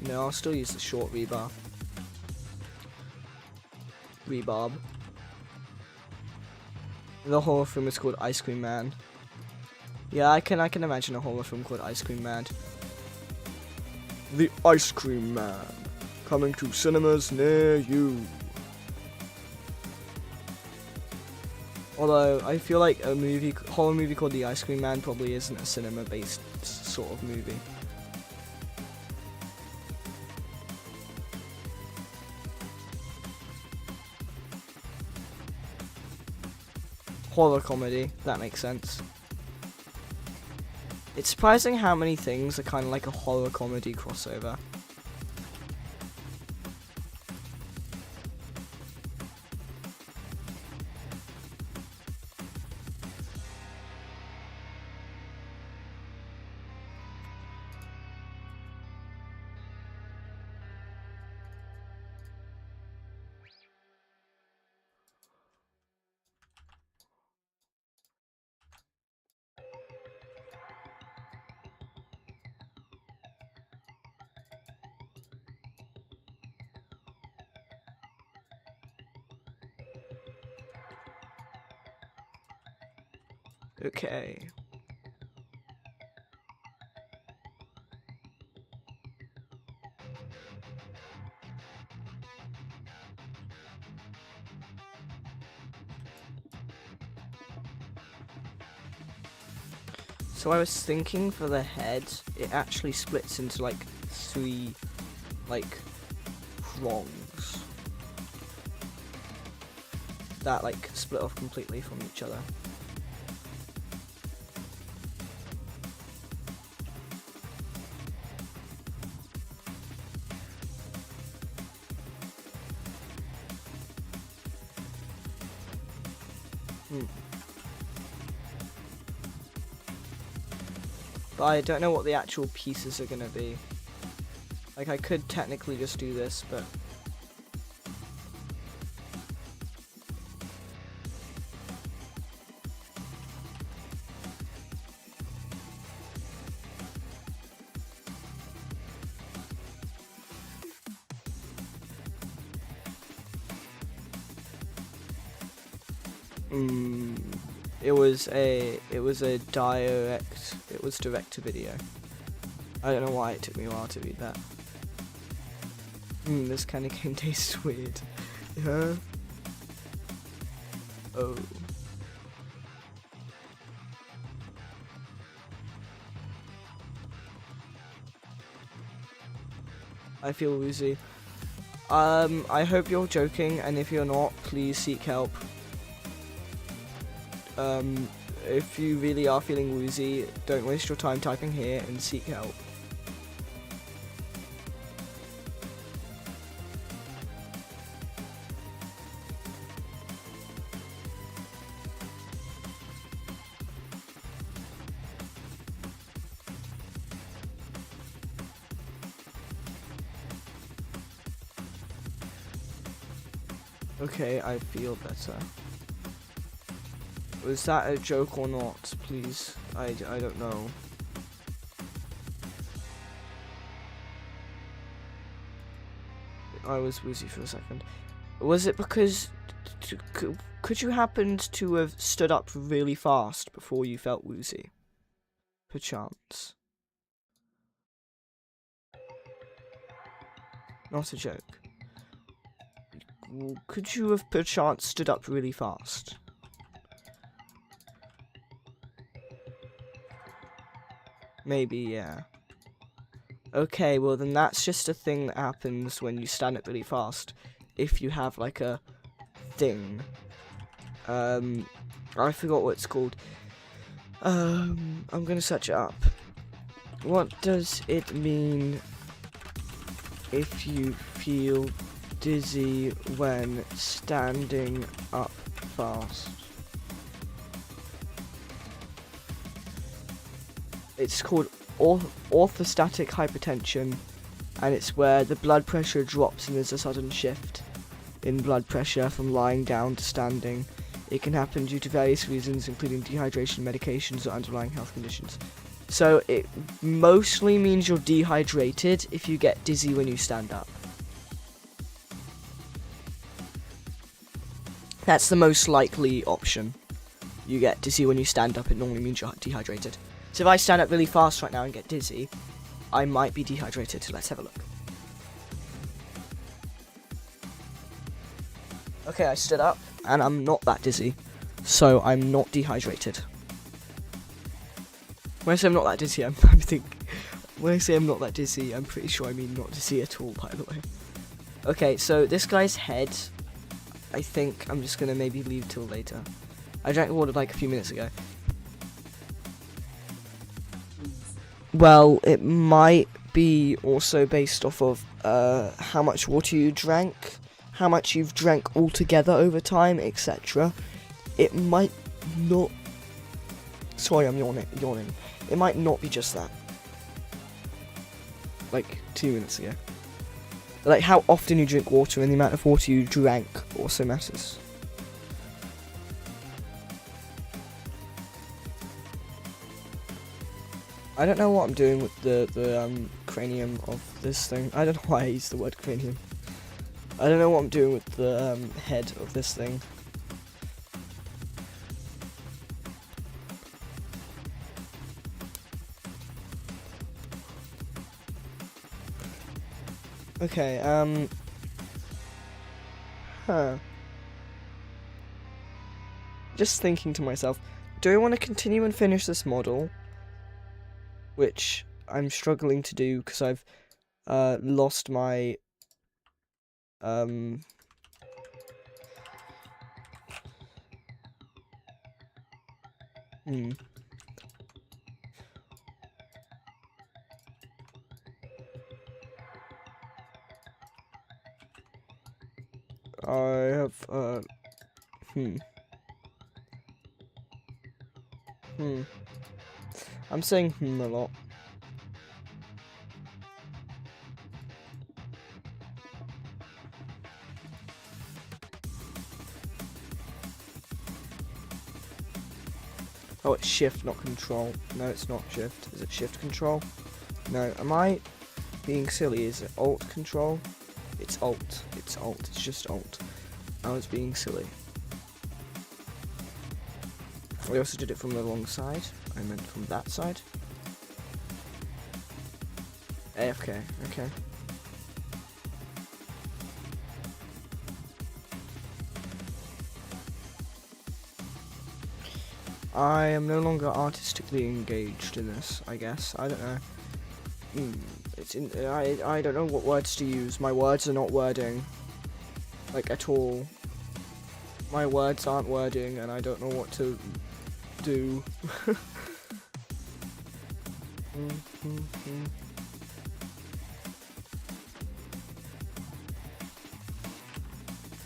No, I'll still use the short rebar. Rebarb. The horror film is called Ice Cream Man. Yeah, I can imagine a horror film called Ice Cream Man. The Ice Cream Man, coming to cinemas near you. Although I feel like a horror movie called The Ice Cream Man probably isn't a cinema-based sort of movie. Horror comedy, that makes sense. It's surprising how many things are kind of like a horror comedy crossover. Okay. So I was thinking for the head, it actually splits into like 3 like prongs that like split off completely from each other. But I don't know what the actual pieces are gonna be. Like, I could technically just do this, but... It was direct to video. I don't know why it took me a while to read that. This kind of game tastes weird. Huh? Oh. I feel woozy. I hope you're joking, and if you're not, please seek help. If you really are feeling woozy, don't waste your time typing here and seek help. Okay, I feel better. Was that a joke or not? Please, I don't know. I was woozy for a second. Was it because... Could you happen to have stood up really fast before you felt woozy? Perchance. Not a joke. Could you have perchance stood up really fast? Maybe, yeah. Okay, well then that's just a thing that happens when you stand up really fast. If you have like a thing. I forgot what it's called. I'm gonna search it up. What does it mean if you feel dizzy when standing up fast? It's called orthostatic hypertension, and it's where the blood pressure drops and there's a sudden shift in blood pressure from lying down to standing. It can happen due to various reasons, including dehydration, medications, or underlying health conditions. So it mostly means you're dehydrated if you get dizzy when you stand up. That's the most likely option. You get dizzy when you stand up, it normally means you're dehydrated. So if I stand up really fast right now and get dizzy, I might be dehydrated. Let's have a look. Okay, I stood up, and I'm not that dizzy, so I'm not dehydrated. When I say I'm not that dizzy, when I say I'm not that dizzy, I'm pretty sure I mean not dizzy at all, by the way. Okay, so this guy's head, I think I'm just gonna maybe leave till later. I drank water like a few minutes ago. Well, it might be also based off of how much water you drank, how much you've drank altogether over time, etc. It might not... Sorry, I'm yawning. It might not be just that. Like 2 minutes ago. Like how often you drink water and the amount of water you drank also matters. I don't know what I'm doing with the cranium of this thing. I don't know why I use the word cranium. I don't know what I'm doing with the head of this thing. Okay, just thinking to myself, do I want to continue and finish this model? Which I'm struggling to do because I've lost my I have I'm saying a lot. Oh, it's shift, not control. No, it's not shift. Is it shift control? No. Am I being silly? Is it alt control? It's alt. It's alt. It's just alt. I was being silly. I also did it from the wrong side. I meant from that side. AFK. Okay. I am no longer artistically engaged in this, I guess. I don't know. I don't know what words to use. My words are not wording. Like, at all. My words aren't wording, and I don't know what to do.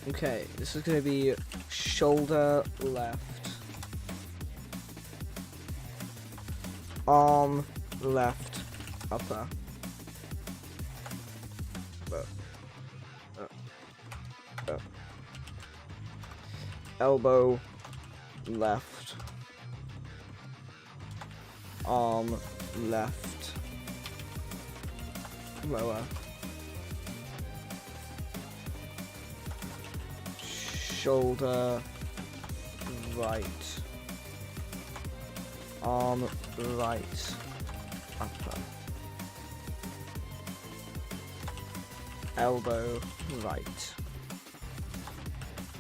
Okay, this is gonna be shoulder left. Arm left upper. Elbow left. Arm left. Lower. Shoulder right. Arm right. Upper. Elbow right.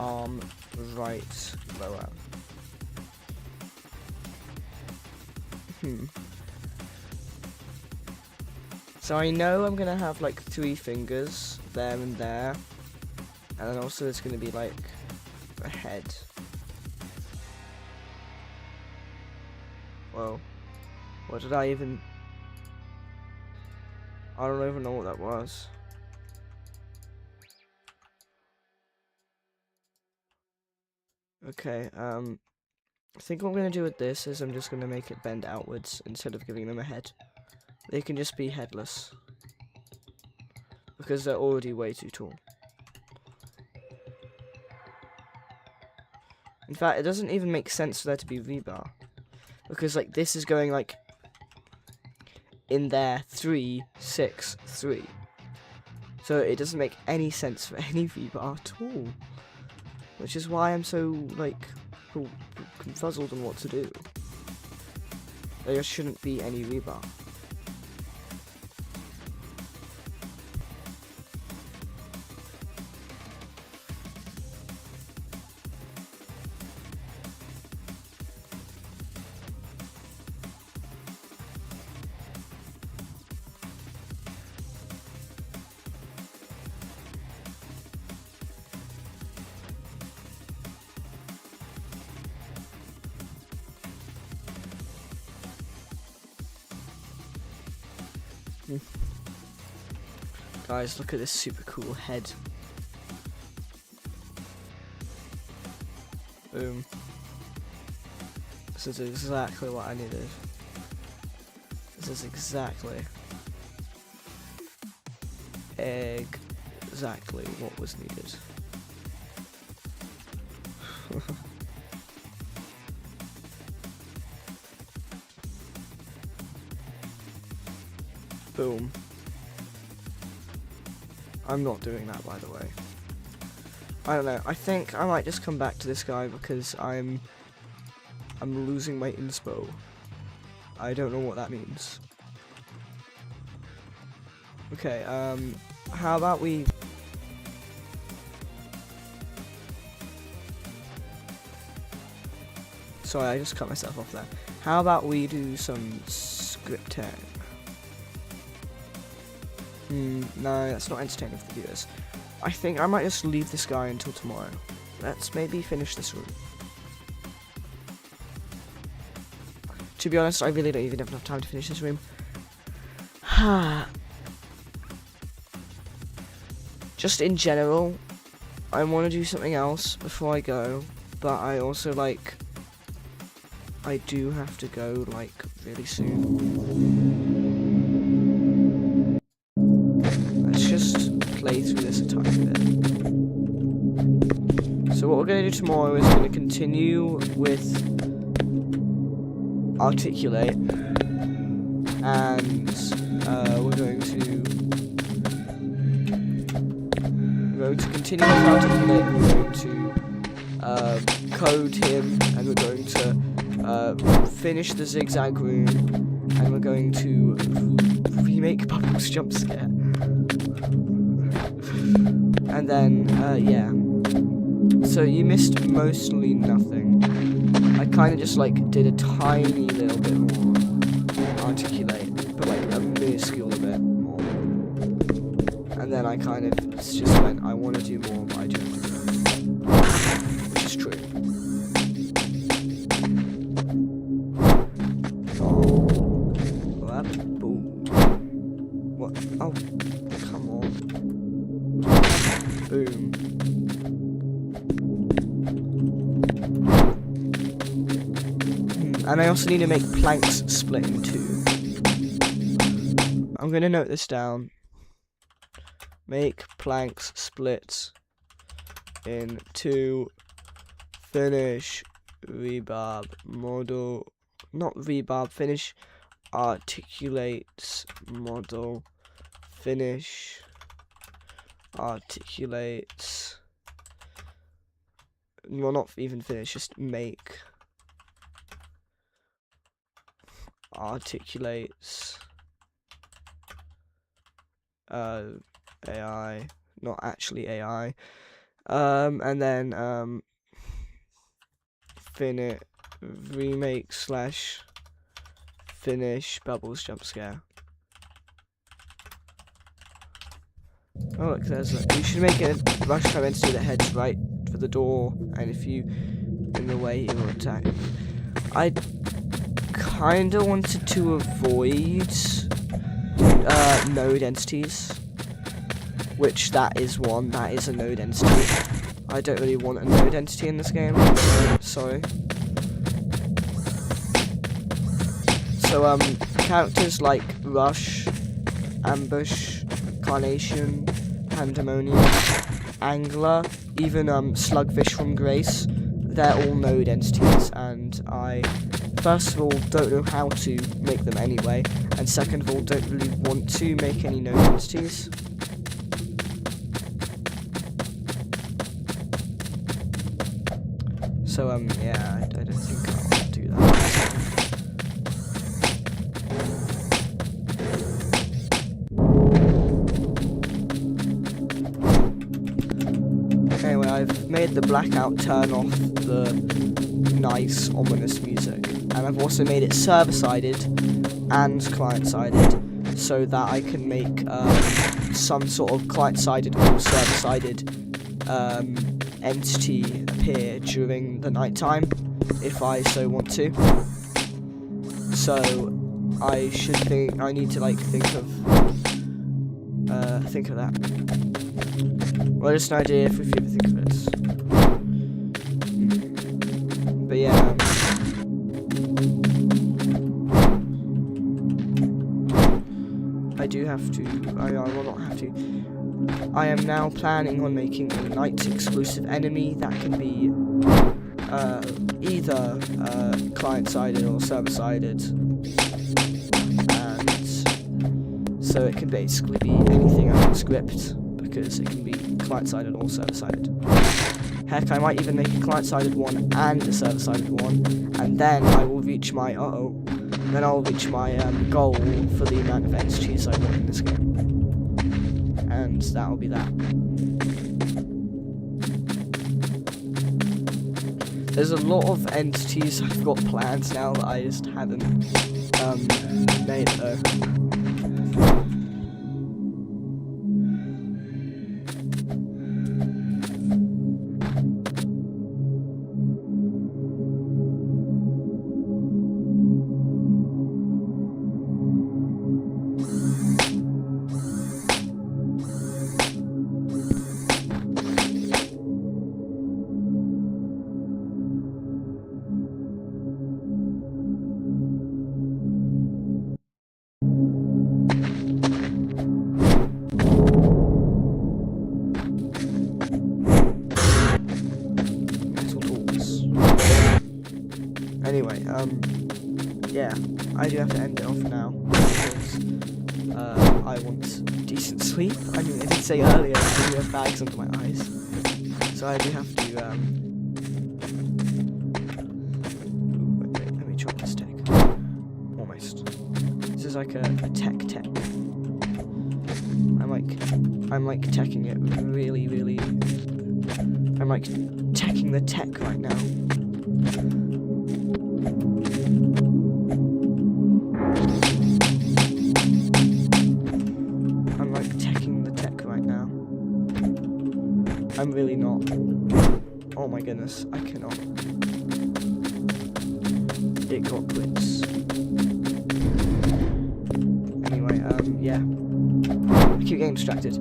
Arm right. Lower. So I know I'm gonna have like 3 fingers there and there, and then also there's gonna be like a head. Whoa. What did I even... I don't even know what that was. Okay, I think what I'm gonna do with this is I'm just gonna make it bend outwards instead of giving them a head. they can just be headless. Because they're already way too tall. In fact, it doesn't even make sense for there to be rebar. Because, like, this is going, like, in there, 3, 6, 3. So it doesn't make any sense for any rebar at all. Which is why I'm so, like, confuzzled on what to do. There just shouldn't be any rebar. Guys, look at this super cool head. Boom. This is exactly what I needed. This is exactly what was needed. Boom. I'm not doing that, by the way. I don't know. I think I might just come back to this guy because I'm losing my inspo. I don't know what that means. Okay, how about we... Sorry, I just cut myself off there. How about we do some scripting? No, that's not entertaining for the viewers. I think I might just leave this guy until tomorrow. Let's maybe finish this room. To be honest, I really don't even have enough time to finish this room. Just in general, I want to do something else before I go, but I also, like, I do have to go, like, really soon. Let's just play through this a tiny bit. So what we're going to do tomorrow is going to continue with articulate, and we're going to continue with articulate, and we're going to code him, and we're going to finish the zigzag room, and we're going to remake Bubbles jump scare. And then, yeah. So you missed mostly nothing. I kind of just, like, did a tiny little bit more articulate, but, like, a minuscule bit more. And then I kind of just went, I want to do more, but I don't do it. Which is true. Boom. What? Oh, come on. Boom. And I also need to make planks split in two. I'm going to note this down. Make planks split in two. Finish rebarb model. Not rebarb, finish articulates model. Finish articulates. Well, not even finish, just make articulates AI, not actually AI, and then remake / finish Bubbles jump scare. Oh look, there's a, you should make a rush time entity that heads right for the door, and if you in the way it will attack. I kinda wanted to avoid node entities, which that is one. That is a node entity. I don't really want a node entity in this game. Sorry. So So characters like Rush, Ambush, Carnation, Pandemonium, Angler, even Slugfish from Grace, they're all node entities, and I, first of all, don't know how to make them anyway, and second of all, don't really want to make any node entities. So yeah, I don't think I'll do that. Anyway, I've made the blackout turn off the nice, ominous music. And I've also made it server-sided and client-sided, so that I can make some sort of client-sided or server-sided entity appear during the nighttime, if I so want to. So, I need to, like, think of that. Well, just an idea if we ever think of it. But yeah, I do have to, I will not have to. I am now planning on making a night exclusive enemy that can be either client-sided or server-sided. And so it can basically be anything I can script, because it can be client-sided or server-sided. Heck, I might even make a client-sided one and a server-sided one, and then I will reach my goal for the amount of entities I want in this game. And that will be that. There's a lot of entities I've got planned now that I just haven't made though. Anyway, yeah, I do have to end it off now, because, I want decent sleep. I mean, I did say earlier I do have bags under my eyes, so I do have to, wait, let me try this tech. Almost. This is like a tech. I'm like teching it really, I'm like teching the tech right now. I'm really not. Oh my goodness, I cannot. It got glitched. Anyway, yeah. I keep getting distracted.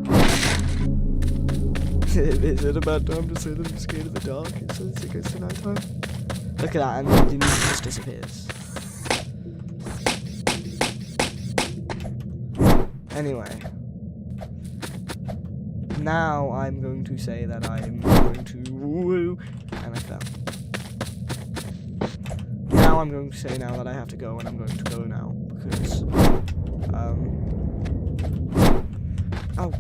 Is it a bad time to say that I'm scared of the dark? It says it goes to nighttime. Look at that, and the music just disappears. Anyway. Now I'm going to say that I'm going to and I fell. Now I'm going to say now that I have to go, and I'm going to go now because oh,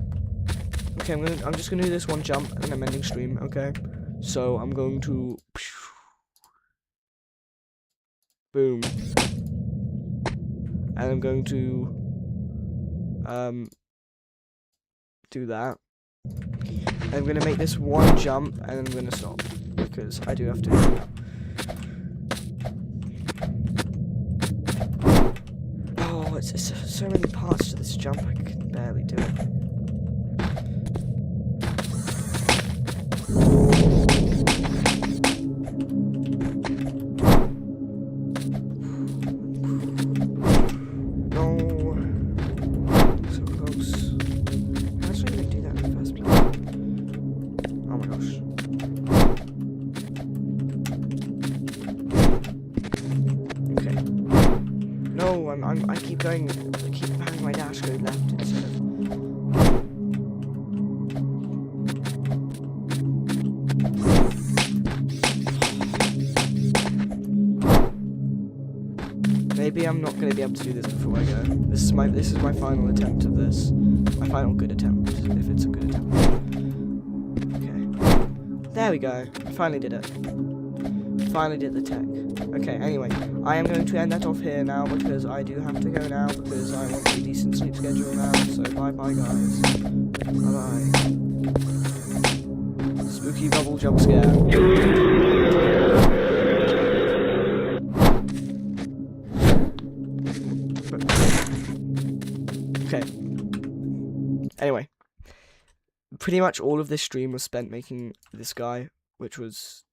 okay. I'm just gonna do this one jump and then I'm ending stream. Okay, so I'm going to boom, and I'm going to do that. I'm going to make this one jump, and I'm going to stop, because I do have to. Oh, it's so many parts to this jump, I can barely do it. No, I keep having my dash go left instead of. Maybe I'm not gonna be able to do this before I go. This is my final attempt of this. My final good attempt, if it's a good attempt. Okay. There we go. I finally did it. Finally did the tech. Okay, anyway, I am going to end that off here now because I do have to go now because I want a decent sleep schedule now. So bye bye guys. Bye bye. Spooky bubble jump scare. Okay. Anyway, pretty much all of this stream was spent making this guy, which was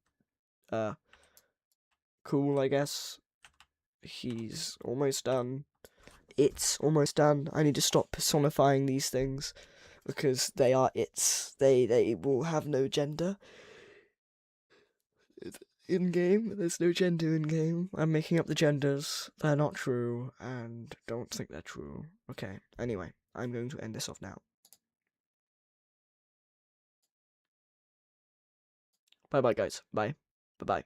cool, I guess. He's almost done. It's almost done. I need to stop personifying these things because they are its. They will have no gender in game. There's no gender in game. I'm making up the genders. They're not true, and don't think they're true. Okay. Anyway, I'm going to end this off now. Bye bye guys. Bye. Bye bye.